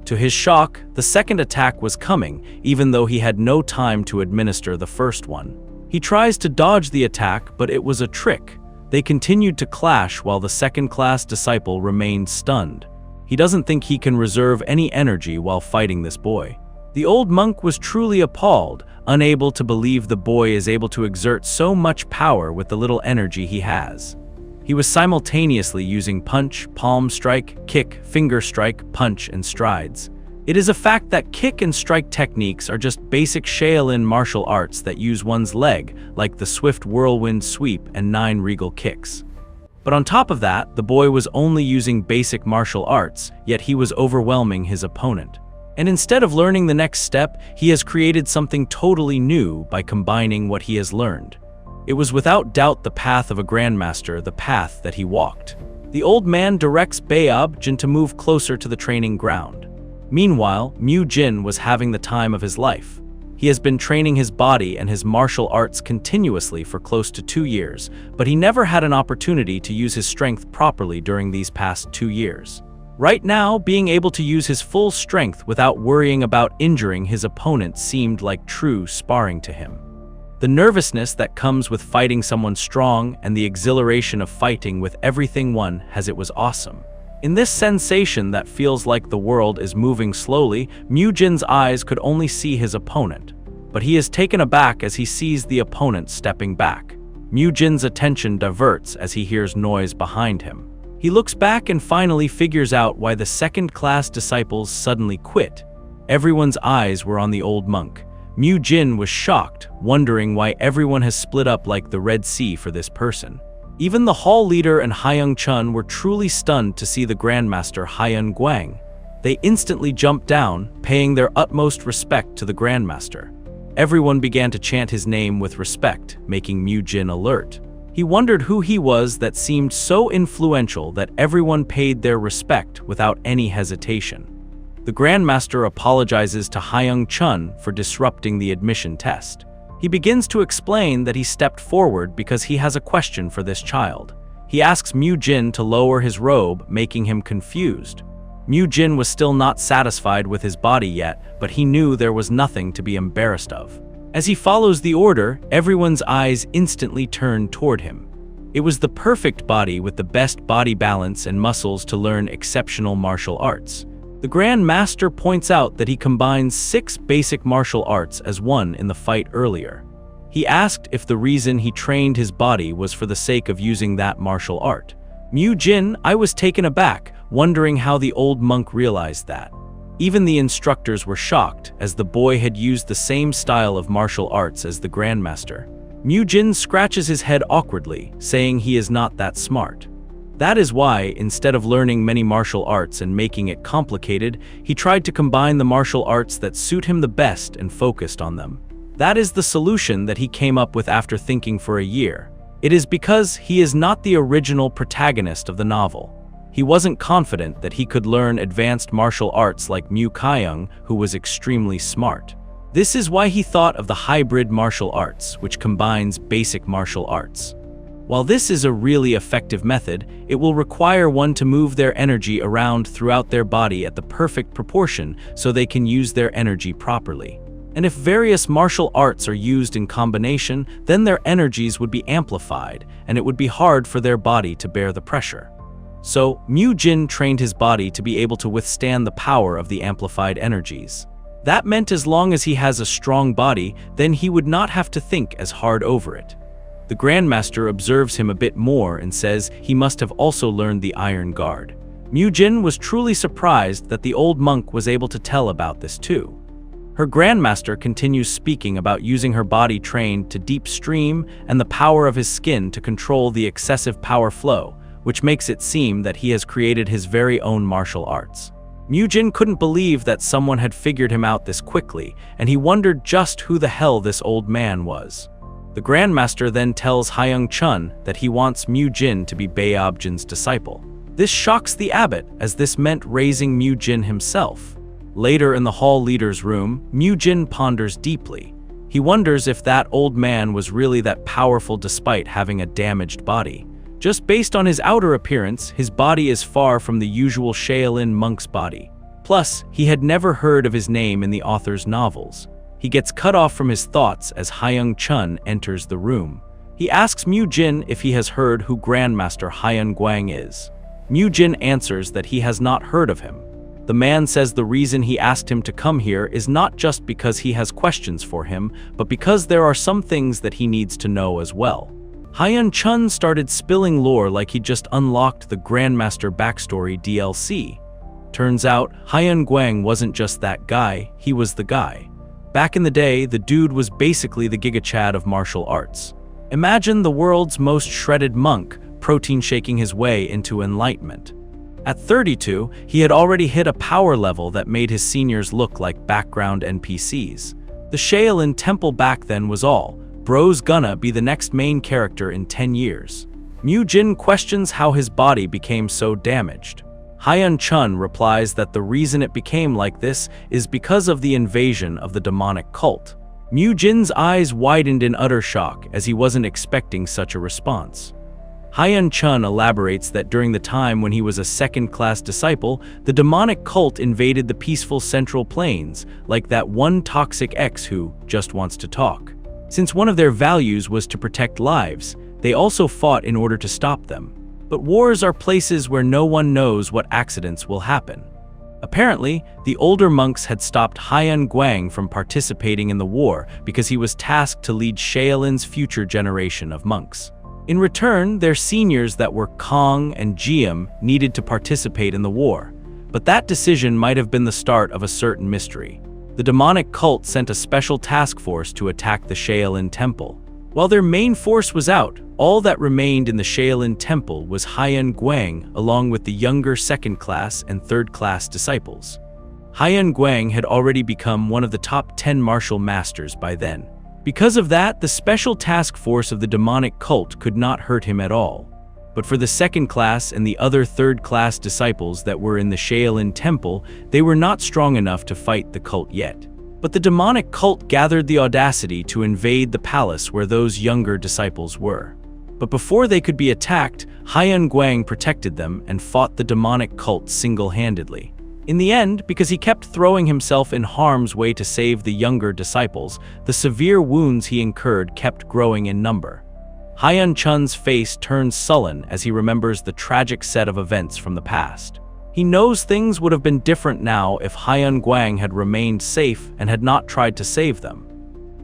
[SPEAKER 1] To his shock, the second attack was coming, even though he had no time to administer the first one. He tries to dodge the attack, but it was a trick. They continued to clash while the second-class disciple remained stunned. He doesn't think he can reserve any energy while fighting this boy. The old monk was truly appalled, unable to believe the boy is able to exert so much power with the little energy he has. He was simultaneously using punch, palm strike, kick, finger strike, punch, and strides. It is a fact that kick and strike techniques are just basic Shaolin martial arts that use one's leg, like the swift whirlwind sweep and 9 regal kicks. But on top of that, the boy was only using basic martial arts, yet he was overwhelming his opponent. And instead of learning the next step, he has created something totally new by combining what he has learned. It was without doubt the path of a grandmaster, the path that he walked. The old man directs Baeobjin to move closer to the training ground. Meanwhile, Mu Jin was having the time of his life. He has been training his body and his martial arts continuously for close to 2 years, but he never had an opportunity to use his strength properly during these past 2 years. Right now, being able to use his full strength without worrying about injuring his opponent seemed like true sparring to him. The nervousness that comes with fighting someone strong and the exhilaration of fighting with everything one has, it was awesome. In this sensation that feels like the world is moving slowly, Mu Jin's eyes could only see his opponent. But he is taken aback as he sees the opponent stepping back. Mu Jin's attention diverts as he hears noise behind him. He looks back and finally figures out why the second-class disciples suddenly quit. Everyone's eyes were on the old monk. Mu Jin was shocked, wondering why everyone has split up like the Red Sea for this person. Even the hall leader and Hyung Chun were truly stunned to see the Grandmaster Hyun Guang. They instantly jumped down, paying their utmost respect to the Grandmaster. Everyone began to chant his name with respect, making Mu Jin alert. He wondered who he was that seemed so influential that everyone paid their respect without any hesitation. The Grandmaster apologizes to Hyung Chun for disrupting the admission test. He begins to explain that he stepped forward because he has a question for this child. He asks Mu Jin to lower his robe, making him confused. Mu Jin was still not satisfied with his body yet, but he knew there was nothing to be embarrassed of. As he follows the order, everyone's eyes instantly turn toward him. It was the perfect body with the best body balance and muscles to learn exceptional martial arts. The Grand Master points out that he combines 6 basic martial arts as one in the fight earlier. He asked if the reason he trained his body was for the sake of using that martial art. Mu Jin, I was taken aback, wondering how the old monk realized that. Even the instructors were shocked, as the boy had used the same style of martial arts as the Grandmaster. Mu Jin scratches his head awkwardly, saying he is not that smart. That is why, instead of learning many martial arts and making it complicated, he tried to combine the martial arts that suit him the best and focused on them. That is the solution that he came up with after thinking for a year. It is because he is not the original protagonist of the novel. He wasn't confident that he could learn advanced martial arts like Mu Kyung, who was extremely smart. This is why he thought of the hybrid martial arts, which combines basic martial arts. While this is a really effective method, it will require one to move their energy around throughout their body at the perfect proportion so they can use their energy properly. And if various martial arts are used in combination, then their energies would be amplified, and it would be hard for their body to bear the pressure. So, Mu Jin trained his body to be able to withstand the power of the amplified energies. That meant as long as he has a strong body, then he would not have to think as hard over it. The Grandmaster observes him a bit more and says he must have also learned the Iron Guard. Mu Jin was truly surprised that the old monk was able to tell about this too. Her Grandmaster continues speaking about using her body trained to deep stream and the power of his skin to control the excessive power flow, which makes it seem that he has created his very own martial arts. Mu Jin couldn't believe that someone had figured him out this quickly, and he wondered just who the hell this old man was. The Grandmaster then tells Hyung Chun that he wants Mu Jin to be Baeobjin's disciple. This shocks the abbot, as this meant raising Mu Jin himself. Later in the hall leader's room, Mu Jin ponders deeply. He wonders if that old man was really that powerful despite having a damaged body. Just based on his outer appearance, his body is far from the usual Shaolin monk's body. Plus, he had never heard of his name in the author's novels. He gets cut off from his thoughts as Hyung Chun enters the room. He asks Mu Jin if he has heard who Grandmaster Hyun Guang is. Mu Jin answers that he has not heard of him. The man says the reason he asked him to come here is not just because he has questions for him, but because there are some things that he needs to know as well. Hyun Chun started spilling lore like he just unlocked the Grandmaster backstory DLC. Turns out, Hyun Guang wasn't just that guy, he was the guy. Back in the day, the dude was basically the Giga Chad of martial arts. Imagine the world's most shredded monk, protein shaking his way into enlightenment. At 32, he had already hit a power level that made his seniors look like background NPCs. The Shaolin Temple back then was all, bro's gonna be the next main character in 10 years. Mu Jin questions how his body became so damaged. Hyun Chun replies that the reason it became like this is because of the invasion of the demonic cult. Mu Jin's eyes widened in utter shock as he wasn't expecting such a response. Hyun Chun elaborates that during the time when he was a second-class disciple, the demonic cult invaded the peaceful Central Plains, like that one toxic ex who just wants to talk. Since one of their values was to protect lives, they also fought in order to stop them. But wars are places where no one knows what accidents will happen. Apparently, the older monks had stopped Hyun Guang from participating in the war because he was tasked to lead Shaolin's future generation of monks. In return, their seniors that were Kong and Jiam needed to participate in the war. But that decision might have been the start of a certain mystery. The demonic cult sent a special task force to attack the Shaolin Temple. While their main force was out, all that remained in the Shaolin Temple was Hyun Guang along with the younger second-class and third-class disciples. Hyun Guang had already become one of the top 10 martial masters by then. Because of that, the special task force of the demonic cult could not hurt him at all. But for the second-class and the other third-class disciples that were in the Shaolin Temple, they were not strong enough to fight the cult yet. But the demonic cult gathered the audacity to invade the palace where those younger disciples were. But before they could be attacked, Hyun Guang protected them and fought the demonic cult single-handedly. In the end, because he kept throwing himself in harm's way to save the younger disciples, the severe wounds he incurred kept growing in number. Hyun Chun's face turns sullen as he remembers the tragic set of events from the past. He knows things would have been different now if Hyun Guang had remained safe and had not tried to save them.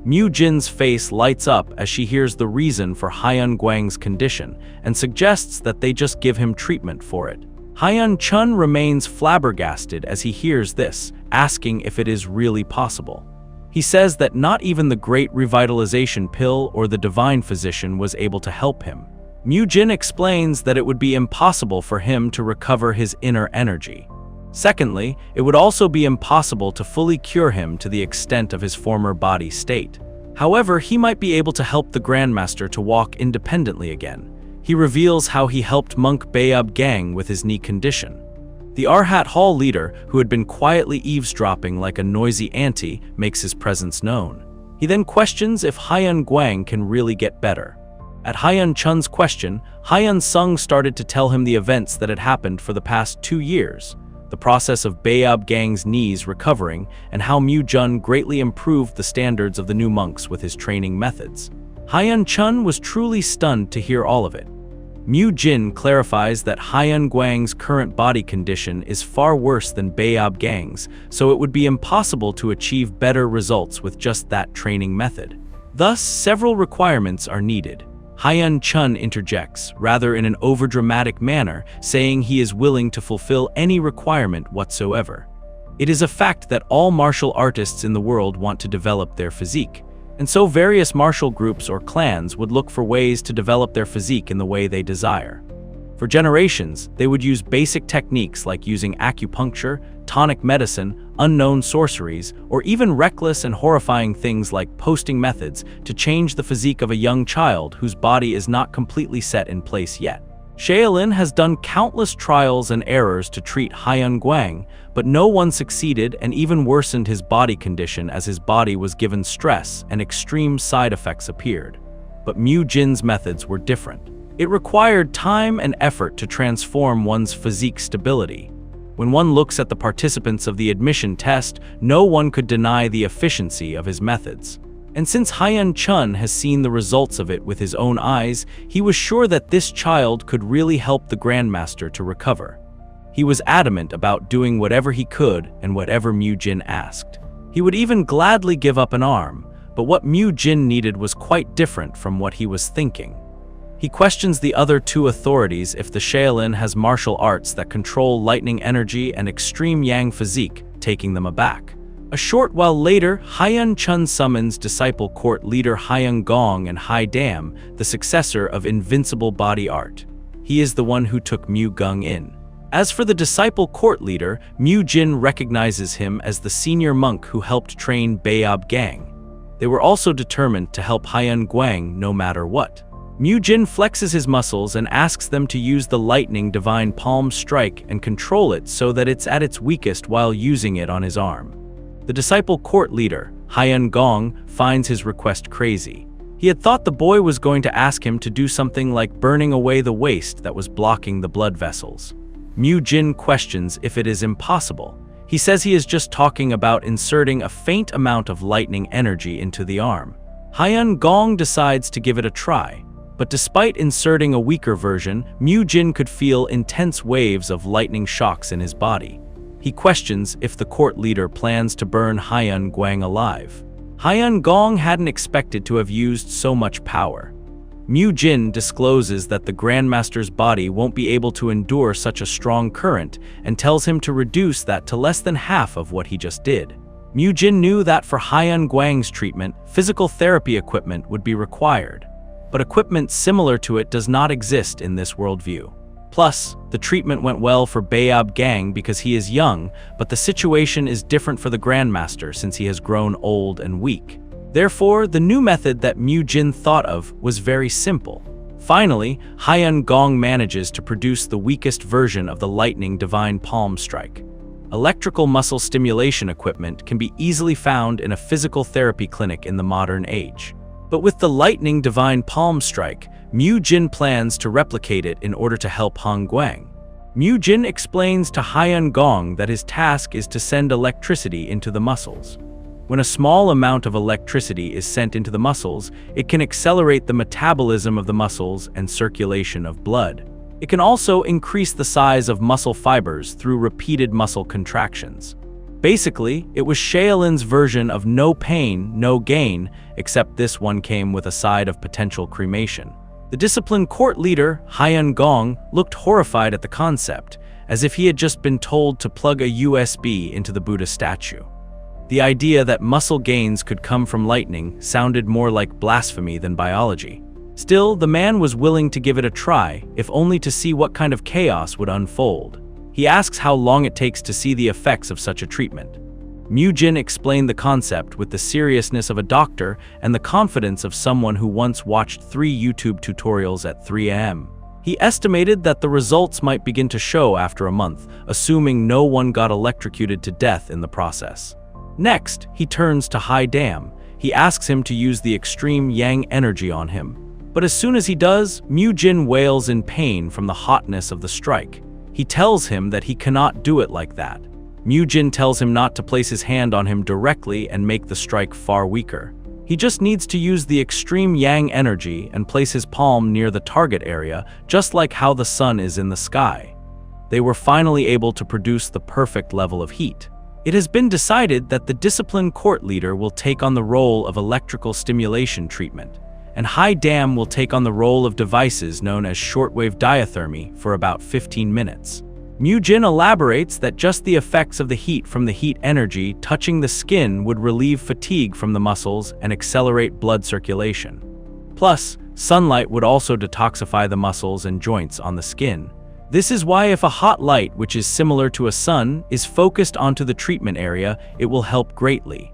[SPEAKER 1] Mu Jin's face lights up as she hears the reason for Hyun Guang's condition and suggests that they just give him treatment for it. Hyun Chun remains flabbergasted as he hears this, asking if it is really possible. He says that not even the Great Revitalization Pill or the Divine Physician was able to help him. Mu Jin explains that it would be impossible for him to recover his inner energy. Secondly, it would also be impossible to fully cure him to the extent of his former body state. However, he might be able to help the Grandmaster to walk independently again. He reveals how he helped monk Baeobjin with his knee condition. The Arhat Hall leader, who had been quietly eavesdropping like a noisy auntie, makes his presence known. He then questions if Hyun Gwang can really get better. At Hyun Chun's question, Hyun Sung started to tell him the events that had happened for the past 2 years, the process of Baeob Gang's knees recovering, and how Mu Jun greatly improved the standards of the new monks with his training methods. Hyun Chun was truly stunned to hear all of it. Mu Jin clarifies that Hyun Gwang's current body condition is far worse than Baeob Gang's, so it would be impossible to achieve better results with just that training method. Thus, several requirements are needed. Hyun Chun interjects, rather in an overdramatic manner, saying he is willing to fulfill any requirement whatsoever. It is a fact that all martial artists in the world want to develop their physique, and so various martial groups or clans would look for ways to develop their physique in the way they desire. For generations, they would use basic techniques like using acupuncture, tonic medicine, unknown sorceries, or even reckless and horrifying things like posting methods to change the physique of a young child whose body is not completely set in place yet. Shaolin has done countless trials and errors to treat Hyun Gwang, but no one succeeded and even worsened his body condition as his body was given stress and extreme side effects appeared. But Mu Jin's methods were different. It required time and effort to transform one's physique stability. When one looks at the participants of the admission test, no one could deny the efficiency of his methods. And since Hyun Chun has seen the results of it with his own eyes, he was sure that this child could really help the Grandmaster to recover. He was adamant about doing whatever he could and whatever Mu Jin asked. He would even gladly give up an arm, but what Mu Jin needed was quite different from what he was thinking. He questions the other 2 authorities if the Shaolin has martial arts that control lightning energy and extreme yang physique, taking them aback. A short while later, Hyun Chun summons disciple court leader Hyun Gong and Hai Dam, the successor of Invincible Body Art. He is the one who took Mu Gung in. As for the disciple court leader, Mu Jin recognizes him as the senior monk who helped train Baeob Gang. They were also determined to help Hyun Gwang no matter what. Mu Jin flexes his muscles and asks them to use the lightning divine palm strike and control it so that it's at its weakest while using it on his arm. The disciple court leader, Hyun Gong, finds his request crazy. He had thought the boy was going to ask him to do something like burning away the waste that was blocking the blood vessels. Mu Jin questions if it is impossible. He says he is just talking about inserting a faint amount of lightning energy into the arm. Hyun Gong decides to give it a try, but despite inserting a weaker version, Mu Jin could feel intense waves of lightning shocks in his body. He questions if the court leader plans to burn Hyun Gwang alive. Hyun Gong hadn't expected to have used so much power. Mu Jin discloses that the Grandmaster's body won't be able to endure such a strong current and tells him to reduce that to less than half of what he just did. Mu Jin knew that for Hyun Gwang's treatment, physical therapy equipment would be required, but equipment similar to it does not exist in this worldview. Plus, the treatment went well for Baeob Gang because he is young, but the situation is different for the Grandmaster since he has grown old and weak. Therefore, the new method that Mu Jin thought of was very simple. Finally, Hyun Gong manages to produce the weakest version of the lightning divine palm strike. Electrical muscle stimulation equipment can be easily found in a physical therapy clinic in the modern age. But with the lightning divine palm strike, Mu Jin plans to replicate it in order to help Hyun Gwang. Mu Jin explains to Hyun Gong that his task is to send electricity into the muscles. When a small amount of electricity is sent into the muscles, it can accelerate the metabolism of the muscles and circulation of blood. It can also increase the size of muscle fibers through repeated muscle contractions. Basically, it was Shaolin's version of no pain, no gain, except this one came with a side of potential cremation. The disciplined court leader, Hyun Gong, looked horrified at the concept, as if he had just been told to plug a USB into the Buddha statue. The idea that muscle gains could come from lightning sounded more like blasphemy than biology. Still, the man was willing to give it a try, if only to see what kind of chaos would unfold. He asks how long it takes to see the effects of such a treatment. Mu Jin explained the concept with the seriousness of a doctor and the confidence of someone who once watched 3 YouTube tutorials at 3 a.m. He He estimated that the results might begin to show after a month, assuming no one got electrocuted to death in the process. Next, he turns to Hai Dam. He asks him to use the extreme yang energy on him. But as soon as he does, Mu Jin wails in pain from the hotness of the strike. He tells him that he cannot do it like that. Mu Jin tells him not to place his hand on him directly and make the strike far weaker. He just needs to use the extreme yang energy and place his palm near the target area, just like how the sun is in the sky. They were finally able to produce the perfect level of heat. It has been decided that the disciplined court leader will take on the role of electrical stimulation treatment, and Hai Dam will take on the role of devices known as shortwave diathermy for about 15 minutes. Mu Jin elaborates that just the effects of the heat from the heat energy touching the skin would relieve fatigue from the muscles and accelerate blood circulation. Plus, sunlight would also detoxify the muscles and joints on the skin. This is why if a hot light, which is similar to a sun, is focused onto the treatment area, it will help greatly.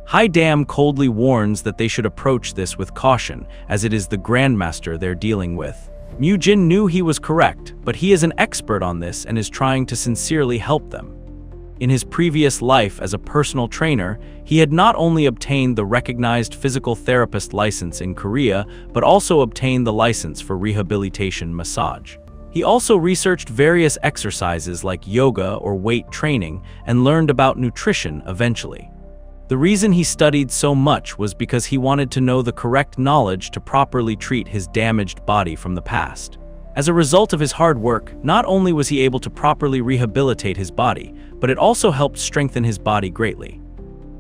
[SPEAKER 1] Hai Dam coldly warns that they should approach this with caution, as it is the Grandmaster they're dealing with. Mu Jin knew he was correct, but he is an expert on this and is trying to sincerely help them. In his previous life as a personal trainer, he had not only obtained the recognized physical therapist license in Korea, but also obtained the license for rehabilitation massage. He also researched various exercises like yoga or weight training and learned about nutrition eventually. The reason he studied so much was because he wanted to know the correct knowledge to properly treat his damaged body from the past. As a result of his hard work, not only was he able to properly rehabilitate his body, but it also helped strengthen his body greatly.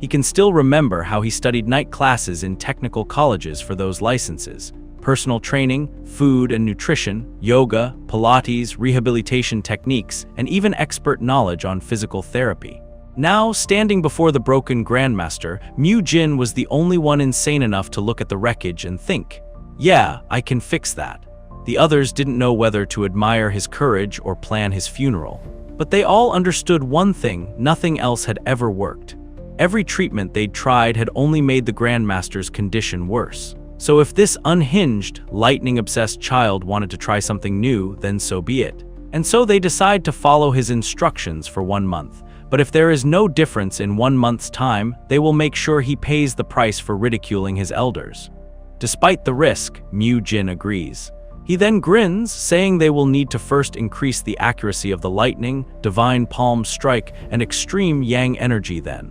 [SPEAKER 1] He can still remember how he studied night classes in technical colleges for those licenses, personal training, food and nutrition, yoga, Pilates, rehabilitation techniques, and even expert knowledge on physical therapy. Now, standing before the broken Grandmaster, Mu Jin was the only one insane enough to look at the wreckage and think, "Yeah, I can fix that." The others didn't know whether to admire his courage or plan his funeral. But they all understood one thing: nothing else had ever worked. Every treatment they'd tried had only made the Grandmaster's condition worse. So if this unhinged, lightning-obsessed child wanted to try something new, then so be it. And so they decide to follow his instructions for 1 month. But if there is no difference in 1 month's time, they will make sure he pays the price for ridiculing his elders. Despite the risk, Mu Jin agrees. He then grins, saying they will need to first increase the accuracy of the lightning, divine palm strike, and extreme yang energy then.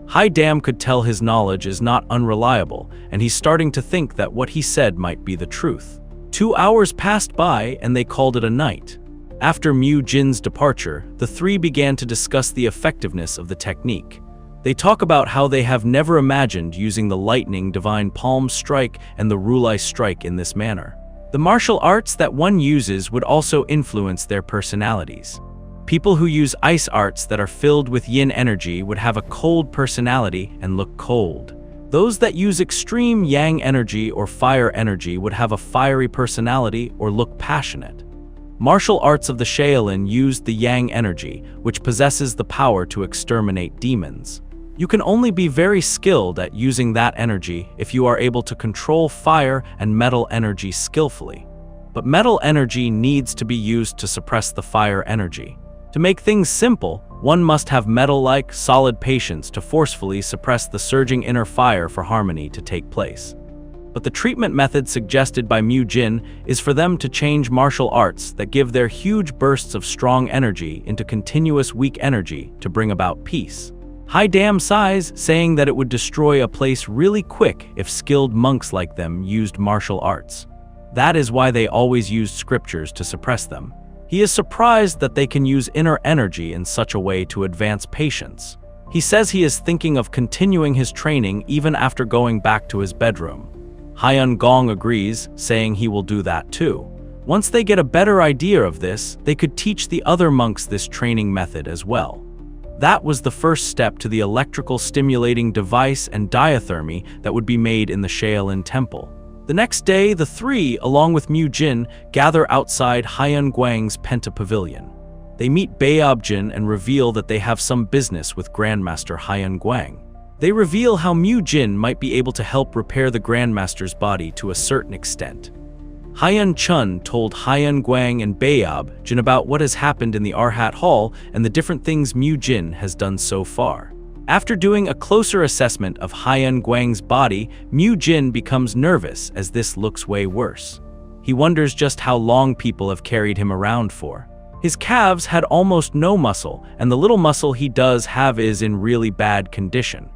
[SPEAKER 1] Hai Dam could tell his knowledge is not unreliable, and he's starting to think that what he said might be the truth. 2 hours passed by, and they called it a night. After Mu Jin's departure, the three began to discuss the effectiveness of the technique. They talk about how they have never imagined using the lightning divine palm strike and the rulai strike in this manner. The martial arts that one uses would also influence their personalities. People who use ice arts that are filled with yin energy would have a cold personality and look cold. Those that use extreme yang energy or fire energy would have a fiery personality or look passionate. Martial arts of the Shaolin used the yang energy, which possesses the power to exterminate demons. You can only be very skilled at using that energy if you are able to control fire and metal energy skillfully. But metal energy needs to be used to suppress the fire energy. To make things simple, one must have metal-like, solid patience to forcefully suppress the surging inner fire for harmony to take place. But the treatment method suggested by Mu Jin is for them to change martial arts that give their huge bursts of strong energy into continuous weak energy to bring about peace. Hai Dam sighs, saying that it would destroy a place really quick if skilled monks like them used martial arts. That is why they always used scriptures to suppress them. He is surprised that they can use inner energy in such a way to advance patience. He says he is thinking of continuing his training even after going back to his bedroom. Hyun Gong agrees, saying he will do that too. Once they get a better idea of this, they could teach the other monks this training method as well. That was the first step to the electrical stimulating device and diathermy that would be made in the Shaolin Temple. The next day, the three, along with Mu Jin, gather outside Hyun Guang's Penta Pavilion. They meet Baeobjin and reveal that they have some business with Grandmaster Hyun Guang. They reveal how Mu Jin might be able to help repair the Grandmaster's body to a certain extent. Hyun Chun told Hyun Gwang and Baeob Jin about what has happened in the Arhat Hall and the different things Mu Jin has done so far. After doing a closer assessment of Hyun Gwang's body, Mu Jin becomes nervous as this looks way worse. He wonders just how long people have carried him around for. His calves had almost no muscle, and the little muscle he does have is in really bad condition.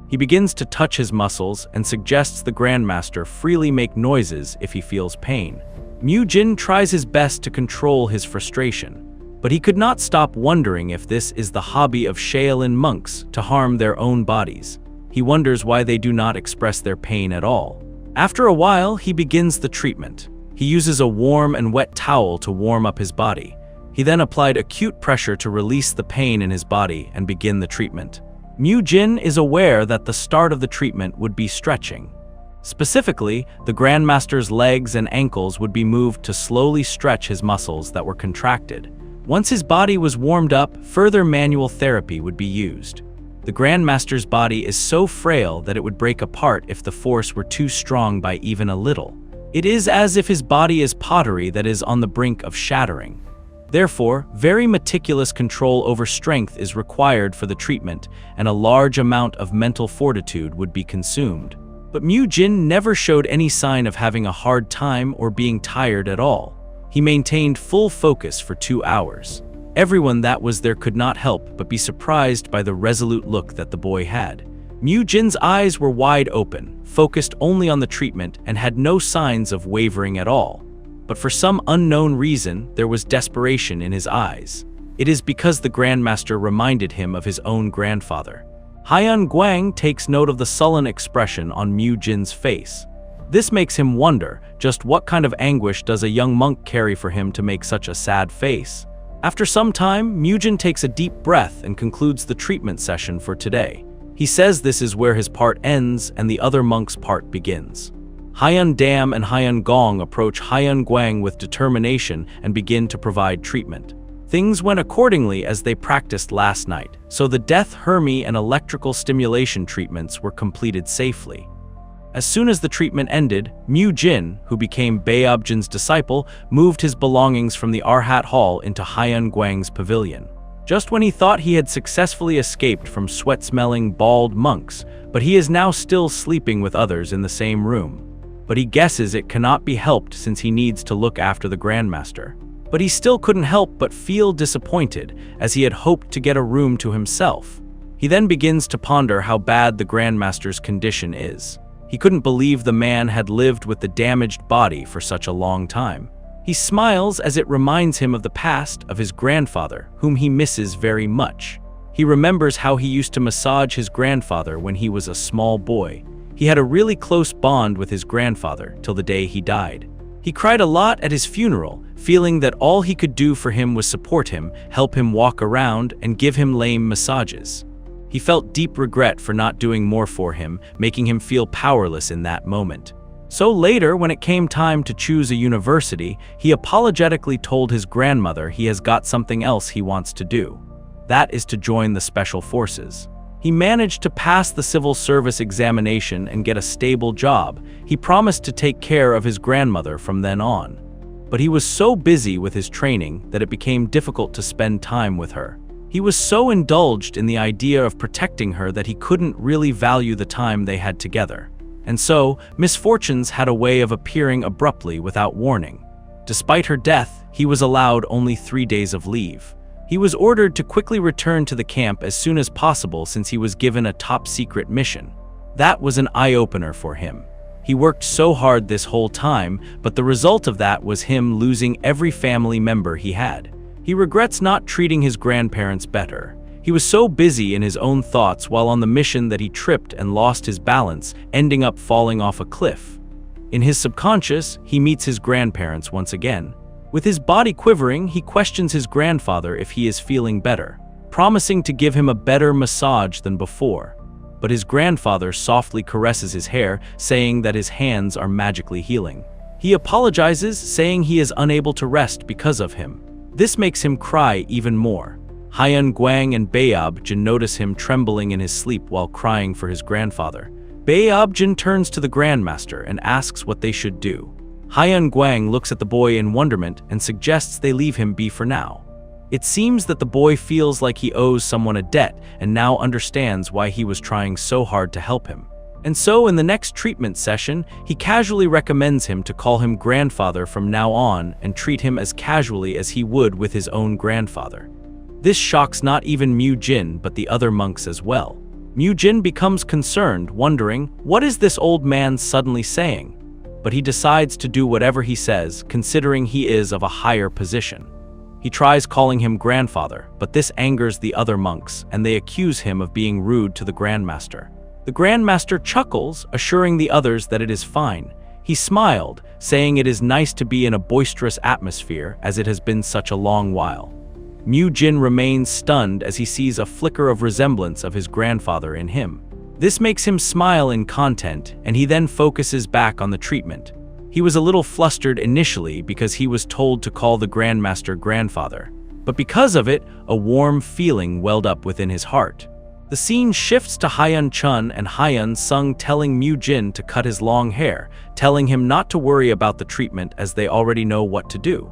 [SPEAKER 1] He begins to touch his muscles and suggests the Grandmaster freely make noises if he feels pain. Mu Jin tries his best to control his frustration, but he could not stop wondering if this is the hobby of Shaolin monks to harm their own bodies. He wonders why they do not express their pain at all. After a while, he begins the treatment. He uses a warm and wet towel to warm up his body. He then applied acute pressure to release the pain in his body and begin the treatment. Mu Jin is aware that the start of the treatment would be stretching. Specifically, the Grandmaster's legs and ankles would be moved to slowly stretch his muscles that were contracted. Once his body was warmed up, further manual therapy would be used. The Grandmaster's body is so frail that it would break apart if the force were too strong by even a little. It is as if his body is pottery that is on the brink of shattering. Therefore, very meticulous control over strength is required for the treatment, and a large amount of mental fortitude would be consumed. But Mu Jin never showed any sign of having a hard time or being tired at all. He maintained full focus for 2 hours. Everyone that was there could not help but be surprised by the resolute look that the boy had. Mu Jin's eyes were wide open, focused only on the treatment, and had no signs of wavering at all. But for some unknown reason, there was desperation in his eyes. It is because the Grandmaster reminded him of his own grandfather. Hyun Gwang takes note of the sullen expression on Mu Jin's face. This makes him wonder just what kind of anguish does a young monk carry for him to make such a sad face. After some time, Mu Jin takes a deep breath and concludes the treatment session for today. He says this is where his part ends and the other monk's part begins. Hyun Dam and Hyun Gong approach Hyun Gwang with determination and begin to provide treatment. Things went accordingly as they practiced last night, so the death Hermie and electrical stimulation treatments were completed safely. As soon as the treatment ended, Mu Jin, who became Baeob Jin's disciple, moved his belongings from the Arhat Hall into Hyun Gwang's pavilion. Just when he thought he had successfully escaped from sweat-smelling bald monks, but he is now still sleeping with others in the same room. But he guesses it cannot be helped since he needs to look after the Grandmaster. But he still couldn't help but feel disappointed, as he had hoped to get a room to himself. He then begins to ponder how bad the Grandmaster's condition is. He couldn't believe the man had lived with the damaged body for such a long time. He smiles as it reminds him of the past of his grandfather, whom he misses very much. He remembers how he used to massage his grandfather when he was a small boy. He had a really close bond with his grandfather till the day he died. He cried a lot at his funeral, feeling that all he could do for him was support him, help him walk around, and give him lame massages. He felt deep regret for not doing more for him, making him feel powerless in that moment. So later, when it came time to choose a university, he apologetically told his grandmother he has got something else he wants to do. That is to join the Special Forces. He managed to pass the civil service examination and get a stable job. He promised to take care of his grandmother from then on. But he was so busy with his training that it became difficult to spend time with her. He was so indulged in the idea of protecting her that he couldn't really value the time they had together. And so, misfortunes had a way of appearing abruptly without warning. Despite her death, he was allowed only 3 days of leave. He was ordered to quickly return to the camp as soon as possible since he was given a top-secret mission. That was an eye-opener for him. He worked so hard this whole time, but the result of that was him losing every family member he had. He regrets not treating his grandparents better. He was so busy in his own thoughts while on the mission that he tripped and lost his balance, ending up falling off a cliff. In his subconscious, he meets his grandparents once again. With his body quivering, he questions his grandfather if he is feeling better, promising to give him a better massage than before. But his grandfather softly caresses his hair, saying that his hands are magically healing. He apologizes, saying he is unable to rest because of him. This makes him cry even more. Hyun Gwang and Baeob Jin notice him trembling in his sleep while crying for his grandfather. Baeob Jin turns to the Grandmaster and asks what they should do. Hyun Guang looks at the boy in wonderment and suggests they leave him be for now. It seems that the boy feels like he owes someone a debt and now understands why he was trying so hard to help him. And so in the next treatment session, he casually recommends him to call him grandfather from now on and treat him as casually as he would with his own grandfather. This shocks not even Mu Jin but the other monks as well. Mu Jin becomes concerned, wondering, what is this old man suddenly saying? But he decides to do whatever he says, considering he is of a higher position. He tries calling him grandfather, but this angers the other monks, and they accuse him of being rude to the Grandmaster. The Grandmaster chuckles, assuring the others that it is fine. He smiled, saying it is nice to be in a boisterous atmosphere as it has been such a long while. Mu Jin remains stunned as he sees a flicker of resemblance of his grandfather in him. This makes him smile in content, and he then focuses back on the treatment. He was a little flustered initially because he was told to call the Grandmaster grandfather, but because of it, a warm feeling welled up within his heart. The scene shifts to Hyun Chun and Hyun Sung telling Mu Jin to cut his long hair, telling him not to worry about the treatment as they already know what to do.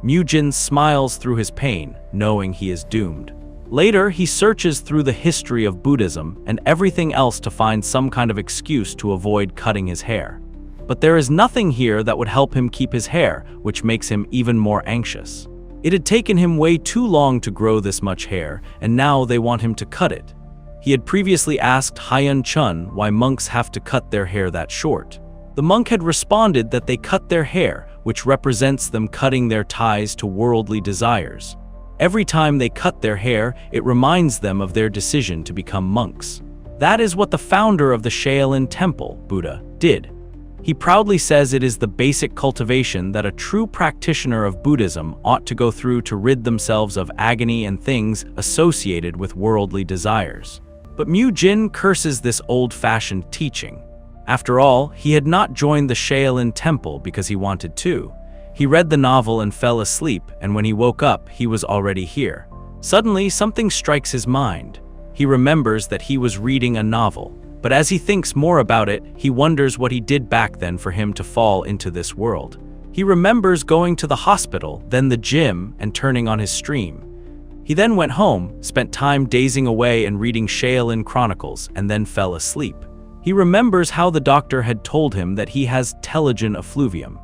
[SPEAKER 1] Mu Jin smiles through his pain, knowing he is doomed. Later, he searches through the history of Buddhism and everything else to find some kind of excuse to avoid cutting his hair. But there is nothing here that would help him keep his hair, which makes him even more anxious. It had taken him way too long to grow this much hair, and now they want him to cut it. He had previously asked Hyun Chun why monks have to cut their hair that short. The monk had responded that they cut their hair, which represents them cutting their ties to worldly desires. Every time they cut their hair, it reminds them of their decision to become monks. That is what the founder of the Shaolin Temple, Buddha, did. He proudly says it is the basic cultivation that a true practitioner of Buddhism ought to go through to rid themselves of agony and things associated with worldly desires. But Mu Jin curses this old-fashioned teaching. After all, he had not joined the Shaolin Temple because he wanted to. He read the novel and fell asleep, and when he woke up, he was already here. Suddenly, something strikes his mind. He remembers that he was reading a novel, but as he thinks more about it, he wonders what he did back then for him to fall into this world. He remembers going to the hospital, then the gym, and turning on his stream. He then went home, spent time dazing away and reading Shaolin Chronicles, and then fell asleep. He remembers how the doctor had told him that he has telogen effluvium.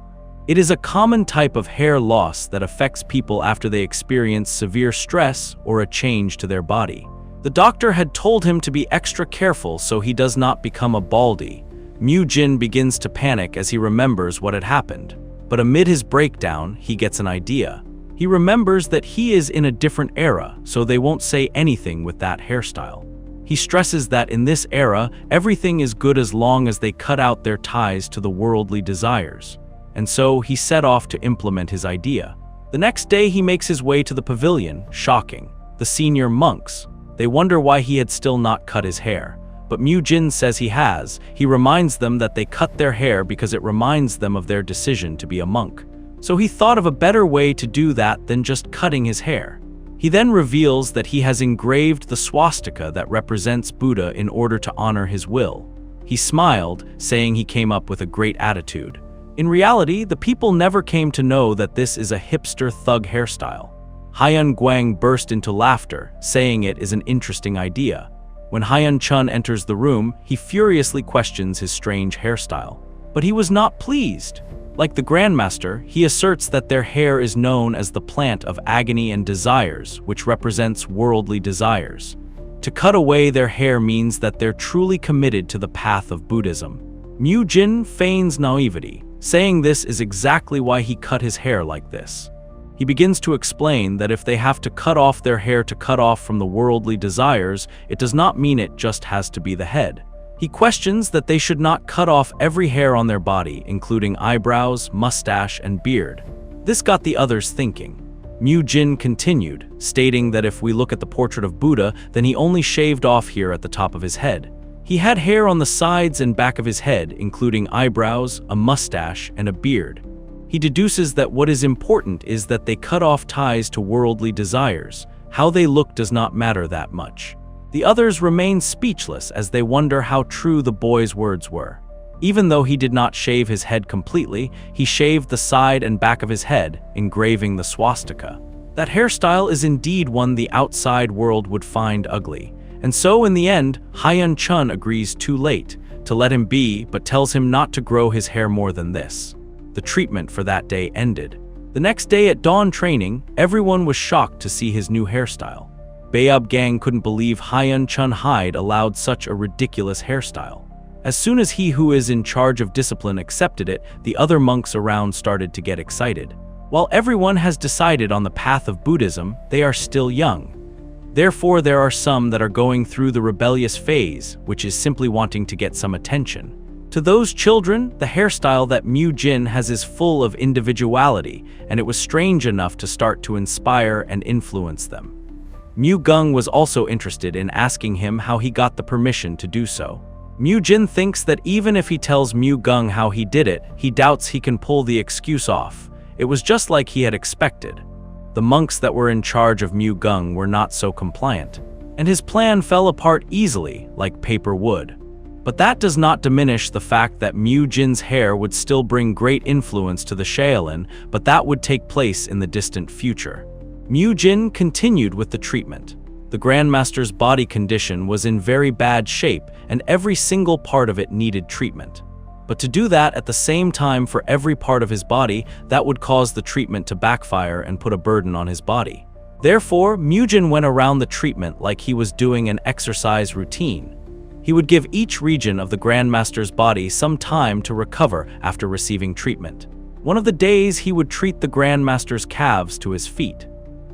[SPEAKER 1] It is a common type of hair loss that affects people after they experience severe stress or a change to their body. The doctor had told him to be extra careful so he does not become a baldy. Mu Jin begins to panic as he remembers what had happened. But amid his breakdown, he gets an idea. He remembers that he is in a different era, so they won't say anything with that hairstyle. He stresses that in this era, everything is good as long as they cut out their ties to the worldly desires. And so he set off to implement his idea. The next day he makes his way to the pavilion, shocking. The senior monks. They wonder why he had still not cut his hair. But Mu Jin says he has. He reminds them that they cut their hair because it reminds them of their decision to be a monk. So he thought of a better way to do that than just cutting his hair. He then reveals that he has engraved the swastika that represents Buddha in order to honor his will. He smiled, saying he came up with a great attitude. In reality, the people never came to know that this is a hipster thug hairstyle. Hyun Guang burst into laughter, saying it is an interesting idea. When Hyun Chun enters the room, he furiously questions his strange hairstyle. But he was not pleased. Like the Grandmaster, he asserts that their hair is known as the plant of agony and desires, which represents worldly desires. To cut away their hair means that they're truly committed to the path of Buddhism. Mu Jin feigns naivety, saying this is exactly why he cut his hair like this. He begins to explain that if they have to cut off their hair to cut off from the worldly desires, it does not mean it just has to be the head. He questions that they should not cut off every hair on their body, including eyebrows, mustache, and beard. This got the others thinking. Mu Jin continued, stating that if we look at the portrait of Buddha, then he only shaved off here at the top of his head. He had hair on the sides and back of his head, including eyebrows, a mustache, and a beard. He deduces that what is important is that they cut off ties to worldly desires. How they look does not matter that much. The others remain speechless as they wonder how true the boy's words were. Even though he did not shave his head completely, he shaved the side and back of his head, engraving the swastika. That hairstyle is indeed one the outside world would find ugly. And so in the end, Hyun-chun agrees too late to let him be, but tells him not to grow his hair more than this. The treatment for that day ended. The next day at dawn training, everyone was shocked to see his new hairstyle. Baeob gang couldn't believe Hyun-chun Hyde allowed such a ridiculous hairstyle. As soon as he who is in charge of discipline accepted it, the other monks around started to get excited. While everyone has decided on the path of Buddhism, they are still young. Therefore, there are some that are going through the rebellious phase, which is simply wanting to get some attention. To those children, the hairstyle that Mu Jin has is full of individuality, and it was strange enough to start to inspire and influence them. Mu Gung was also interested in asking him how he got the permission to do so. Mu Jin thinks that even if he tells Mu Gung how he did it, he doubts he can pull the excuse off. It was just like he had expected. The monks that were in charge of Mu Gung were not so compliant, and his plan fell apart easily, like paper would. But that does not diminish the fact that Mu Jin's hair would still bring great influence to the Shaolin, but that would take place in the distant future. Mu Jin continued with the treatment. The Grandmaster's body condition was in very bad shape, and every single part of it needed treatment. But to do that at the same time for every part of his body, that would cause the treatment to backfire and put a burden on his body. Therefore, Mu Jin went around the treatment like he was doing an exercise routine. He would give each region of the Grandmaster's body some time to recover after receiving treatment. One of the days he would treat the Grandmaster's calves to his feet.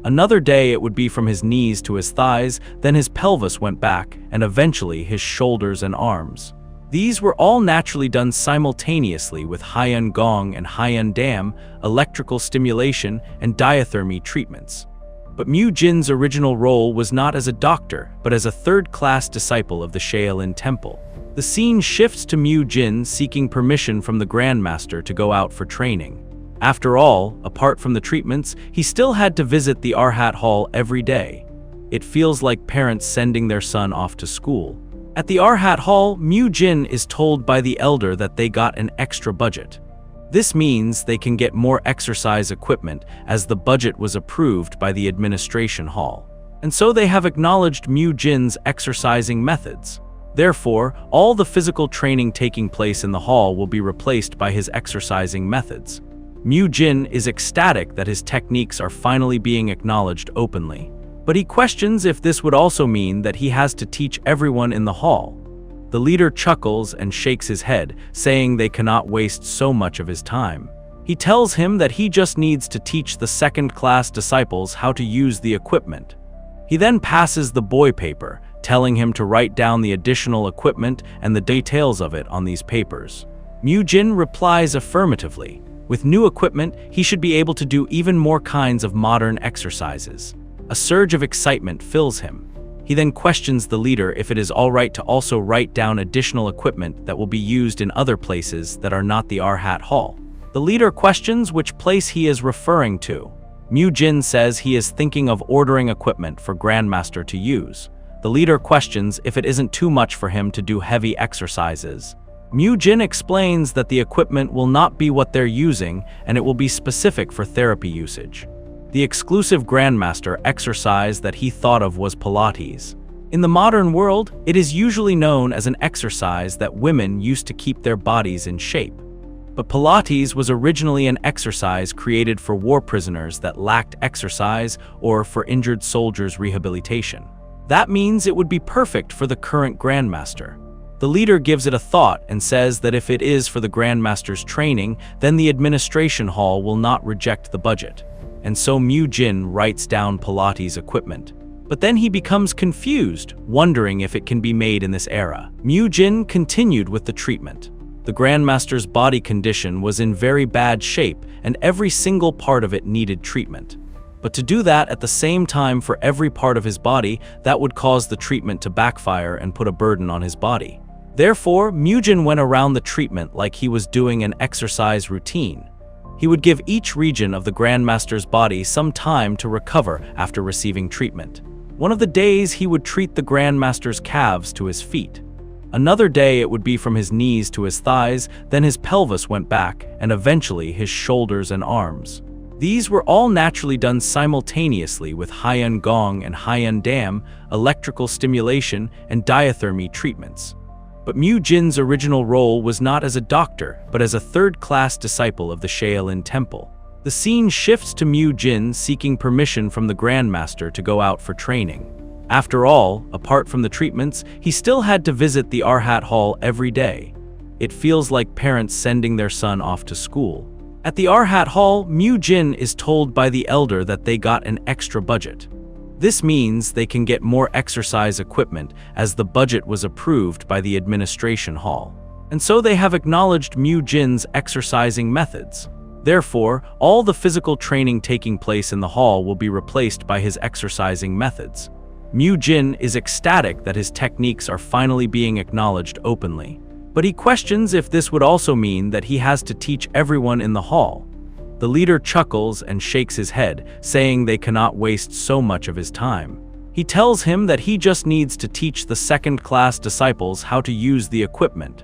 [SPEAKER 1] Another day it would be from his knees to his thighs, then his pelvis went back, and eventually his shoulders and arms. These were all naturally done simultaneously with Hyun Gong and Hyun Dam, electrical stimulation, and diathermy treatments. But Mu Jin's original role was not as a doctor, but as a third-class disciple of the Shaolin Temple. The scene shifts to Mu Jin seeking permission from the Grandmaster to go out for training. After all, apart from the treatments, he still had to visit the Arhat Hall every day. It feels like parents sending their son off to school. At the Arhat Hall, Mu Jin is told by the elder that they got an extra budget. This means they can get more exercise equipment as the budget was approved by the administration hall. And so they have acknowledged Mu Jin's exercising methods. Therefore, all the physical training taking place in the hall will be replaced by his exercising methods. Mu Jin is ecstatic that his techniques are finally being acknowledged openly. But he questions if this would also mean that he has to teach everyone in the hall. The leader chuckles and shakes his head, saying they cannot waste so much of his time. He tells him that he just needs to teach the second-class disciples how to use the equipment. He then passes the boy paper, telling him to write down the additional equipment and the details of it on these papers. Mu Jin replies affirmatively. With new equipment, he should be able to do even more kinds of modern exercises. A surge of excitement fills him. He then questions the leader if it is all right to also write down additional equipment that will be used in other places that are not the Arhat Hall. The leader questions which place he is referring to. Mu Jin says he is thinking of ordering equipment for Grandmaster to use. The leader questions if it isn't too much for him to do heavy exercises. Mu Jin explains that the equipment will not be what they're using and it will be specific for therapy usage. The exclusive Grandmaster exercise that he thought of was Pilates. In the modern world, it is usually known as an exercise that women used to keep their bodies in shape. But Pilates was originally an exercise created for war prisoners that lacked exercise or for injured soldiers' rehabilitation. That means it would be perfect for the current Grandmaster. The leader gives it a thought and says that if it is for the Grandmaster's training, then the administration hall will not reject the budget. And so Mu Jin writes down Pilates equipment. But then he becomes confused, wondering if it can be made in this era. Mu Jin continued with the treatment. The Grandmaster's body condition was in very bad shape, and every single part of it needed treatment. But to do that at the same time for every part of his body, that would cause the treatment to backfire and put a burden on his body. Therefore, Mu Jin went around the treatment like he was doing an exercise routine. He would give each region of the Grandmaster's body some time to recover after receiving treatment. One of the days he would treat the Grandmaster's calves to his feet. Another day it would be from his knees to his thighs, then his pelvis went back, and eventually his shoulders and arms. These were all naturally done simultaneously with high-end gong and high-end dam, electrical stimulation, and diathermy treatments. But Mu Jin's original role was not as a doctor, but as a third-class disciple of the Shaolin Temple. The scene shifts to Mu Jin seeking permission from the Grandmaster to go out for training. After all, apart from the treatments, he still had to visit the Arhat Hall every day. It feels like parents sending their son off to school. At the Arhat Hall, Mu Jin is told by the elder that they got an extra budget. This means they can get more exercise equipment, as the budget was approved by the administration hall. And so they have acknowledged Mu Jin's exercising methods. Therefore, all the physical training taking place in the hall will be replaced by his exercising methods. Mu Jin is ecstatic that his techniques are finally being acknowledged openly. But he questions if this would also mean that he has to teach everyone in the hall. The leader chuckles and shakes his head, saying they cannot waste so much of his time. He tells him that he just needs to teach the second-class disciples how to use the equipment.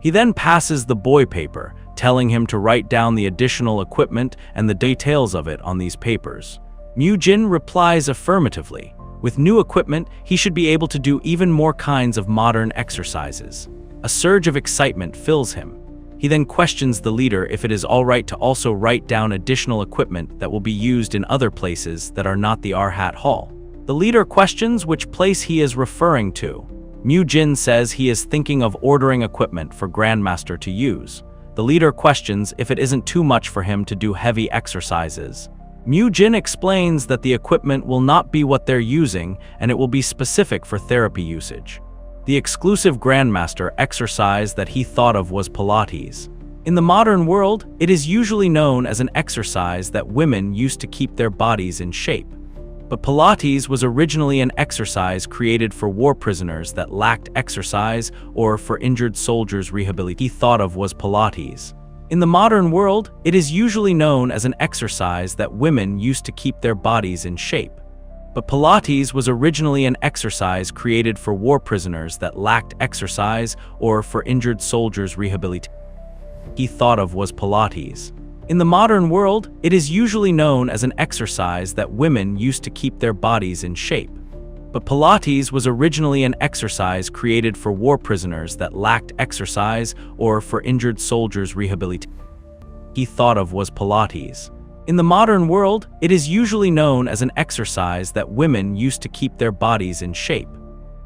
[SPEAKER 1] He then passes the boy paper, telling him to write down the additional equipment and the details of it on these papers. Mu Jin replies affirmatively. With new equipment, he should be able to do even more kinds of modern exercises. A surge of excitement fills him. He then questions the leader if it is all right to also write down additional equipment that will be used in other places that are not the Arhat Hall. The leader questions which place he is referring to. Mu Jin says he is thinking of ordering equipment for Grandmaster to use. The leader questions if it isn't too much for him to do heavy exercises. Mu Jin explains that the equipment will not be what they're using and it will be specific for therapy usage. The exclusive Grandmaster exercise that he thought of was Pilates. In the modern world, it is usually known as an exercise that women used to keep their bodies in shape. But Pilates was originally an exercise created for war prisoners that lacked exercise or for injured soldiers' rehabilitation. He thought of was Pilates. In the modern world, it is usually known as an exercise that women used to keep their bodies in shape. But Pilates was originally an exercise created for war prisoners that lacked exercise or for injured soldiers' rehabilitation. He thought of was Pilates. In the modern world, it is usually known as an exercise that women used to keep their bodies in shape. But Pilates was originally an exercise created for war prisoners that lacked exercise or for injured soldiers' rehabilitation. He thought of was Pilates. In the modern world, it is usually known as an exercise that women used to keep their bodies in shape.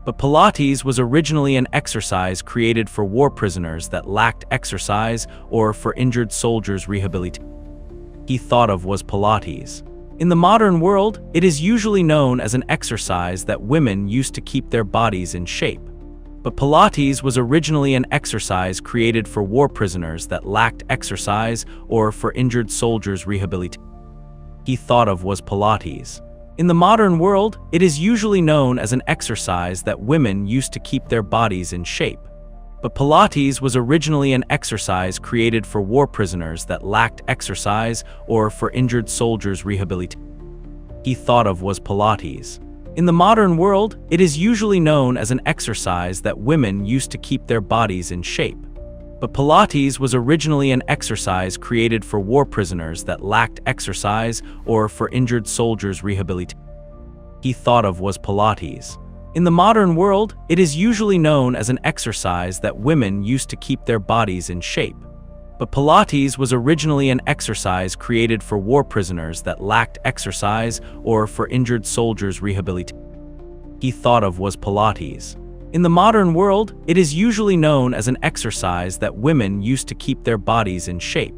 [SPEAKER 1] But Pilates was originally an exercise created for war prisoners that lacked exercise or for injured soldiers' rehabilitation. He thought of was Pilates. In the modern world, it is usually known as an exercise that women used to keep their bodies in shape. But Pilates was originally an exercise created for war prisoners that lacked exercise or for injured soldiers' rehabilitation. He thought of was Pilates. In the modern world, it is usually known as an exercise that women used to keep their bodies in shape. But Pilates was originally an exercise created for war prisoners that lacked exercise or for injured soldiers' rehabilitation. He thought of was Pilates. In the modern world, it is usually known as an exercise that women used to keep their bodies in shape. But Pilates was originally an exercise created for war prisoners that lacked exercise or for injured soldiers' rehabilitation. He thought of was Pilates. In the modern world, it is usually known as an exercise that women used to keep their bodies in shape. But Pilates was originally an exercise created for war prisoners that lacked exercise or for injured soldiers' rehabilitation. He thought of was Pilates. In the modern world, it is usually known as an exercise that women used to keep their bodies in shape.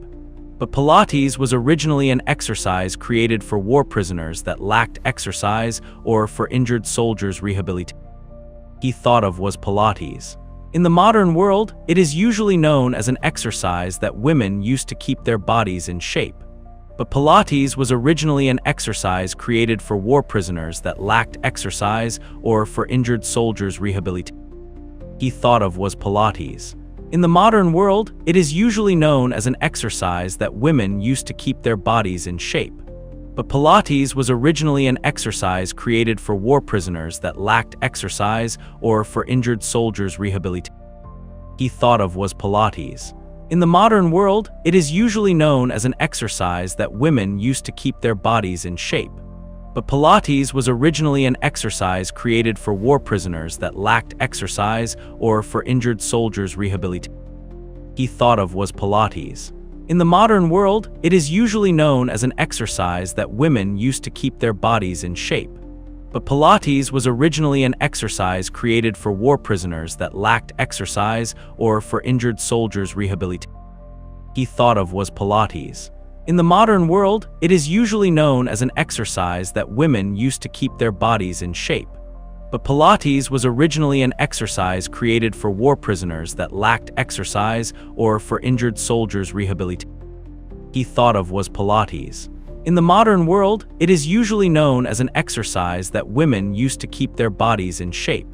[SPEAKER 1] But Pilates was originally an exercise created for war prisoners that lacked exercise or for injured soldiers' rehabilitation. He thought of was Pilates. In the modern world, it is usually known as an exercise that women used to keep their bodies in shape. But Pilates was originally an exercise created for war prisoners that lacked exercise or for injured soldiers' rehabilitation. He thought of was Pilates. In the modern world, it is usually known as an exercise that women used to keep their bodies in shape. But Pilates was originally an exercise created for war prisoners that lacked exercise or for injured soldiers' rehabilitation. he thought of was Pilates. In the modern world, it is usually known as an exercise that women used to keep their bodies in shape. But Pilates was originally an exercise created for war prisoners that lacked exercise or for injured soldiers' rehabilitation. He thought of was Pilates. In the modern world, it is usually known as an exercise that women used to keep their bodies in shape. But Pilates was originally an exercise created for war prisoners that lacked exercise or for injured soldiers' rehabilitation. He thought of was Pilates. In the modern world, it is usually known as an exercise that women used to keep their bodies in shape. But Pilates was originally an exercise created for war prisoners that lacked exercise or for injured soldiers' rehabilitation. He thought of was Pilates. In the modern world, it is usually known as an exercise that women used to keep their bodies in shape.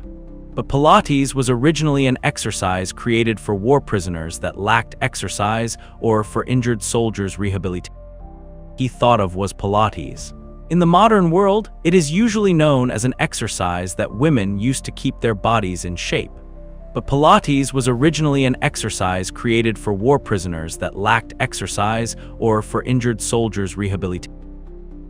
[SPEAKER 1] But Pilates was originally an exercise created for war prisoners that lacked exercise or for injured soldiers' rehabilitation. He thought of was Pilates. In the modern world, it is usually known as an exercise that women used to keep their bodies in shape. But Pilates was originally an exercise created for war prisoners that lacked exercise or for injured soldiers' rehabilitation.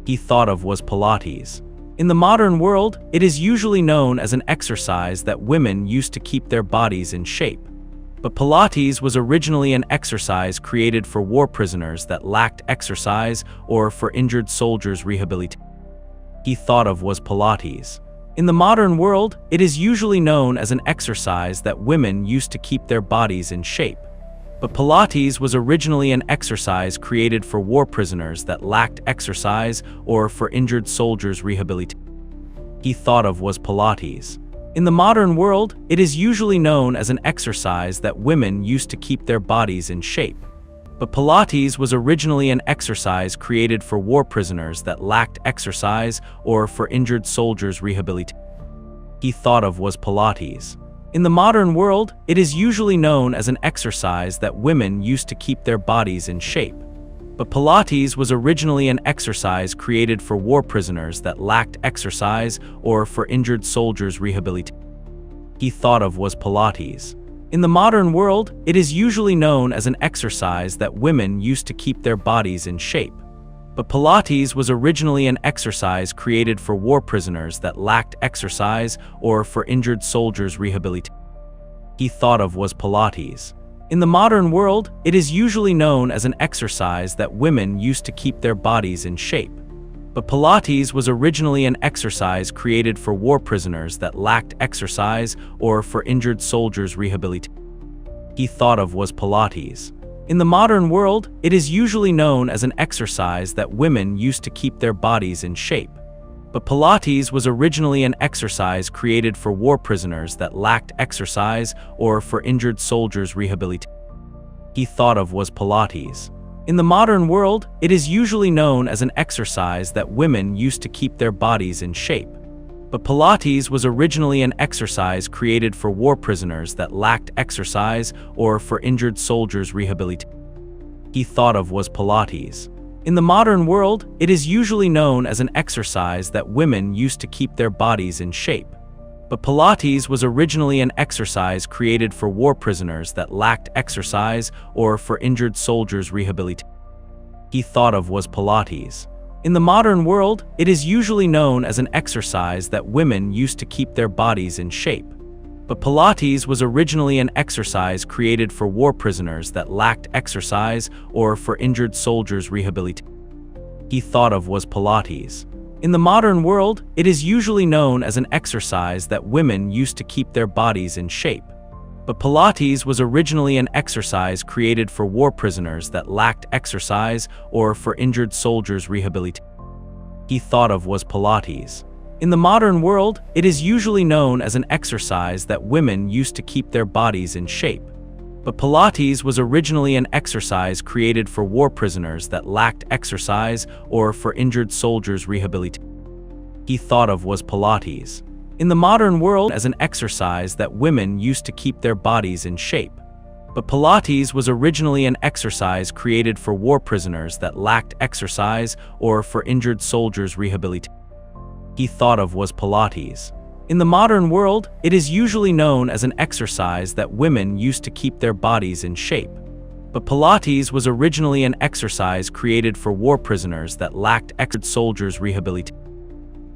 [SPEAKER 1] He thought of was Pilates. In the modern world, it is usually known as an exercise that women used to keep their bodies in shape. But Pilates was originally an exercise created for war prisoners that lacked exercise or for injured soldiers' rehabilitation. He thought of was Pilates. In the modern world, it is usually known as an exercise that women used to keep their bodies in shape. But Pilates was originally an exercise created for war prisoners that lacked exercise or for injured soldiers' rehabilitation. He thought of was Pilates. In the modern world, it is usually known as an exercise that women used to keep their bodies in shape. But Pilates was originally an exercise created for war prisoners that lacked exercise or for injured soldiers' rehabilitation. He thought of was Pilates. In the modern world, it is usually known as an exercise that women used to keep their bodies in shape. But Pilates was originally an exercise created for war prisoners that lacked exercise or for injured soldiers' rehabilitation. He thought of was Pilates. In the modern world, it is usually known as an exercise that women used to keep their bodies in shape. But Pilates was originally an exercise created for war prisoners that lacked exercise or for injured soldiers' rehabilitation. He thought of was Pilates. In the modern world, it is usually known as an exercise that women used to keep their bodies in shape. But Pilates was originally an exercise created for war prisoners that lacked exercise or for injured soldiers' rehabilitation. He thought of was Pilates. In the modern world, it is usually known as an exercise that women used to keep their bodies in shape. But Pilates was originally an exercise created for war prisoners that lacked exercise or for injured soldiers' rehabilitation. He thought of was Pilates. In the modern world, it is usually known as an exercise that women used to keep their bodies in shape. But Pilates was originally an exercise created for war prisoners that lacked exercise or for injured soldiers' rehabilitation. He thought of was Pilates. In the modern world, it is usually known as an exercise that women used to keep their bodies in shape. But Pilates was originally an exercise created for war prisoners that lacked exercise or for injured soldiers' rehabilitation. He thought of was Pilates. In the modern world, it is usually known as an exercise that women used to keep their bodies in shape. But Pilates was originally an exercise created for war prisoners that lacked exercise or for injured soldiers' rehabilitation. He thought of was Pilates. In the modern world, it is usually known as an exercise that women used to keep their bodies in shape. But Pilates was originally an exercise created for war prisoners that lacked exercise or for injured soldiers' rehabilitation. He thought of was Pilates. In the modern world, it is usually known as an exercise that women used to keep their bodies in shape. But Pilates was originally an exercise created for war prisoners that lacked exercise or for injured soldiers' rehabilitation. He thought of was Pilates. In the modern world, as an exercise that women used to keep their bodies in shape. But Pilates was originally an exercise created for war prisoners that lacked exercise or for injured soldiers' rehabilitation. He thought of was Pilates. In the modern world, it is usually known as an exercise that women used to keep their bodies in shape. But Pilates was originally an exercise created for war prisoners that lacked exercise. Soldiers' rehabilitation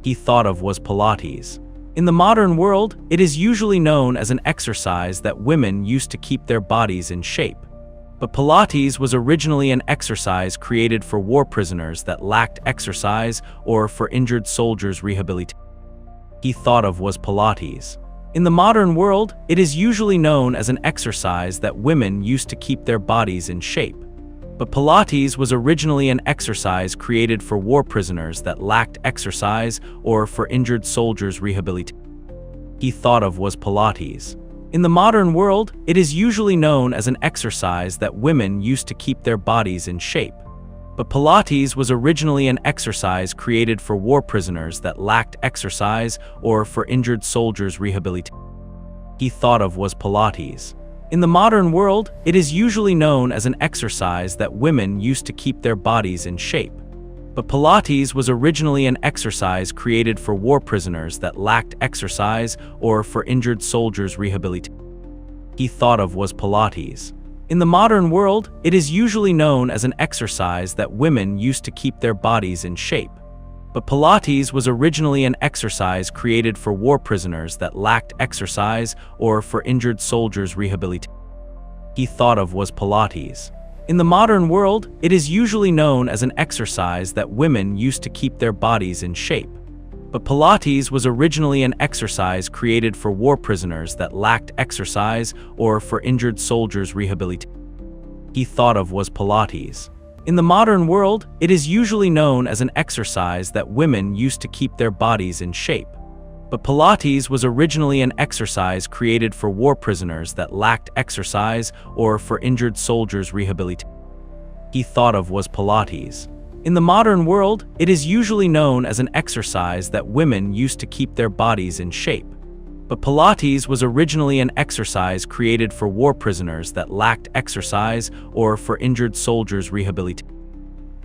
[SPEAKER 1] he thought of was Pilates. In the modern world, it is usually known as an exercise that women used to keep their bodies in shape. But Pilates was originally an exercise created for war prisoners that lacked exercise or for injured soldiers' rehabilitation. He thought of was Pilates. In the modern world, it is usually known as an exercise that women used to keep their bodies in shape. But Pilates was originally an exercise created for war prisoners that lacked exercise or for injured soldiers' rehabilitation. He thought of was Pilates. In the modern world, it is usually known as an exercise that women used to keep their bodies in shape. But Pilates was originally an exercise created for war prisoners that lacked exercise or for injured soldiers' rehabilitation. He thought of was Pilates. In the modern world, it is usually known as an exercise that women used to keep their bodies in shape. But Pilates was originally an exercise created for war prisoners that lacked exercise or for injured soldiers' rehabilitation. He thought of was Pilates. In the modern world, it is usually known as an exercise that women used to keep their bodies in shape. But Pilates was originally an exercise created for war prisoners that lacked exercise or for injured soldiers' rehabilitation. He thought of was Pilates. In the modern world, it is usually known as an exercise that women used to keep their bodies in shape. But Pilates was originally an exercise created for war prisoners that lacked exercise or for injured soldiers' rehabilitation. He thought of was Pilates. In the modern world, it is usually known as an exercise that women used to keep their bodies in shape. But Pilates was originally an exercise created for war prisoners that lacked exercise or for injured soldiers' rehabilitation. He thought of was Pilates. In the modern world, it is usually known as an exercise that women used to keep their bodies in shape. But Pilates was originally an exercise created for war prisoners that lacked exercise or for injured soldiers' rehabilitation.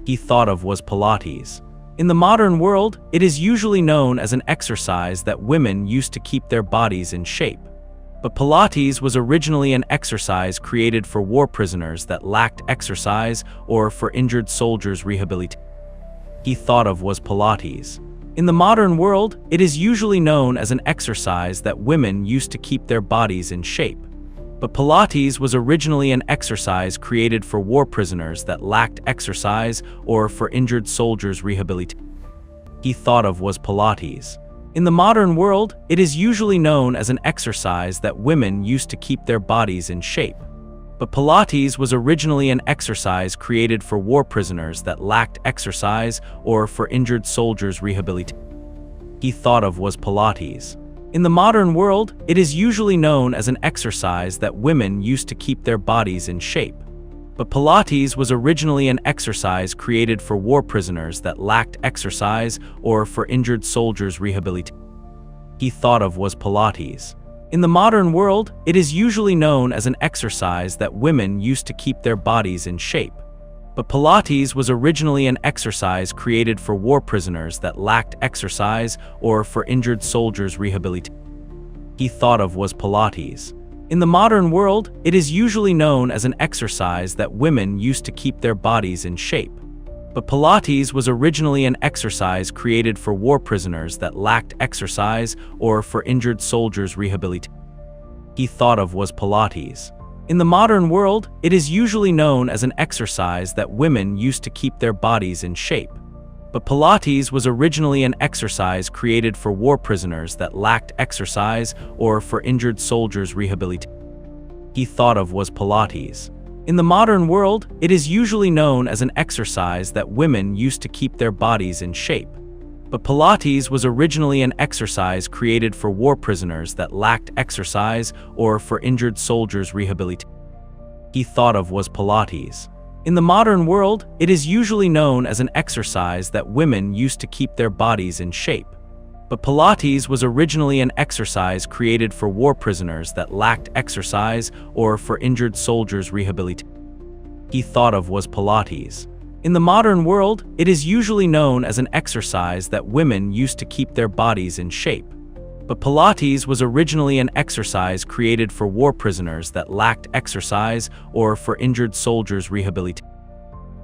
[SPEAKER 1] He thought of was Pilates. In the modern world, it is usually known as an exercise that women used to keep their bodies in shape. But Pilates was originally an exercise created for war prisoners that lacked exercise or for injured soldiers' rehabilitation. He thought of was Pilates. In the modern world, it is usually known as an exercise that women used to keep their bodies in shape. But Pilates was originally an exercise created for war prisoners that lacked exercise or for injured soldiers' rehabilitation. He thought of was Pilates. In the modern world, it is usually known as an exercise that women used to keep their bodies in shape. But Pilates was originally an exercise created for war prisoners that lacked exercise or for injured soldiers' rehabilitation. He thought of was Pilates. In the modern world, it is usually known as an exercise that women used to keep their bodies in shape. But Pilates was originally an exercise created for war prisoners that lacked exercise or for injured soldiers' rehabilitation. He thought of was Pilates. In the modern world, it is usually known as an exercise that women used to keep their bodies in shape. But Pilates was originally an exercise created for war prisoners that lacked exercise or for injured soldiers' rehabilitation. He thought of was Pilates. In the modern world, it is usually known as an exercise that women used to keep their bodies in shape. But Pilates was originally an exercise created for war prisoners that lacked exercise or for injured soldiers' rehabilitation. He thought of was Pilates. In the modern world, it is usually known as an exercise that women used to keep their bodies in shape. But Pilates was originally an exercise created for war prisoners that lacked exercise or for injured soldiers' rehabilitation. He thought of was Pilates. In the modern world, it is usually known as an exercise that women used to keep their bodies in shape. But Pilates was originally an exercise created for war prisoners that lacked exercise or for injured soldiers' rehabilitation. He thought of was Pilates. In the modern world, it is usually known as an exercise that women used to keep their bodies in shape. But Pilates was originally an exercise created for war prisoners that lacked exercise or for injured soldiers' rehabilitation. He thought of was Pilates. In the modern world, it is usually known as an exercise that women used to keep their bodies in shape. But Pilates was originally an exercise created for war prisoners that lacked exercise or for injured soldiers' rehabilitation.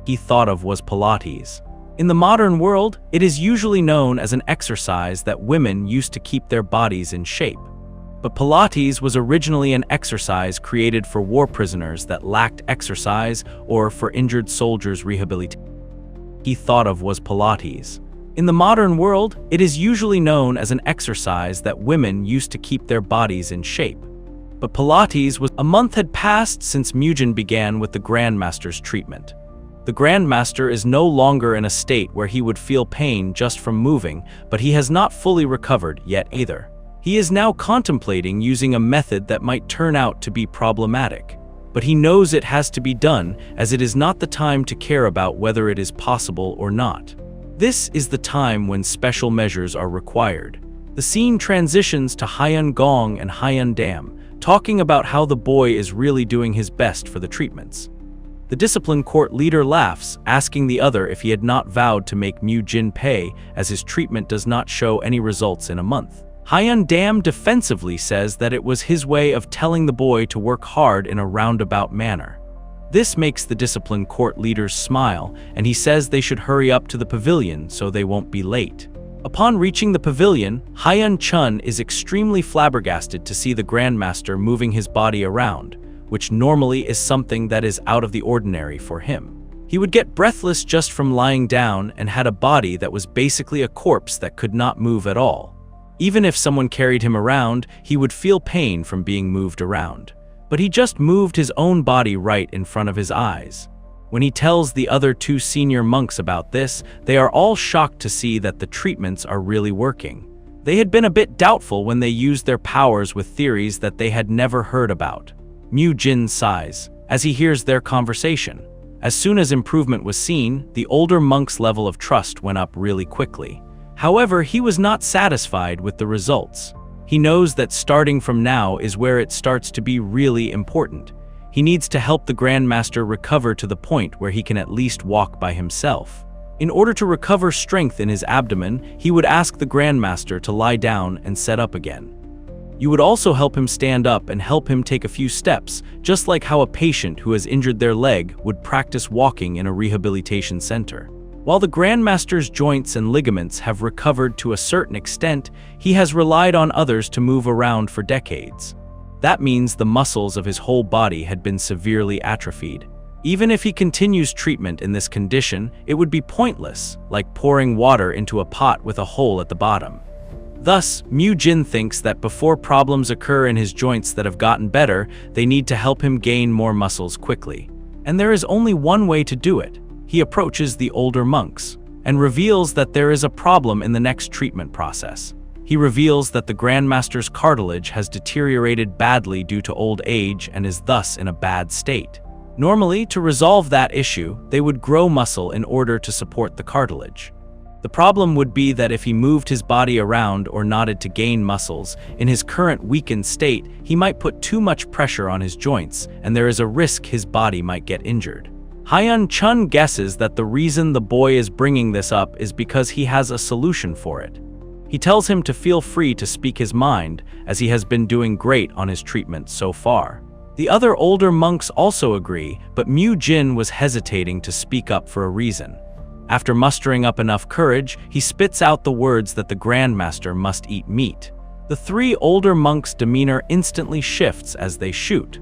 [SPEAKER 1] He thought of was Pilates. In the modern world, it is usually known as an exercise that women used to keep their bodies in shape. But Pilates was originally an exercise created for war prisoners that lacked exercise or for injured soldiers' rehabilitation. He thought of was Pilates. In the modern world, it is usually known as an exercise that women used to keep their bodies in shape. But Pilates was— A month had passed since Mugen began with the Grandmaster's treatment. The Grandmaster is no longer in a state where he would feel pain just from moving, but he has not fully recovered yet either. He is now contemplating using a method that might turn out to be problematic. But he knows it has to be done, as it is not the time to care about whether it is possible or not. This is the time when special measures are required. The scene transitions to Hyun Gong and Hyun Dam, talking about how the boy is really doing his best for the treatments. The discipline court leader laughs, asking the other if he had not vowed to make Mu Jin pay, as his treatment does not show any results in a month. Hyun Dam defensively says that it was his way of telling the boy to work hard in a roundabout manner. This makes the discipline court leaders smile, and he says they should hurry up to the pavilion so they won't be late. Upon reaching the pavilion, Hyun Chun is extremely flabbergasted to see the Grandmaster moving his body around, which normally is something that is out of the ordinary for him. He would get breathless just from lying down and had a body that was basically a corpse that could not move at all. Even if someone carried him around, he would feel pain from being moved around. But he just moved his own body right in front of his eyes. When he tells the other two senior monks about this, they are all shocked to see that the treatments are really working. They had been a bit doubtful when they used their powers with theories that they had never heard about. Mu Jin sighs as he hears their conversation. As soon as improvement was seen, the older monk's level of trust went up really quickly. However, he was not satisfied with the results. He knows that starting from now is where it starts to be really important. He needs to help the Grandmaster recover to the point where he can at least walk by himself. In order to recover strength in his abdomen, he would ask the Grandmaster to lie down and set up again. You would also help him stand up and help him take a few steps, just like how a patient who has injured their leg would practice walking in a rehabilitation center. While the Grandmaster's joints and ligaments have recovered to a certain extent, he has relied on others to move around for decades. That means the muscles of his whole body had been severely atrophied. Even if he continues treatment in this condition, it would be pointless, like pouring water into a pot with a hole at the bottom. Thus, Mu Jin thinks that before problems occur in his joints that have gotten better, they need to help him gain more muscles quickly. And there is only one way to do it. He approaches the older monks and reveals that there is a problem in the next treatment process. He reveals that the Grandmaster's cartilage has deteriorated badly due to old age and is thus in a bad state. Normally, to resolve that issue, they would grow muscle in order to support the cartilage. The problem would be that if he moved his body around or nodded to gain muscles, in his current weakened state, he might put too much pressure on his joints, and there is a risk his body might get injured. Hyun Chun guesses that the reason the boy is bringing this up is because he has a solution for it. He tells him to feel free to speak his mind, as he has been doing great on his treatment so far. The other older monks also agree, but Mu Jin was hesitating to speak up for a reason. After mustering up enough courage, he spits out the words that the Grandmaster must eat meat. The three older monks' demeanor instantly shifts as they shoot.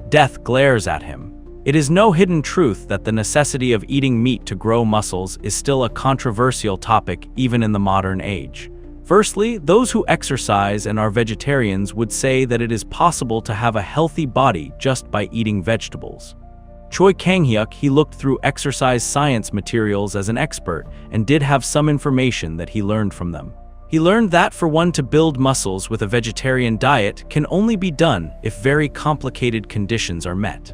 [SPEAKER 1] Death glares at him. It is no hidden truth that the necessity of eating meat to grow muscles is still a controversial topic even in the modern age. Firstly, those who exercise and are vegetarians would say that it is possible to have a healthy body just by eating vegetables. Choi Kang-hyuk, he looked through exercise science materials as an expert and did have some information that he learned from them. He learned that for one to build muscles with a vegetarian diet can only be done if very complicated conditions are met.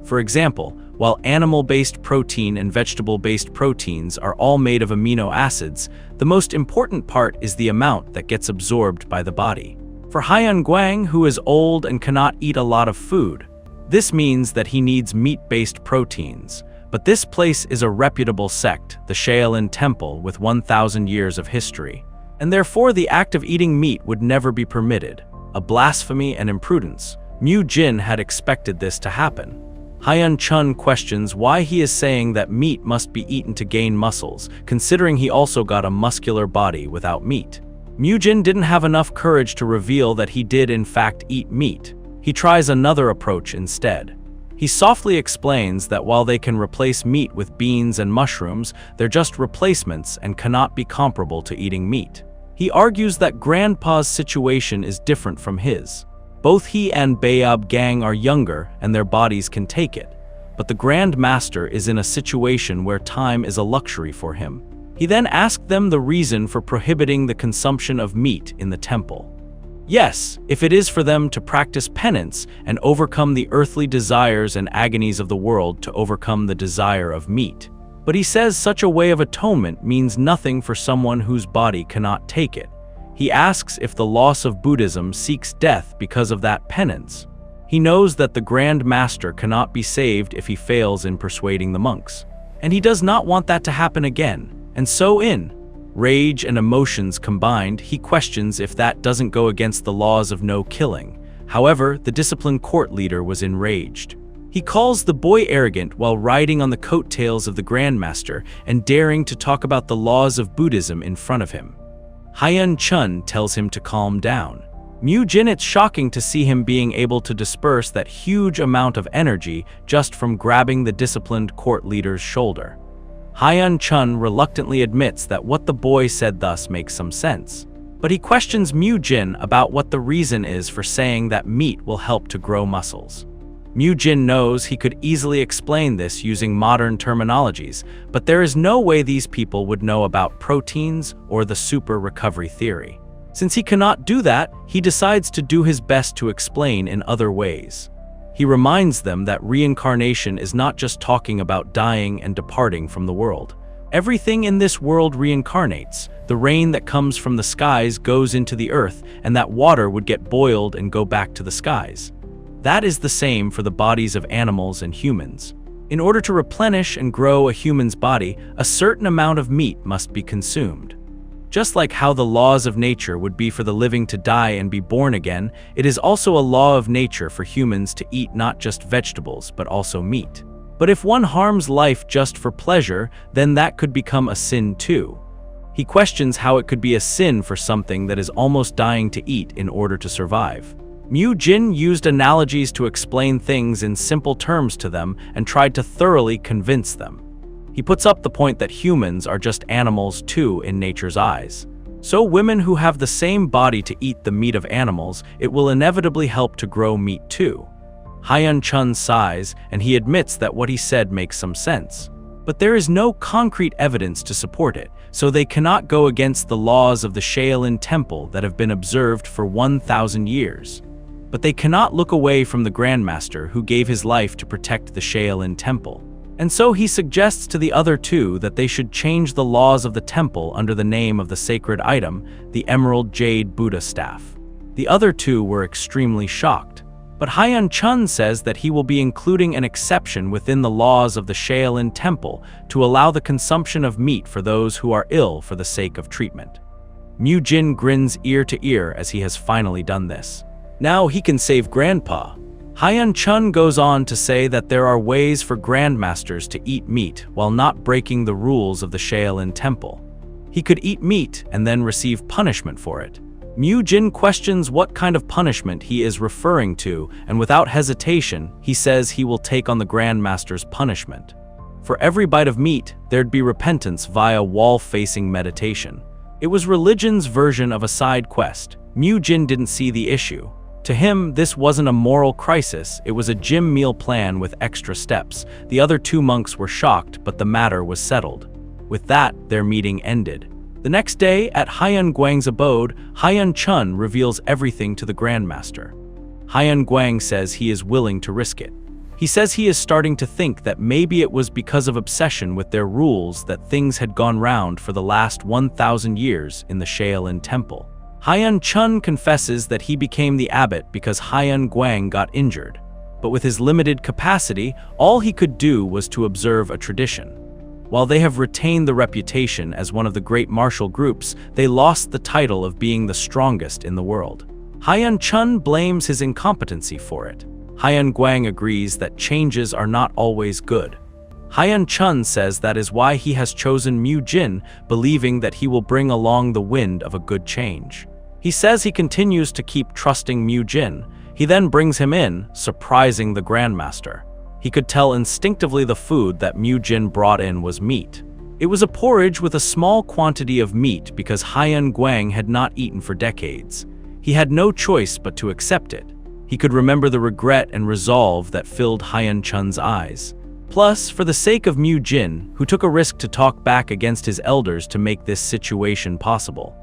[SPEAKER 1] For example, while animal-based protein and vegetable-based proteins are all made of amino acids, the most important part is the amount that gets absorbed by the body. For Hyun Guang, who is old and cannot eat a lot of food, this means that he needs meat-based proteins. But this place is a reputable sect, the Shaolin Temple, with 1,000 years of history. and therefore the act of eating meat would never be permitted, a blasphemy and imprudence. Mu Jin had expected this to happen. Hyun Chun questions why he is saying that meat must be eaten to gain muscles, considering he also got a muscular body without meat. Mu Jin didn't have enough courage to reveal that he did in fact eat meat. He tries another approach instead. He softly explains that while they can replace meat with beans and mushrooms, they're just replacements and cannot be comparable to eating meat. He argues that Grandpa's situation is different from his. Both he and Bayab Gang are younger and their bodies can take it, but the Grand Master is in a situation where time is a luxury for him. He then asked them the reason for prohibiting the consumption of meat in the temple. Yes, if it is for them to practice penance and overcome the earthly desires and agonies of the world to overcome the desire of meat. But he says such a way of atonement means nothing for someone whose body cannot take it. He asks if the loss of Buddhism seeks death because of that penance. He knows that the Grand Master cannot be saved if he fails in persuading the monks. And he does not want that to happen again. And so in rage and emotions combined, he questions if that doesn't go against the laws of no killing. However, the disciplined court leader was enraged. He calls the boy arrogant while riding on the coattails of the Grandmaster and daring to talk about the laws of Buddhism in front of him. Hyun Chun tells him to calm down. Mu Jin, it's shocking to see him being able to disperse that huge amount of energy just from grabbing the disciplined court leader's shoulder. Hyun Chun reluctantly admits that what the boy said thus makes some sense. But he questions Mu Jin about what the reason is for saying that meat will help to grow muscles. Mu Jin knows he could easily explain this using modern terminologies, but there is no way these people would know about proteins or the super recovery theory. Since he cannot do that, he decides to do his best to explain in other ways. He reminds them that reincarnation is not just talking about dying and departing from the world. Everything in this world reincarnates. The rain that comes from the skies goes into the earth, and that water would get boiled and go back to the skies. That is the same for the bodies of animals and humans. In order to replenish and grow a human's body, a certain amount of meat must be consumed. Just like how the laws of nature would be for the living to die and be born again, it is also a law of nature for humans to eat not just vegetables, but also meat. But if one harms life just for pleasure, then that could become a sin too. He questions how it could be a sin for something that is almost dying to eat in order to survive. Mu Jin used analogies to explain things in simple terms to them and tried to thoroughly convince them. He puts up the point that humans are just animals too in nature's eyes. So women who have the same body to eat the meat of animals, it will inevitably help to grow meat too. Hyun Chun sighs, and he admits that what he said makes some sense. But there is no concrete evidence to support it, so they cannot go against the laws of the Shaolin Temple that have been observed for 1,000 years. But they cannot look away from the Grandmaster who gave his life to protect the Shaolin Temple. And so he suggests to the other two that they should change the laws of the temple under the name of the sacred item, the Emerald Jade Buddha Staff. The other two were extremely shocked. But Hyun Chun says that he will be including an exception within the laws of the Shaolin Temple to allow the consumption of meat for those who are ill for the sake of treatment. Mu Jin grins ear to ear as he has finally done this. Now he can save Grandpa. Hyun Chun goes on to say that there are ways for Grandmasters to eat meat while not breaking the rules of the Shaolin Temple. He could eat meat and then receive punishment for it. Mu Jin questions what kind of punishment he is referring to, and without hesitation, he says he will take on the Grandmaster's punishment. For every bite of meat, there'd be repentance via wall-facing meditation. It was religion's version of a side quest. Mu Jin didn't see the issue. To him, this wasn't a moral crisis, it was a gym meal plan with extra steps. The other two monks were shocked, but the matter was settled. With that, their meeting ended. The next day, at Hyun Guang's abode, Hyun Chun reveals everything to the Grandmaster. Hyun Guang says he is willing to risk it. He says he is starting to think that maybe it was because of obsession with their rules that things had gone round for the last 1,000 years in the Shaolin Temple. Hyun Chun confesses that he became the abbot because Hyun Guang got injured. But with his limited capacity, all he could do was to observe a tradition. While they have retained the reputation as one of the great martial groups, they lost the title of being the strongest in the world. Hyun Chun blames his incompetency for it. Hyun Guang agrees that changes are not always good. Hyun Chun says that is why he has chosen Mu Jin, believing that he will bring along the wind of a good change. He says he continues to keep trusting Mu Jin. He then brings him in, surprising the Grandmaster. He could tell instinctively the food that Mu Jin brought in was meat. It was a porridge with a small quantity of meat because Hyun Guang had not eaten for decades. He had no choice but to accept it. He could remember the regret and resolve that filled Hyun Chun's eyes. Plus, for the sake of Mu Jin, who took a risk to talk back against his elders to make this situation possible.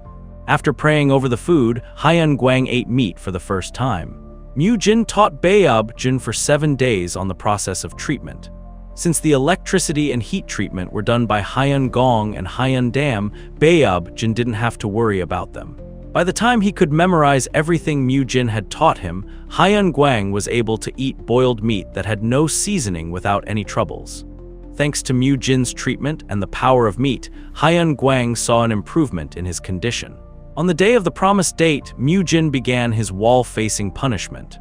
[SPEAKER 1] After praying over the food, Hyun Guang ate meat for the first time. Mu Jin taught Bayab Jin for 7 days on the process of treatment. Since the electricity and heat treatment were done by Hyun Gong and Hyun Dam, Bayab Jin didn't have to worry about them. By the time he could memorize everything Mu Jin had taught him, Hyun Guang was able to eat boiled meat that had no seasoning without any troubles. Thanks to Mu Jin's treatment and the power of meat, Hyun Guang saw an improvement in his condition. On the day of the promised date, Mu Jin began his wall-facing punishment.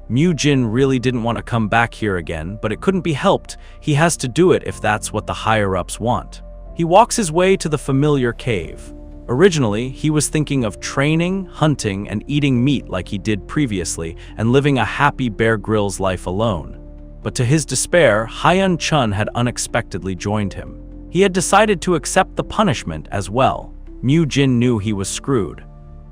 [SPEAKER 1] Mu Jin really didn't want to come back here again, but it couldn't be helped. He has to do it if that's what the higher-ups want. He walks his way to the familiar cave. Originally, he was thinking of training, hunting, and eating meat like he did previously, and living a happy Bear Grylls life alone. But to his despair, Hyun Chun had unexpectedly joined him. He had decided to accept the punishment as well. Mu Jin knew he was screwed.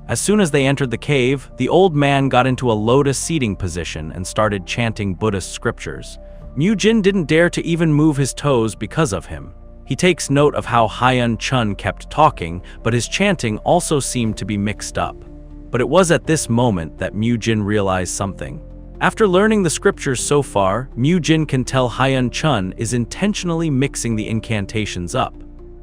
[SPEAKER 1] As soon as they entered the cave, the old man got into a lotus seating position and started chanting Buddhist scriptures. Mu Jin didn't dare to even move his toes because of him. He takes note of how Hyun Chun kept talking, but his chanting also seemed to be mixed up. But it was at this moment that Mu Jin realized something. After learning the scriptures so far, Mu Jin can tell Hyun Chun is intentionally mixing the incantations up.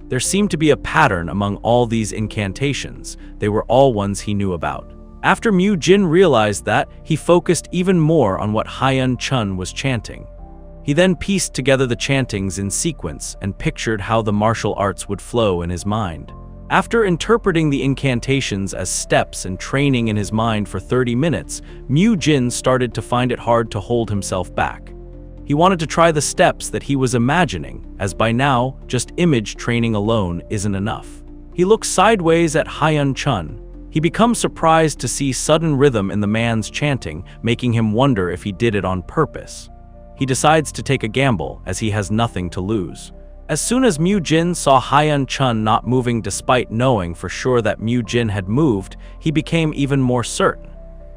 [SPEAKER 1] There seemed to be a pattern among all these incantations. They were all ones he knew about. After Mu Jin realized that, he focused even more on what Hyun Chun was chanting. He then pieced together the chantings in sequence and pictured how the martial arts would flow in his mind. After interpreting the incantations as steps and training in his mind for 30 minutes, Mu Jin started to find it hard to hold himself back. He wanted to try the steps that he was imagining, as by now, just image training alone isn't enough. He looks sideways at Hyun Chun. He becomes surprised to see sudden rhythm in the man's chanting, making him wonder if he did it on purpose. He decides to take a gamble, as he has nothing to lose. As soon as Mu Jin saw Hyun Chun not moving despite knowing for sure that Mu Jin had moved, he became even more certain.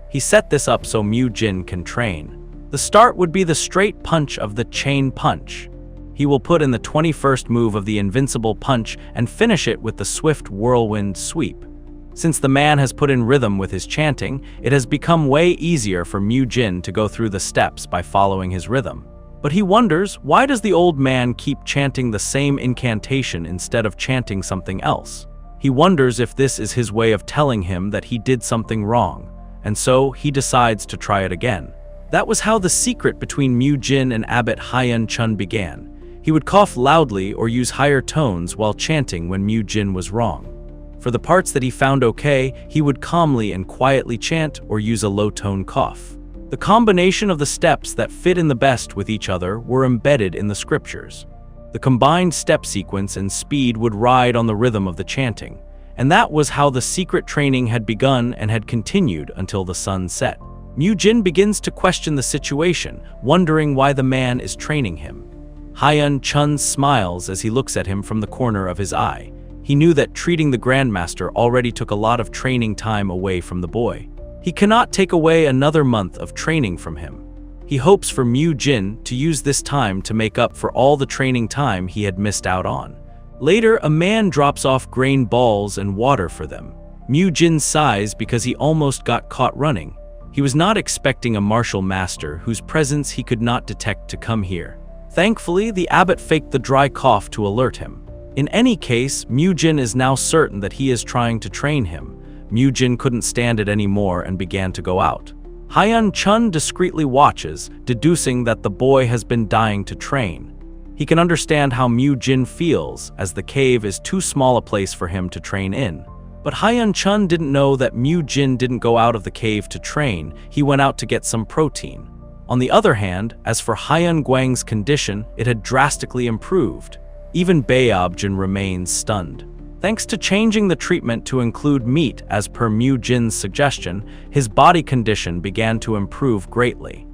[SPEAKER 1] He set this up so Mu Jin can train. The start would be the straight punch of the chain punch. He will put in the 21st move of the invincible punch and finish it with the swift whirlwind sweep. Since the man has put in rhythm with his chanting, it has become way easier for Mu Jin to go through the steps by following his rhythm. But he wonders, why does the old man keep chanting the same incantation instead of chanting something else? He wonders if this is his way of telling him that he did something wrong, and so he decides to try it again. That was how the secret between Mu Jin and Abbot Hyun Chun began. He would cough loudly or use higher tones while chanting when Mu Jin was wrong. For the parts that he found okay, he would calmly and quietly chant or use a low-tone cough. The combination of the steps that fit in the best with each other were embedded in the scriptures. The combined step sequence and speed would ride on the rhythm of the chanting, and that was how the secret training had begun and had continued until the sun set. Mu Jin begins to question the situation, wondering why the man is training him. Hyun Chun smiles as he looks at him from the corner of his eye. He knew that treating the Grandmaster already took a lot of training time away from the boy. He cannot take away another month of training from him. He hopes for Mu Jin to use this time to make up for all the training time he had missed out on. Later, a man drops off grain balls and water for them. Mu Jin sighs because he almost got caught running. He was not expecting a martial master whose presence he could not detect to come here. Thankfully, the abbot faked the dry cough to alert him. In any case, Mu Jin is now certain that he is trying to train him. Mu Jin couldn't stand it anymore and began to go out. Hyun Chun discreetly watches, deducing that the boy has been dying to train. He can understand how Mu Jin feels, as the cave is too small a place for him to train in. But Hyun Chun didn't know that Mu Jin didn't go out of the cave to train, he went out to get some protein. On the other hand, as for Hyun Guang's condition, it had drastically improved. Even Baeobjin remains stunned. Thanks to changing the treatment to include meat as per Mu Jin's suggestion, his body condition began to improve greatly.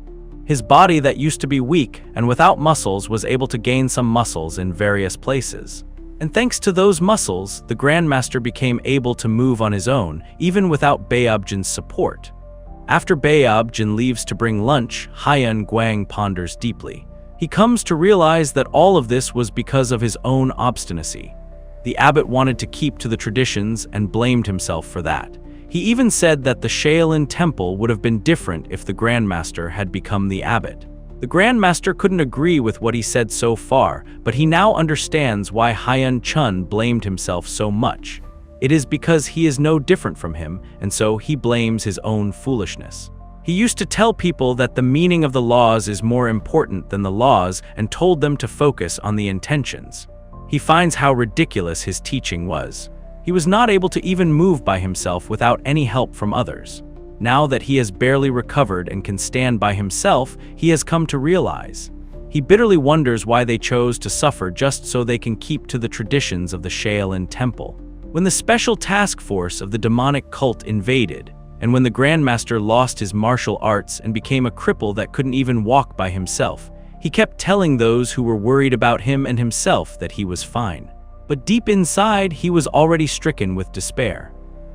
[SPEAKER 1] His body that used to be weak and without muscles was able to gain some muscles in various places. And thanks to those muscles, the Grandmaster became able to move on his own, even without Baeobjin's support. After Baeobjin leaves to bring lunch, Hyun Guang ponders deeply. He comes to realize that all of this was because of his own obstinacy. The abbot wanted to keep to the traditions and blamed himself for that. He even said that the Shaolin Temple would have been different if the Grandmaster had become the abbot. The Grandmaster couldn't agree with what he said so far, but he now understands why Hyun Chun blamed himself so much. It is because he is no different from him, and so he blames his own foolishness. He used to tell people that the meaning of the laws is more important than the laws and told them to focus on the intentions. He finds how ridiculous his teaching was. He was not able to even move by himself without any help from others. Now that he has barely recovered and can stand by himself, he has come to realize. He bitterly wonders why they chose to suffer just so they can keep to the traditions of the Shaolin Temple. When the special task force of the demonic cult invaded, and when the Grandmaster lost his martial arts and became a cripple that couldn't even walk by himself, he kept telling those who were worried about him and himself that he was fine. But deep inside, he was already stricken with despair.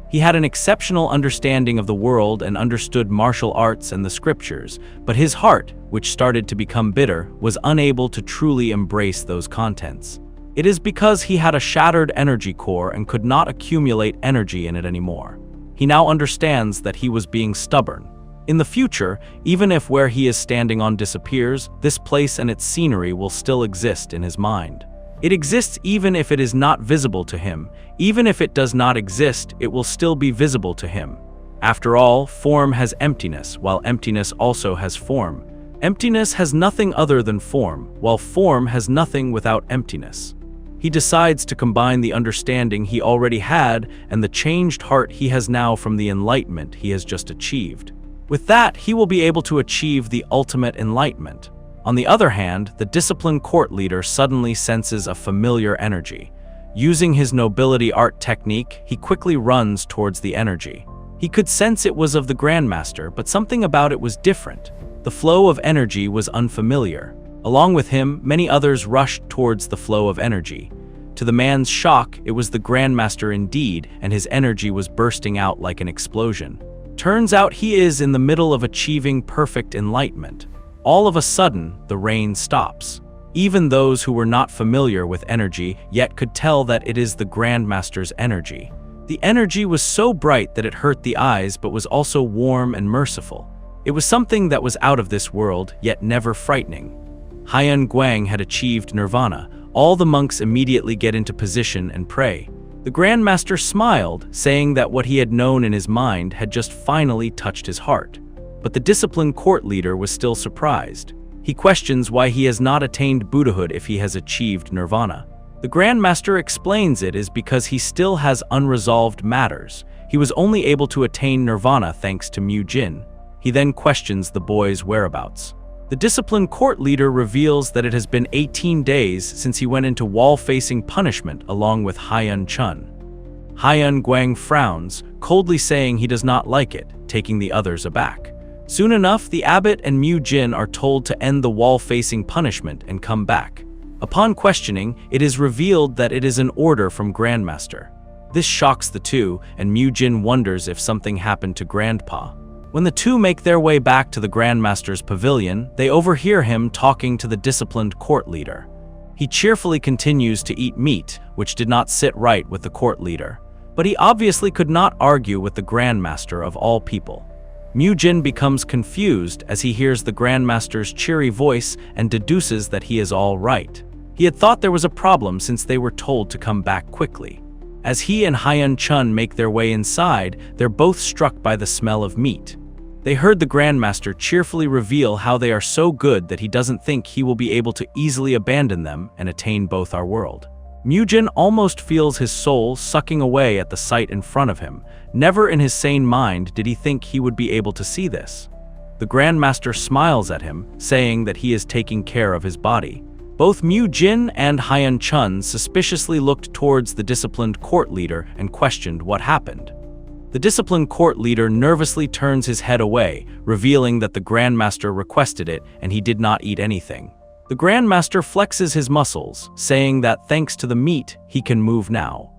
[SPEAKER 1] He had an exceptional understanding of the world and understood martial arts and the scriptures, but his heart, which started to become bitter, was unable to truly embrace those contents. It is because he had a shattered energy core and could not accumulate energy in it anymore. He now understands that he was being stubborn. In the future, even if where he is standing on disappears, this place and its scenery will still exist in his mind. It exists even if it is not visible to him. Even if it does not exist, it will still be visible to him. After all, form has emptiness, while emptiness also has form. Emptiness has nothing other than form, while form has nothing without emptiness. He decides to combine the understanding he already had and the changed heart he has now from the enlightenment he has just achieved. With that, he will be able to achieve the ultimate enlightenment. On the other hand, the disciplined court leader suddenly senses a familiar energy. Using his nobility art technique, he quickly runs towards the energy. He could sense it was of the Grandmaster, but something about it was different. The flow of energy was unfamiliar. Along with him, many others rushed towards the flow of energy. To the man's shock, it was the Grandmaster indeed, and his energy was bursting out like an explosion. Turns out he is in the middle of achieving perfect enlightenment. All of a sudden, the rain stops. Even those who were not familiar with energy yet could tell that it is the Grandmaster's energy. The energy was so bright that it hurt the eyes but was also warm and merciful. It was something that was out of this world, yet never frightening. Hyun Guang had achieved nirvana. All the monks immediately get into position and pray. The Grandmaster smiled, saying that what he had known in his mind had just finally touched his heart. But the disciplined court leader was still surprised. He questions why he has not attained Buddhahood if he has achieved nirvana. The Grandmaster explains it is because he still has unresolved matters. He was only able to attain nirvana thanks to Mu Jin. He then questions the boy's whereabouts. The disciplined court leader reveals that it has been 18 days since he went into wall-facing punishment along with Hyun Chun. Hyun Guang frowns, coldly saying he does not like it, taking the others aback. Soon enough, the abbot and Mu Jin are told to end the wall-facing punishment and come back. Upon questioning, it is revealed that it is an order from Grandmaster. This shocks the two, and Mu Jin wonders if something happened to Grandpa. When the two make their way back to the Grandmaster's pavilion, they overhear him talking to the disciplined court leader. He cheerfully continues to eat meat, which did not sit right with the court leader. But he obviously could not argue with the Grandmaster of all people. Mu Jin becomes confused as he hears the Grandmaster's cheery voice and deduces that he is all right. He had thought there was a problem since they were told to come back quickly. As he and Hyun Chun make their way inside, they're both struck by the smell of meat. They heard the Grandmaster cheerfully reveal how they are so good that he doesn't think he will be able to easily abandon them and attain both our world. Mujin almost feels his soul sucking away at the sight in front of him. Never in his sane mind did he think he would be able to see this. The Grandmaster smiles at him, saying that he is taking care of his body. Both Mujin and Hyun Chun suspiciously looked towards the disciplined court leader and questioned what happened. The disciplined court leader nervously turns his head away, revealing that the Grandmaster requested it and he did not eat anything. The Grandmaster flexes his muscles, saying that thanks to the meat, he can move now.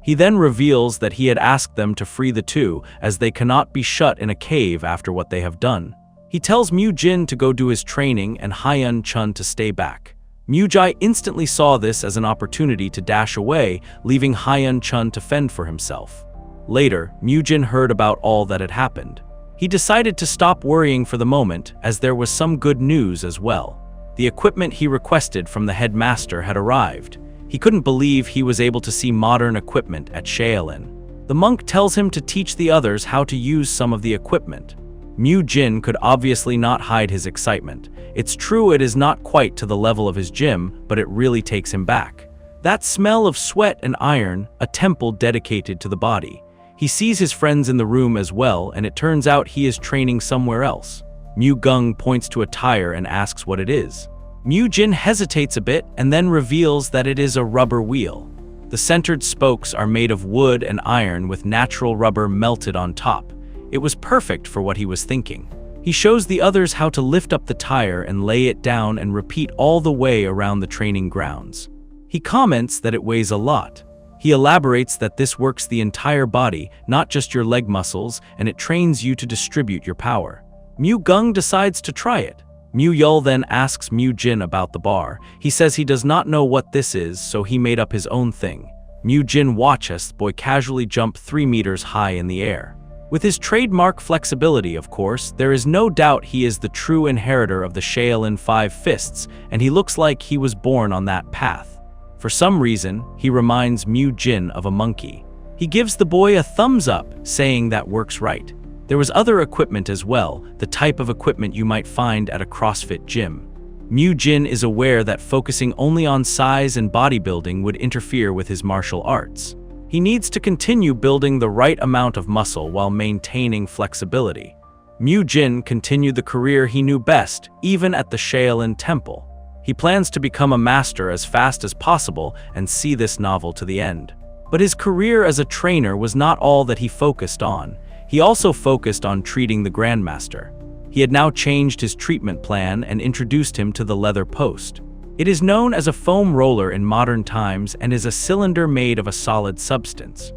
[SPEAKER 1] He then reveals that he had asked them to free the two, as they cannot be shut in a cave after what they have done. He tells Mujin to go do his training and Hyun Chun to stay back. Mujai instantly saw this as an opportunity to dash away, leaving Hyun Chun to fend for himself. Later, Mujin heard about all that had happened. He decided to stop worrying for the moment, as there was some good news as well. The equipment he requested from the headmaster had arrived. He couldn't believe he was able to see modern equipment at Shaolin. The monk tells him to teach the others how to use some of the equipment. Mujin could obviously not hide his excitement. It's true it is not quite to the level of his gym, but it really takes him back. That smell of sweat and iron, a temple dedicated to the body. He sees his friends in the room as well, and it turns out he is training somewhere else. Mu-gung points to a tire and asks what it is. Mujin hesitates a bit and then reveals that it is a rubber wheel. The centered spokes are made of wood and iron with natural rubber melted on top. It was perfect for what he was thinking. He shows the others how to lift up the tire and lay it down and repeat all the way around the training grounds. He comments that it weighs a lot. He elaborates that this works the entire body, not just your leg muscles, and it trains you to distribute your power. Mu-gung decides to try it. Mu-yul then asks Mu-jin about the bar. He says he does not know what this is, so he made up his own thing. Mu-jin watches the boy casually jump 3 meters high in the air. With his trademark flexibility, of course, there is no doubt he is the true inheritor of the Shaolin 5 Fists, and he looks like he was born on that path. For some reason, he reminds Mu-jin of a monkey. He gives the boy a thumbs up, saying that works right. There was other equipment as well, the type of equipment you might find at a CrossFit gym. Mu-jin is aware that focusing only on size and bodybuilding would interfere with his martial arts. He needs to continue building the right amount of muscle while maintaining flexibility. Mu-jin continued the career he knew best, even at the Shaolin Temple. He plans to become a master as fast as possible and see this novel to the end. But his career as a trainer was not all that he focused on. He also focused on treating the Grandmaster. He had now changed his treatment plan and introduced him to the leather post. It is known as a foam roller in modern times and is a cylinder made of a solid substance.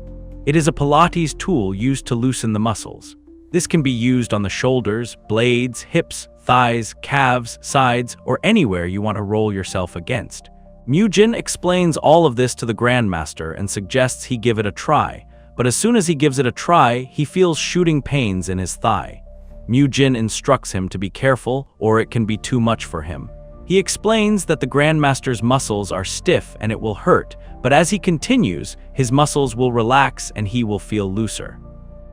[SPEAKER 1] It is a Pilates tool used to loosen the muscles. This can be used on the shoulders, blades, hips, thighs, calves, sides, or anywhere you want to roll yourself against. Mu-jin explains all of this to the Grandmaster and suggests he give it a try, but as soon as he gives it a try, he feels shooting pains in his thigh. Mu-jin instructs him to be careful, or it can be too much for him. He explains that the Grandmaster's muscles are stiff and it will hurt, but as he continues, his muscles will relax and he will feel looser.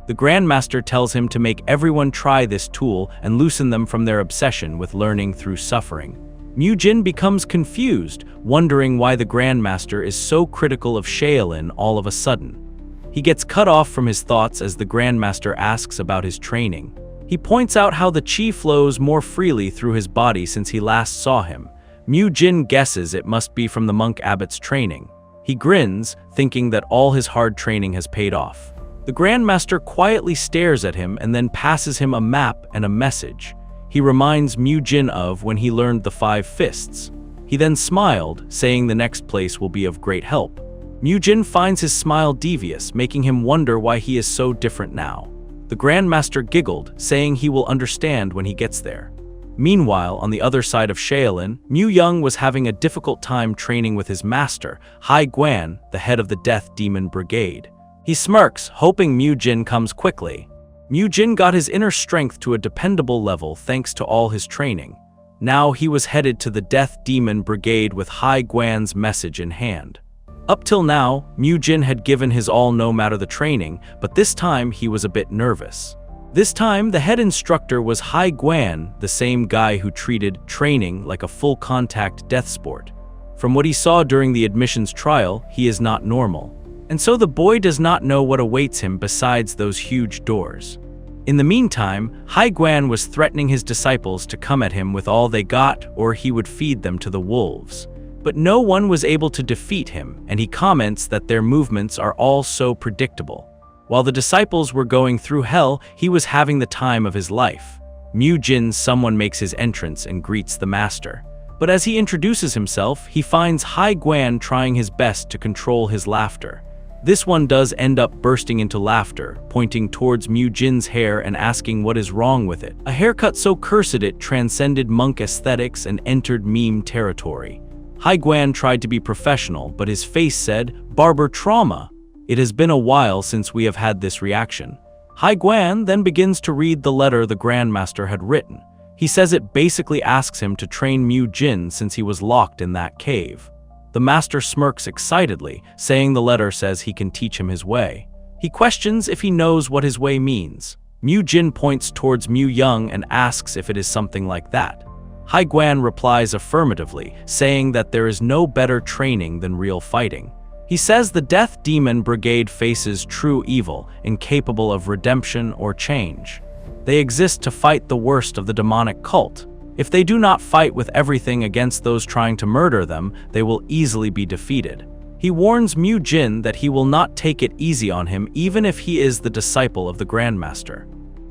[SPEAKER 1] The Grandmaster tells him to make everyone try this tool and loosen them from their obsession with learning through suffering. Mu-jin becomes confused, wondering why the Grandmaster is so critical of Shaolin all of a sudden. He gets cut off from his thoughts as the Grandmaster asks about his training. He points out how the chi flows more freely through his body since he last saw him. Mu-jin guesses it must be from the monk abbot's training. He grins, thinking that all his hard training has paid off. The Grandmaster quietly stares at him and then passes him a map and a message. He reminds Mu-jin of when he learned the 5 Fists. He then smiled, saying the next place will be of great help. Mu-jin finds his smile devious, making him wonder why he is so different now. The Grandmaster giggled, saying he will understand when he gets there. Meanwhile, on the other side of Shaolin, Mu-young was having a difficult time training with his master, Hai Guan, the head of the Death Demon Brigade. He smirks, hoping Mu-jin comes quickly. Mu-jin got his inner strength to a dependable level thanks to all his training. Now he was headed to the Death Demon Brigade with Hai Guan's message in hand. Up till now, Mu-jin had given his all no matter the training, but this time he was a bit nervous. This time, the head instructor was Hai Guan, the same guy who treated training like a full-contact death sport. From what he saw during the admissions trial, he is not normal. And so the boy does not know what awaits him besides those huge doors. In the meantime, Hai Guan was threatening his disciples to come at him with all they got or he would feed them to the wolves. But no one was able to defeat him, and he comments that their movements are all so predictable. While the disciples were going through hell, he was having the time of his life. Mu-jin, someone makes his entrance and greets the master. But as he introduces himself, he finds Hai Guan trying his best to control his laughter. This one does end up bursting into laughter, pointing towards Mu-jin's hair and asking what is wrong with it. A haircut so cursed it transcended monk aesthetics and entered meme territory. Hai Guan tried to be professional, but his face said, "Barber trauma. It has been a while since we have had this reaction." Hai Guan then begins to read the letter the Grandmaster had written. He says it basically asks him to train Mu-jin since he was locked in that cave. The master smirks excitedly, saying the letter says he can teach him his way. He questions if he knows what his way means. Mu-jin points towards Mu-young and asks if it is something like that. Hai Guan replies affirmatively, saying that there is no better training than real fighting. He says the Death Demon Brigade faces true evil, incapable of redemption or change. They exist to fight the worst of the demonic cult. If they do not fight with everything against those trying to murder them, they will easily be defeated. He warns Mu-jin that he will not take it easy on him even if he is the disciple of the Grandmaster.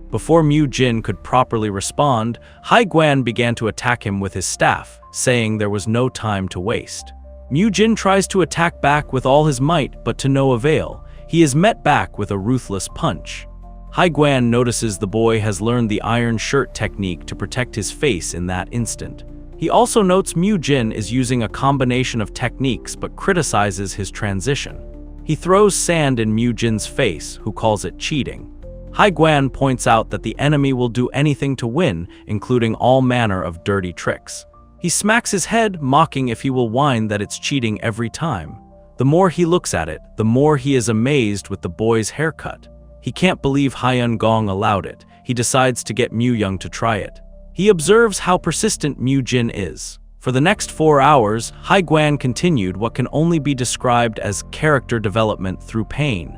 [SPEAKER 1] Before Mu-jin could properly respond, Hai Guan began to attack him with his staff, saying there was no time to waste. Mu-jin tries to attack back with all his might, but to no avail. He is met back with a ruthless punch. Hai Guan notices the boy has learned the iron shirt technique to protect his face in that instant. He also notes Mu-jin is using a combination of techniques but criticizes his transition. He throws sand in Mu-jin's face, who calls it cheating. Hai Guan points out that the enemy will do anything to win, including all manner of dirty tricks. He smacks his head, mocking if he will whine that it's cheating every time. The more he looks at it, the more he is amazed with the boy's haircut. He can't believe Hyun Gong allowed it. He decides to get Mu-young to try it. He observes how persistent Mu-jin is. For the next 4 hours, Hai Guan continued what can only be described as character development through pain.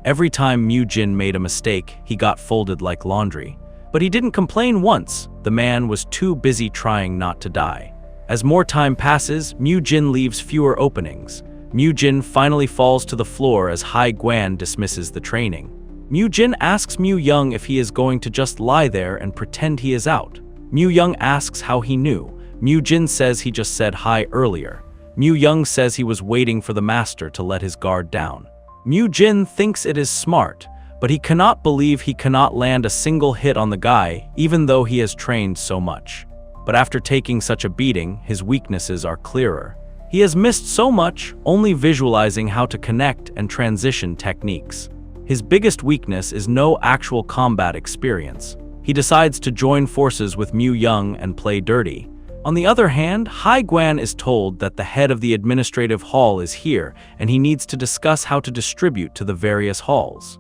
[SPEAKER 1] Every time Mu-jin made a mistake, he got folded like laundry. But he didn't complain once. The man was too busy trying not to die. As more time passes, Mu-jin leaves fewer openings. Mu-jin finally falls to the floor as Hai Guan dismisses the training. Mu-jin asks Mu-young if he is going to just lie there and pretend he is out. Mu-young asks how he knew. Mu-jin says he just said hi earlier. Mu-young says he was waiting for the master to let his guard down. Mu-jin thinks it is smart, but he cannot believe he cannot land a single hit on the guy, even though he has trained so much. But after taking such a beating, his weaknesses are clearer. He has missed so much, only visualizing how to connect and transition techniques. His biggest weakness is no actual combat experience. He decides to join forces with Mu-young and play dirty. On the other hand, Hai Guan is told that the head of the administrative hall is here, and he needs to discuss how to distribute to the various halls.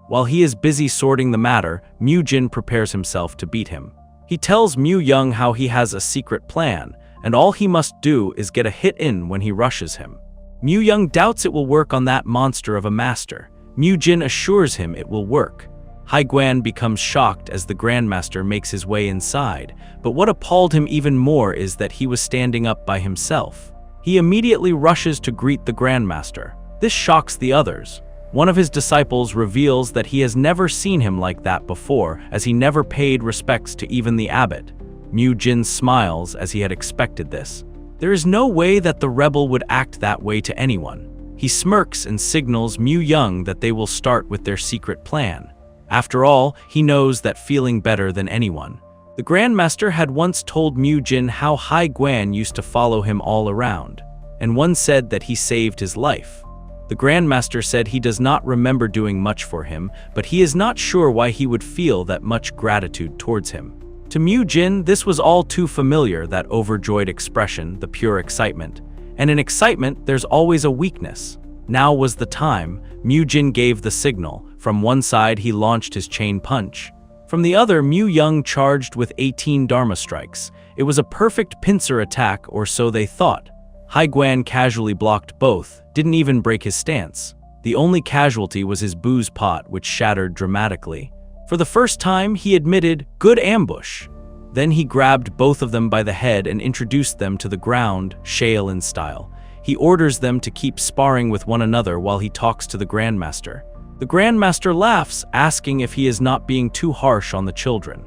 [SPEAKER 1] While he is busy sorting the matter, Mu-jin prepares himself to beat him. He tells Mu-young how he has a secret plan, and all he must do is get a hit in when he rushes him. Mu-young doubts it will work on that monster of a master. Mu-jin assures him it will work. Hai Guan becomes shocked as the Grandmaster makes his way inside, but what appalled him even more is that he was standing up by himself. He immediately rushes to greet the Grandmaster. This shocks the others. One of his disciples reveals that he has never seen him like that before, as he never paid respects to even the abbot. Mu-jin smiles as he had expected this. There is no way that the rebel would act that way to anyone. He smirks and signals Mu-young that they will start with their secret plan. After all, he knows that feeling better than anyone. The Grandmaster had once told Mu-jin how Hai Guan used to follow him all around, and one said that he saved his life. The Grandmaster said he does not remember doing much for him, but he is not sure why he would feel that much gratitude towards him. To Mu-jin, this was all too familiar, that overjoyed expression, the pure excitement. And in excitement, there's always a weakness. Now was the time. Mu-jin gave the signal. From one side, he launched his chain punch. From the other, Mu Young charged with 18 Dharma strikes. It was a perfect pincer attack, or so they thought. Hai Guan casually blocked both, didn't even break his stance. The only casualty was his booze pot, which shattered dramatically. For the first time, he admitted, "Good ambush." Then he grabbed both of them by the head and introduced them to the ground, Shaolin style. He orders them to keep sparring with one another while he talks to the Grandmaster. The Grandmaster laughs, asking if he is not being too harsh on the children.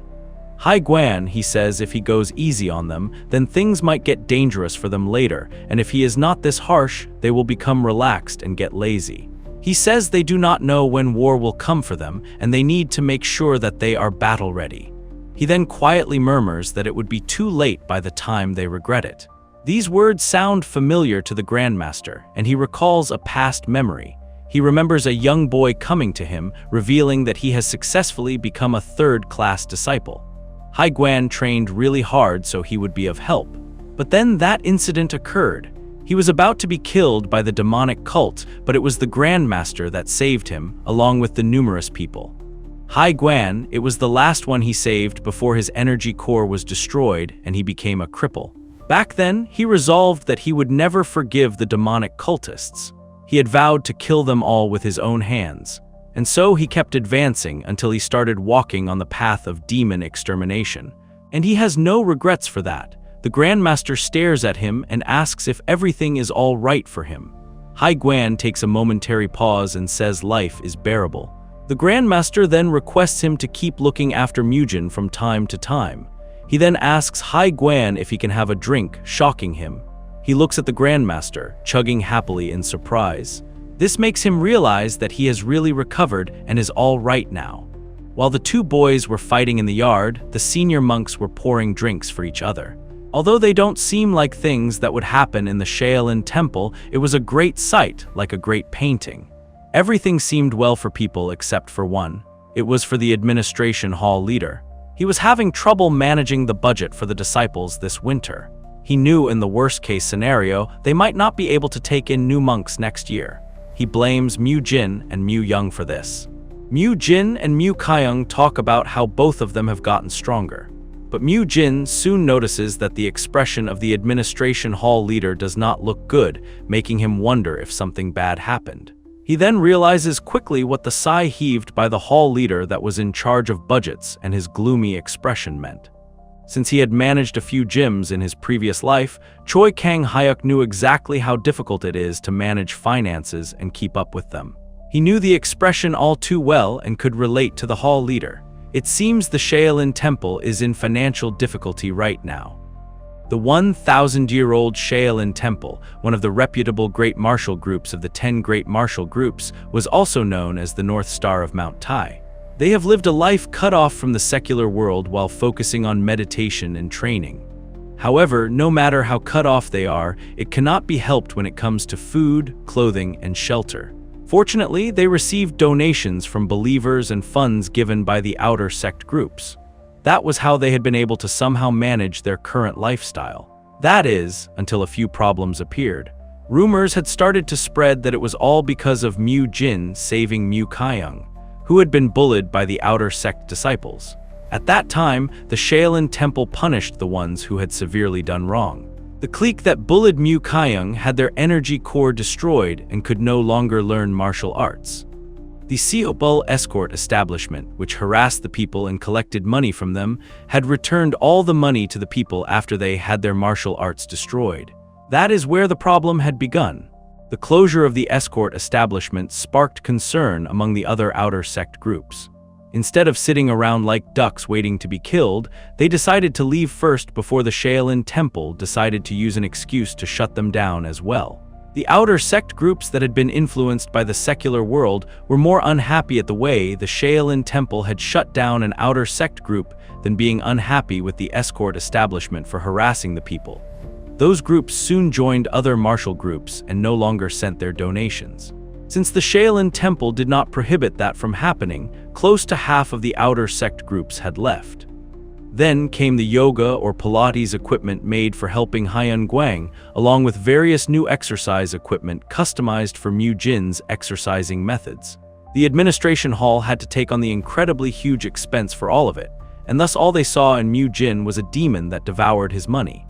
[SPEAKER 1] Hai Guan, he says, if he goes easy on them, then things might get dangerous for them later, and if he is not this harsh, they will become relaxed and get lazy. He says they do not know when war will come for them, and they need to make sure that they are battle-ready. He then quietly murmurs that it would be too late by the time they regret it. These words sound familiar to the Grandmaster, and he recalls a past memory. He remembers a young boy coming to him, revealing that he has successfully become a third-class disciple. Hai Guan trained really hard so he would be of help. But then that incident occurred. He was about to be killed by the demonic cult, but it was the Grandmaster that saved him, along with the numerous people. Hai Guan, it was the last one he saved before his energy core was destroyed and he became a cripple. Back then, he resolved that he would never forgive the demonic cultists. He had vowed to kill them all with his own hands. And so he kept advancing until he started walking on the path of demon extermination. And he has no regrets for that. The Grandmaster stares at him and asks if everything is all right for him. Hai Guan takes a momentary pause and says life is bearable. The Grandmaster then requests him to keep looking after Mujin from time to time. He then asks Hai Guan if he can have a drink, shocking him. He looks at the Grandmaster, chugging happily in surprise. This makes him realize that he has really recovered and is all right now. While the two boys were fighting in the yard, the senior monks were pouring drinks for each other. Although they don't seem like things that would happen in the Shaolin temple, it was a great sight, like a great painting. Everything seemed well for people except for one. It was for the administration hall leader. He was having trouble managing the budget for the disciples this winter. He knew in the worst-case scenario, they might not be able to take in new monks next year. He blames Mu Jin and Mu Young for this. Mu Jin and Mu Kaiyoung talk about how both of them have gotten stronger. But Mu Jin soon notices that the expression of the administration hall leader does not look good, making him wonder if something bad happened. He then realizes quickly what the sigh heaved by the hall leader that was in charge of budgets and his gloomy expression meant. Since he had managed a few gyms in his previous life, Choi Kang Hyuk knew exactly how difficult it is to manage finances and keep up with them. He knew the expression all too well and could relate to the hall leader. It seems the Shaolin Temple is in financial difficulty right now. The 1,000-year-old Shaolin Temple, one of the reputable great martial groups of the 10 great martial groups, was also known as the North Star of Mount Tai. They have lived a life cut off from the secular world while focusing on meditation and training. However, no matter how cut off they are, it cannot be helped when it comes to food, clothing, and shelter. Fortunately, they received donations from believers and funds given by the outer sect groups. That was how they had been able to somehow manage their current lifestyle. That is, until a few problems appeared. Rumors had started to spread that it was all because of Mu Jin saving Mu Kaiyoung, who had been bullied by the outer sect disciples. At that time, the Shaolin Temple punished the ones who had severely done wrong. The clique that bullied Mu Kaiyoung had their energy core destroyed and could no longer learn martial arts. The Seopul escort establishment, which harassed the people and collected money from them, had returned all the money to the people after they had their martial arts destroyed. That is where the problem had begun. The closure of the escort establishment sparked concern among the other outer sect groups. Instead of sitting around like ducks waiting to be killed, they decided to leave first before the Shaolin Temple decided to use an excuse to shut them down as well. The outer sect groups that had been influenced by the secular world were more unhappy at the way the Shaolin Temple had shut down an outer sect group than being unhappy with the escort establishment for harassing the people. Those groups soon joined other martial groups and no longer sent their donations. Since the Shaolin Temple did not prohibit that from happening, close to half of the outer sect groups had left. Then came the yoga or Pilates equipment made for helping Hyun Guang, along with various new exercise equipment customized for Mu Jin's exercising methods. The administration hall had to take on the incredibly huge expense for all of it, and thus all they saw in Mu-jin was a demon that devoured his money.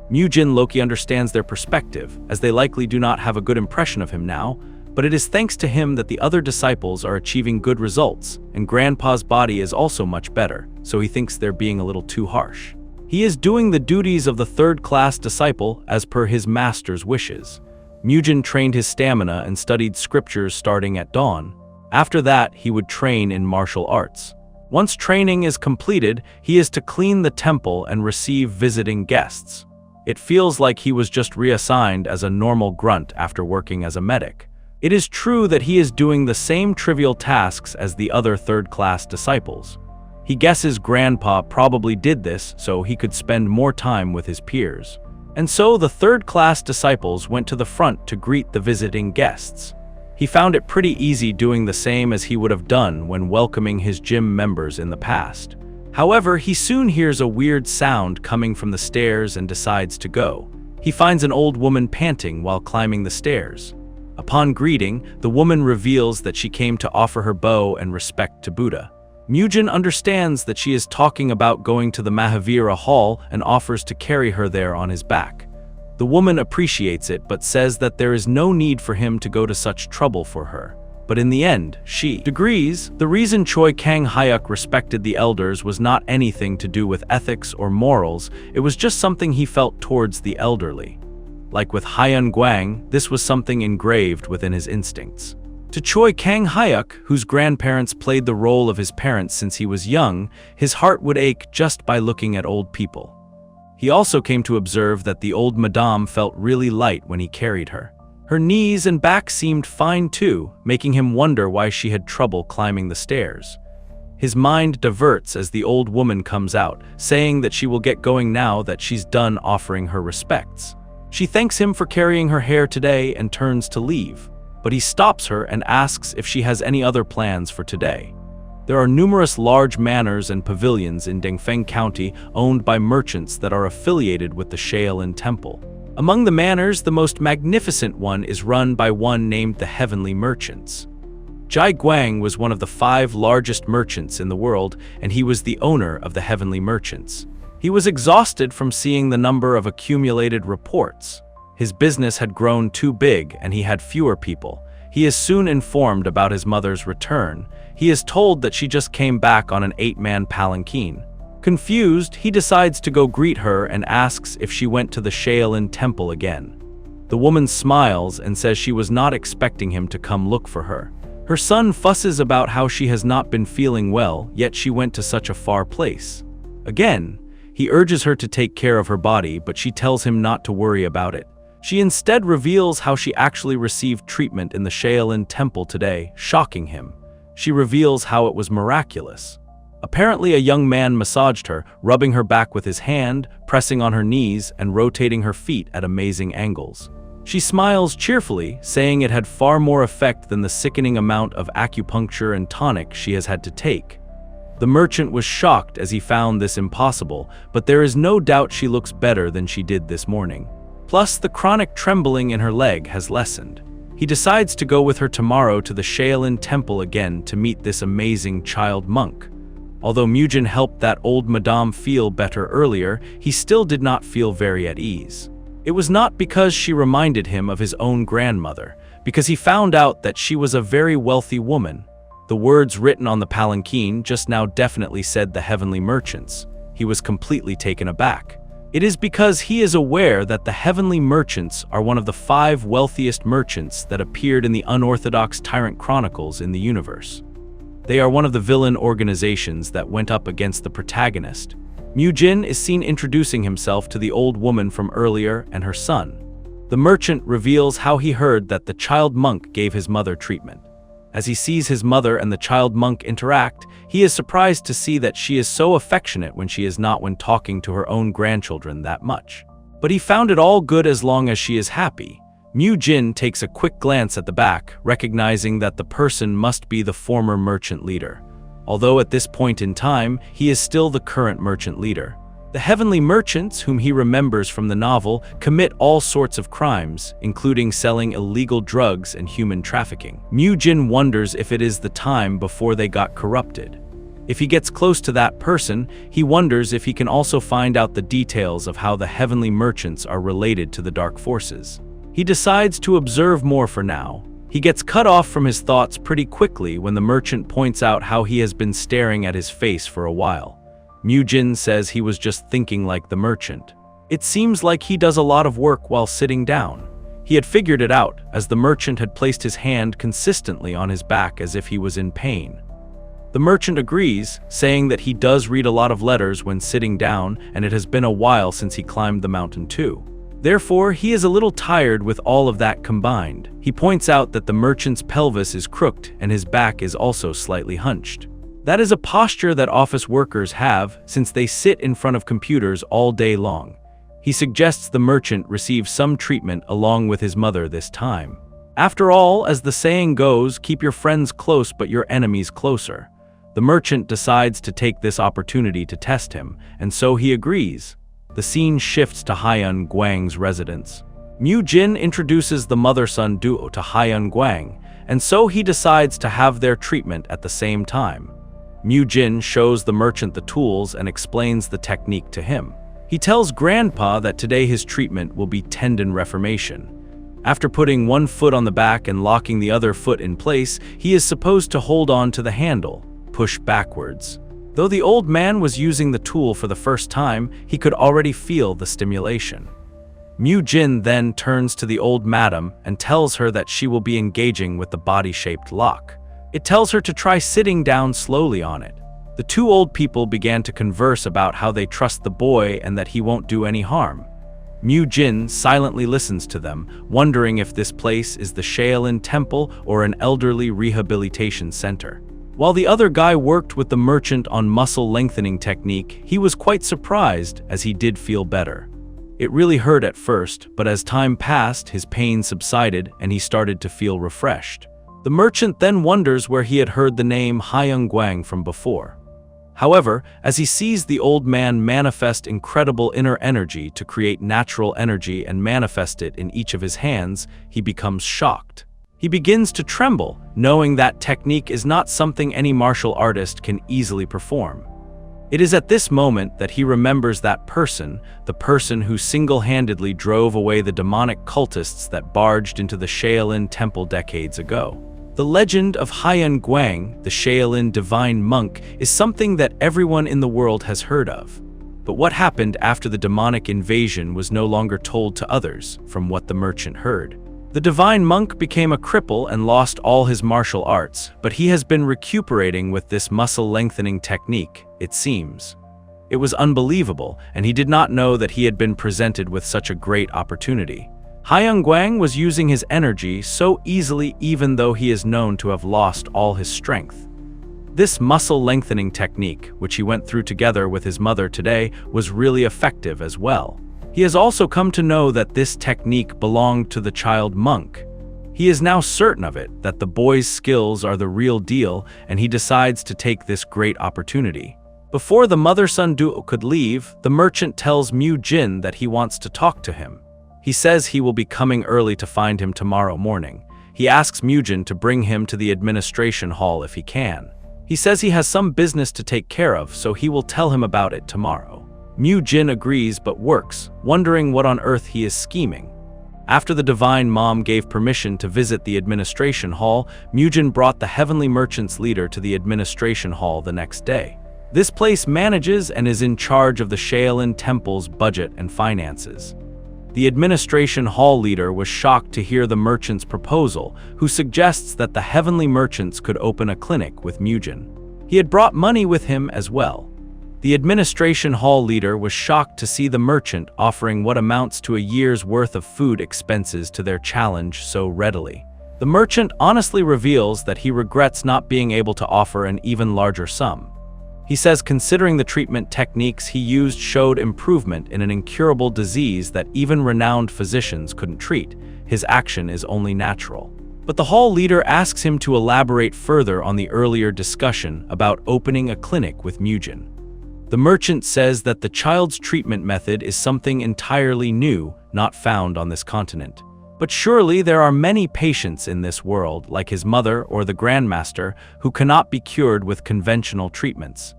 [SPEAKER 1] Mu-jin Loki understands their perspective, as they likely do not have a good impression of him now, but it is thanks to him that the other disciples are achieving good results, and Grandpa's body is also much better, so he thinks they're being a little too harsh. He is doing the duties of the third-class disciple as per his master's wishes. Mu-jin trained his stamina and studied scriptures starting at dawn. After that, he would train in martial arts. Once training is completed, he is to clean the temple and receive visiting guests. It feels like he was just reassigned as a normal grunt after working as a medic. It is true that he is doing the same trivial tasks as the other third-class disciples. He guesses Grandpa probably did this so he could spend more time with his peers. And so the third-class disciples went to the front to greet the visiting guests. He found it pretty easy doing the same as he would have done when welcoming his gym members in the past. However, he soon hears a weird sound coming from the stairs and decides to go. He finds an old woman panting while climbing the stairs. Upon greeting, the woman reveals that she came to offer her bow and respect to Buddha. Mu-jin understands that she is talking about going to the Mahavira Hall and offers to carry her there on his back. The woman appreciates it but says that there is no need for him to go to such trouble for her. But in the end, she agrees. The reason Choi Kang-hyuk respected the elders was not anything to do with ethics or morals, it was just something he felt towards the elderly. Like with Hyun Gwang, this was something engraved within his instincts. To Choi Kang-hyuk, whose grandparents played the role of his parents since he was young, his heart would ache just by looking at old people. He also came to observe that the old madame felt really light when he carried her. Her knees and back seemed fine too, making him wonder why she had trouble climbing the stairs. His mind diverts as the old woman comes out, saying that she will get going now that she's done offering her respects. She thanks him for carrying her hair today and turns to leave, but he stops her and asks if she has any other plans for today. There are numerous large manors and pavilions in Dongfeng County owned by merchants that are affiliated with the Shaolin Temple. Among the manors, the most magnificent one is run by one named the Heavenly Merchants. Jai Guang was one of the 5 largest merchants in the world, and he was the owner of the Heavenly Merchants. He was exhausted from seeing the number of accumulated reports. His business had grown too big and he had fewer people. He is soon informed about his mother's return. He is told that she just came back on an 8-man palanquin. Confused, he decides to go greet her and asks if she went to the Shaolin Temple again. The woman smiles and says she was not expecting him to come look for her. Her son fusses about how she has not been feeling well, yet she went to such a far place. Again, he urges her to take care of her body, but she tells him not to worry about it. She instead reveals how she actually received treatment in the Shaolin Temple today, shocking him. She reveals how it was miraculous. Apparently, a young man massaged her, rubbing her back with his hand, pressing on her knees, and rotating her feet at amazing angles. She smiles cheerfully, saying it had far more effect than the sickening amount of acupuncture and tonic she has had to take. The merchant was shocked as he found this impossible, but there is no doubt she looks better than she did this morning. Plus, the chronic trembling in her leg has lessened. He decides to go with her tomorrow to the Shaolin Temple again to meet this amazing child monk. Although Mu-jin helped that old madame feel better earlier, he still did not feel very at ease. It was not because she reminded him of his own grandmother, because he found out that she was a very wealthy woman. The words written on the palanquin just now definitely said the Heavenly Merchants. He was completely taken aback. It is because he is aware that the Heavenly Merchants are one of the 5 wealthiest merchants that appeared in the unorthodox Tyrant Chronicles in the universe. They are one of the villain organizations that went up against the protagonist. Mu-jin is seen introducing himself to the old woman from earlier and her son. The merchant reveals how he heard that the child monk gave his mother treatment. As he sees his mother and the child monk interact, he is surprised to see that she is so affectionate when she is not when talking to her own grandchildren that much. But he found it all good as long as she is happy. Mu-jin takes a quick glance at the back, recognizing that the person must be the former merchant leader. Although at this point in time, he is still the current merchant leader. The heavenly merchants, whom he remembers from the novel, commit all sorts of crimes, including selling illegal drugs and human trafficking. Mu-jin wonders if it is the time before they got corrupted. If he gets close to that person, he wonders if he can also find out the details of how the heavenly merchants are related to the dark forces. He decides to observe more for now. He gets cut off from his thoughts pretty quickly when the merchant points out how he has been staring at his face for a while. Mu-jin says he was just thinking like the merchant. It seems like he does a lot of work while sitting down. He had figured it out, as the merchant had placed his hand consistently on his back as if he was in pain. The merchant agrees, saying that he does read a lot of letters when sitting down, and it has been a while since he climbed the mountain too. Therefore, he is a little tired with all of that combined. He points out that the merchant's pelvis is crooked and his back is also slightly hunched. That is a posture that office workers have since they sit in front of computers all day long. He suggests the merchant receive some treatment along with his mother this time. After all, as the saying goes, keep your friends close but your enemies closer. The merchant decides to take this opportunity to test him, and so he agrees. The scene shifts to Hyun Gwang's residence. Mu-jin introduces the mother-son duo to Hyun Gwang, and so he decides to have their treatment at the same time. Mu-jin shows the merchant the tools and explains the technique to him. He tells Grandpa that today his treatment will be tendon reformation. After putting one foot on the back and locking the other foot in place, he is supposed to hold on to the handle, push backwards. Though the old man was using the tool for the first time, he could already feel the stimulation. Mu-jin then turns to the old madam and tells her that she will be engaging with the body-shaped lock. It tells her to try sitting down slowly on it. The two old people began to converse about how they trust the boy and that he won't do any harm. Mu-jin silently listens to them, wondering if this place is the Shaolin Temple or an elderly rehabilitation center. While the other guy worked with the merchant on muscle lengthening technique, he was quite surprised as he did feel better. It really hurt at first, but as time passed, his pain subsided and he started to feel refreshed. The merchant then wonders where he had heard the name Hyun Gwang from before. However, as he sees the old man manifest incredible inner energy to create natural energy and manifest it in each of his hands, he becomes shocked. He begins to tremble, knowing that technique is not something any martial artist can easily perform. It is at this moment that he remembers that person, the person who single-handedly drove away the demonic cultists that barged into the Shaolin Temple decades ago. The legend of Hyun Gwang, the Shaolin divine monk, is something that everyone in the world has heard of. But what happened after the demonic invasion was no longer told to others, from what the merchant heard. The divine monk became a cripple and lost all his martial arts, but he has been recuperating with this muscle lengthening technique, it seems. It was unbelievable, and he did not know that he had been presented with such a great opportunity. Hyun Gwang was using his energy so easily even though he is known to have lost all his strength. This muscle lengthening technique, which he went through together with his mother today, was really effective as well. He has also come to know that this technique belonged to the child monk. He is now certain of it, that the boy's skills are the real deal, and he decides to take this great opportunity. Before the mother-son duo could leave, the merchant tells Mu-jin that he wants to talk to him. He says he will be coming early to find him tomorrow morning. He asks Mu-jin to bring him to the administration hall if he can. He says he has some business to take care of, so he will tell him about it tomorrow. Mu-jin agrees but works, wondering what on earth he is scheming. After the divine mom gave permission to visit the administration hall, Mu-jin brought the heavenly merchants leader to the administration hall the next day. This place manages and is in charge of the Shaolin Temple's budget and finances. The administration hall leader was shocked to hear the merchant's proposal, who suggests that the heavenly merchants could open a clinic with Mu-jin. He had brought money with him as well. The administration hall leader was shocked to see the merchant offering what amounts to a year's worth of food expenses to their challenge so readily. The merchant honestly reveals that he regrets not being able to offer an even larger sum. He says considering the treatment techniques he used showed improvement in an incurable disease that even renowned physicians couldn't treat, his action is only natural. But the hall leader asks him to elaborate further on the earlier discussion about opening a clinic with Mu-jin. The merchant says that the child's treatment method is something entirely new, not found on this continent. But surely there are many patients in this world, like his mother or the Grandmaster, who cannot be cured with conventional treatments.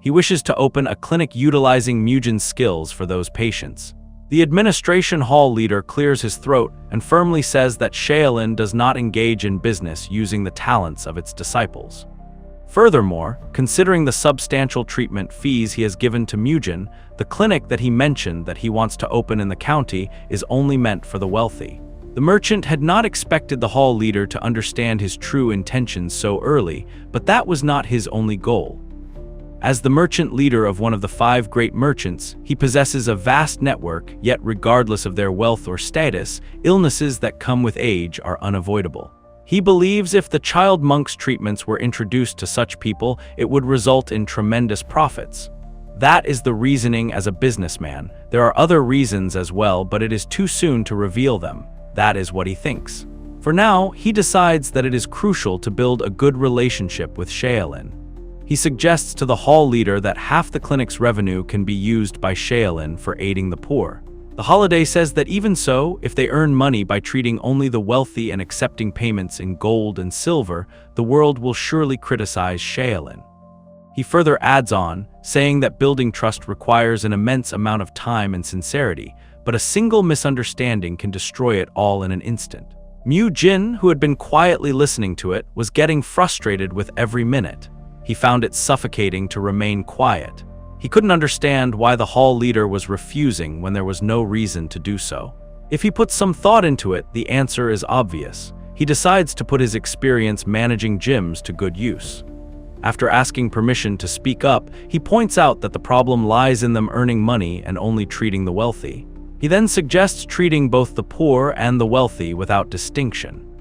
[SPEAKER 1] He wishes to open a clinic utilizing Mujin's skills for those patients. The administration hall leader clears his throat and firmly says that Shaolin does not engage in business using the talents of its disciples. Furthermore, considering the substantial treatment fees he has given to Mujin, the clinic that he mentioned that he wants to open in the county is only meant for the wealthy. The merchant had not expected the hall leader to understand his true intentions so early, but that was not his only goal. As the merchant leader of one of the 5 great merchants, he possesses a vast network, yet regardless of their wealth or status, illnesses that come with age are unavoidable. He believes if the child monk's treatments were introduced to such people, it would result in tremendous profits. That is the reasoning as a businessman. There are other reasons as well, but it is too soon to reveal them. That is what he thinks. For now, he decides that it is crucial to build a good relationship with Shaolin. He suggests to the hall leader that half the clinic's revenue can be used by Shaolin for aiding the poor. The holiday says that even so, if they earn money by treating only the wealthy and accepting payments in gold and silver, the world will surely criticize Shaolin. He further adds on, saying that building trust requires an immense amount of time and sincerity, but a single misunderstanding can destroy it all in an instant. Mujin, who had been quietly listening to it, was getting frustrated with every minute. He found it suffocating to remain quiet. He couldn't understand why the hall leader was refusing when there was no reason to do so. If he puts some thought into it, the answer is obvious. He decides to put his experience managing gyms to good use. After asking permission to speak up, he points out that the problem lies in them earning money and only treating the wealthy. He then suggests treating both the poor and the wealthy without distinction.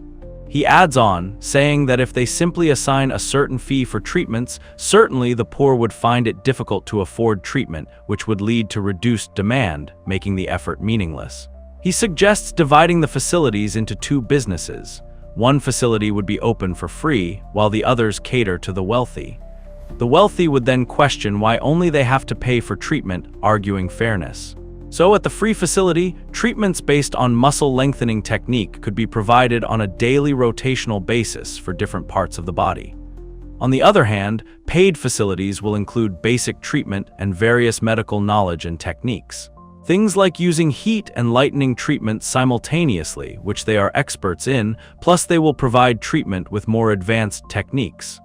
[SPEAKER 1] He adds on, saying that if they simply assign a certain fee for treatments, certainly the poor would find it difficult to afford treatment, which would lead to reduced demand, making the effort meaningless. He suggests dividing the facilities into 2 businesses. One facility would be open for free, while the others cater to the wealthy. The wealthy would then question why only they have to pay for treatment, arguing fairness. So at the free facility, treatments based on muscle lengthening technique could be provided on a daily rotational basis for different parts of the body. On the other hand, paid facilities will include basic treatment and various medical knowledge and techniques. Things like using heat and lightening treatment simultaneously, which they are experts in, plus they will provide treatment with more advanced techniques.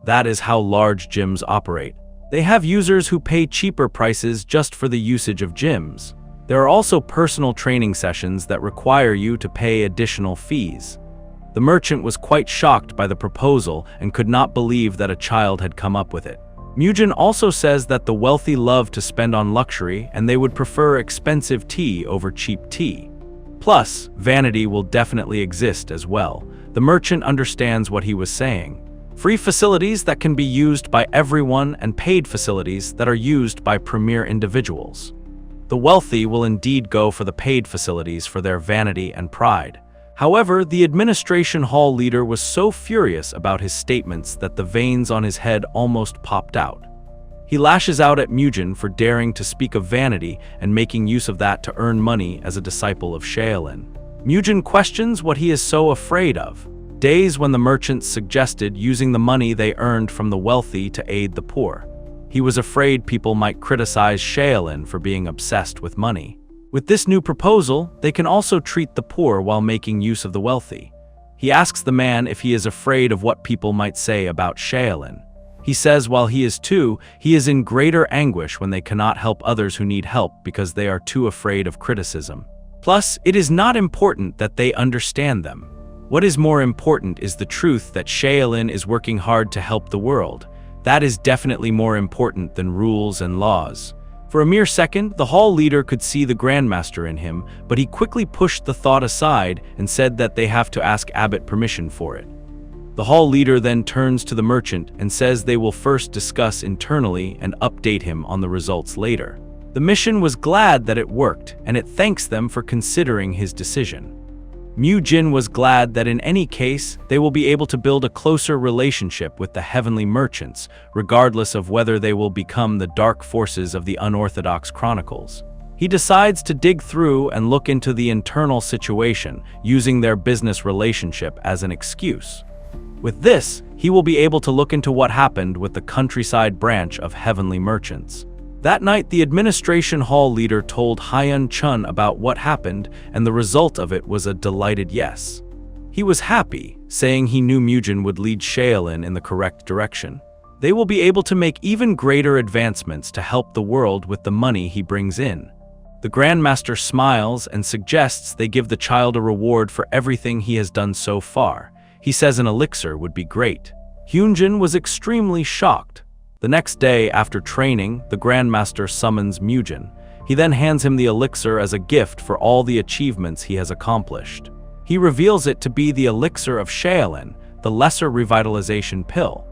[SPEAKER 1] That is how large gyms operate. They have users who pay cheaper prices just for the usage of gyms. There are also personal training sessions that require you to pay additional fees. The merchant was quite shocked by the proposal and could not believe that a child had come up with it. Mujin also says that the wealthy love to spend on luxury and they would prefer expensive tea over cheap tea. Plus, vanity will definitely exist as well. The merchant understands what he was saying. Free facilities that can be used by everyone and paid facilities that are used by premier individuals. The wealthy will indeed go for the paid facilities for their vanity and pride. However, the administration hall leader was so furious about his statements that the veins on his head almost popped out. He lashes out at Mujin for daring to speak of vanity and making use of that to earn money as a disciple of Shaolin. Mujin questions what he is so afraid of. Days when the merchants suggested using the money they earned from the wealthy to aid the poor. He was afraid people might criticize Shaolin for being obsessed with money. With this new proposal, they can also treat the poor while making use of the wealthy. He asks the man if he is afraid of what people might say about Shaolin. He says while he is too, he is in greater anguish when they cannot help others who need help because they are too afraid of criticism. Plus, it is not important that they understand them. What is more important is the truth that Shaolin is working hard to help the world. That is definitely more important than rules and laws. For a mere second, the hall leader could see the Grandmaster in him, but he quickly pushed the thought aside and said that they have to ask Abbot permission for it. The hall leader then turns to the merchant and says they will first discuss internally and update him on the results later. The mission was glad that it worked, and it thanks them for considering his decision. Mu-jin was glad that in any case, they will be able to build a closer relationship with the heavenly merchants, regardless of whether they will become the dark forces of the unorthodox chronicles. He decides to dig through and look into the internal situation, using their business relationship as an excuse. With this, he will be able to look into what happened with the countryside branch of Heavenly Merchants. That night, the administration hall leader told Hyun Chun about what happened, and the result of it was a delighted yes. He was happy, saying he knew Mujin would lead Shaolin in the correct direction. They will be able to make even greater advancements to help the world with the money he brings in. The Grandmaster smiles and suggests they give the child a reward for everything he has done so far. He says an elixir would be great. Hyunjin was extremely shocked. The next day, after training, the Grandmaster summons Mujin. He then hands him the elixir as a gift for all the achievements he has accomplished. He reveals it to be the elixir of Shaolin, the lesser revitalization pill.